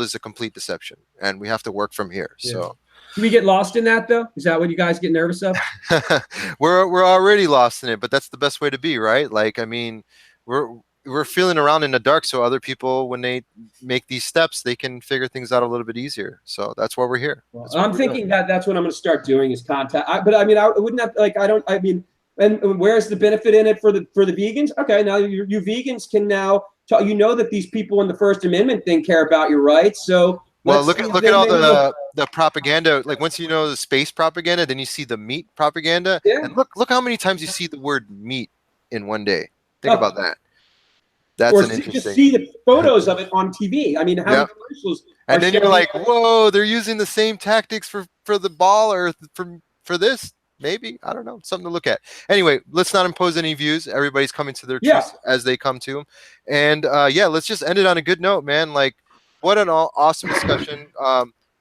is a complete deception, and we have to work from here. Yeah. So, do we get lost in that, though? Is that what you guys get nervous of? We're already lost in it, but that's the best way to be, right? Like, I mean, we're feeling around in the dark, so other people, when they make these steps, they can figure things out a little bit easier. So that's why we're here. Well, I'm thinking that's what I'm going to start doing, is contact. But I mean, I wouldn't have, like, I mean, and where's the benefit in it for the vegans? Okay, now you vegans can now that these people in the First Amendment thing care about your rights. So, well, look at all the propaganda. Like, once you know the space propaganda, then you see the meat propaganda. Yeah. And look how many times you see the word meat in one day. Think about that. That's an interesting. Just see the photos of it on TV. I mean, how many commercials? And then you're like, whoa, they're using the same tactics for the ball, or for this. Maybe, I don't know, something to look at. Anyway, let's not impose any views. Everybody's coming to their truths as they come to them. And let's just end it on a good note, man. Like, what an awesome discussion.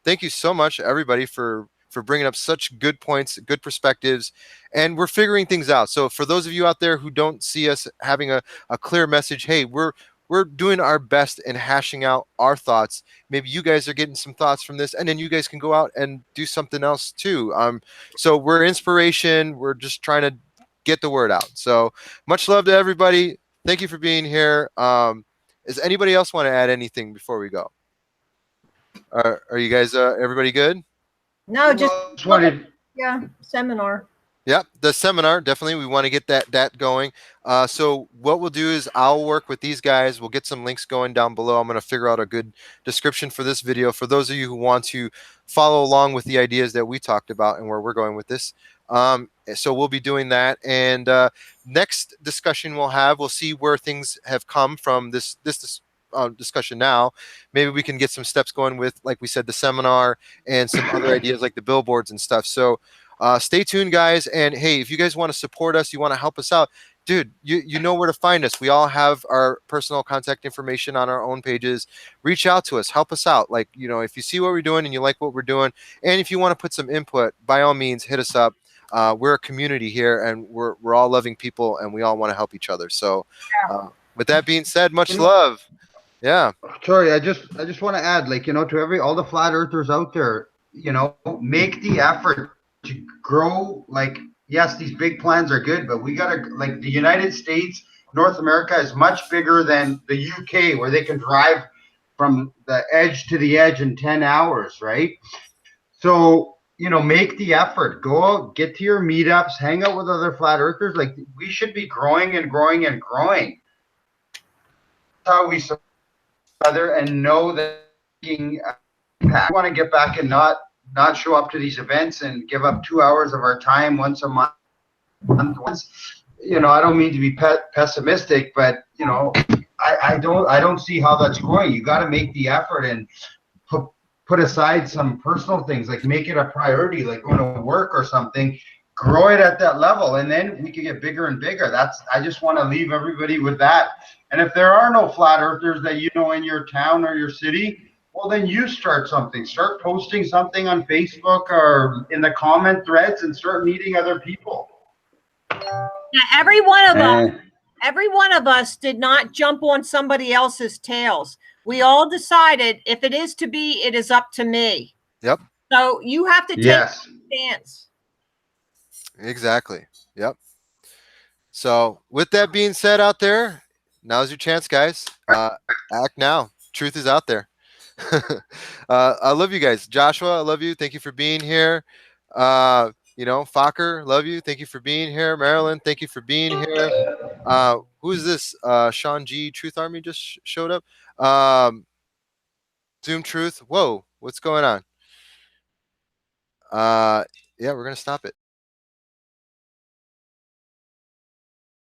Thank you so much, everybody, for bringing up such good points, good perspectives, and we're figuring things out. So for those of you out there who don't see us having a clear message, hey, we're doing our best in hashing out our thoughts. Maybe you guys are getting some thoughts from this, and then you guys can go out and do something else too. So we're inspiration. We're just trying to get the word out. So much love to everybody. Thank you for being here. Does anybody else want to add anything before we go? Are you guys, everybody good? No, just wanted. Yeah, seminar. Yeah, the seminar, definitely. We want to get that going. So what we'll do is I'll work with these guys. We'll get some links going down below. I'm going to figure out a good description for this video for those of you who want to follow along with the ideas that we talked about and where we're going with this. So we'll be doing that. And next discussion we'll see where things have come from this discussion now. Maybe we can get some steps going with, like we said, the seminar and some other ideas like the billboards and stuff. So stay tuned, guys. And hey, if you guys want to support us, you want to help us out, dude, you know where to find us. We all have our personal contact information on our own pages. Reach out to us, help us out. Like, if you see what we're doing and you like what we're doing, and if you want to put some input, by all means, hit us up. We're a community here, and we're all loving people, and we all want to help each other. So with that being said, much love. Yeah. Sorry, I just want to add, like, to all the flat earthers out there, make the effort to grow. Like, yes, these big plans are good, but we gotta, like, the United States, North America is much bigger than the UK, where they can drive from the edge to the edge in 10 hours, right? So, make the effort. Go out, get to your meetups, hang out with other flat earthers. Like, we should be growing and growing and growing. That's how we other and know that I want to get back and not show up to these events and give up 2 hours of our time once a month. I don't mean to be pessimistic, but I don't see how that's growing. You got to make the effort and put aside some personal things, like make it a priority, like going to work or something. Grow it at that level, and then we can get bigger and bigger. I just want to leave everybody with that. And if there are no flat earthers that in your town or your city, well, then you start something. Start posting something on Facebook or in the comment threads, and start meeting other people. Now, every one of us did not jump on somebody else's tails. We all decided, if it is to be, it is up to me. Yep. So you have to take a stance. Exactly. Yep. So with that being said, out there, now's your chance, guys. Act now. Truth is out there. I love you guys. Joshua, I love you. Thank you for being here. Focker, love you. Thank you for being here. Marilyn, thank you for being here. Who is this? Sean G. Truth Army just showed up. Zoom Truth. Whoa, what's going on? Yeah, we're gonna stop it.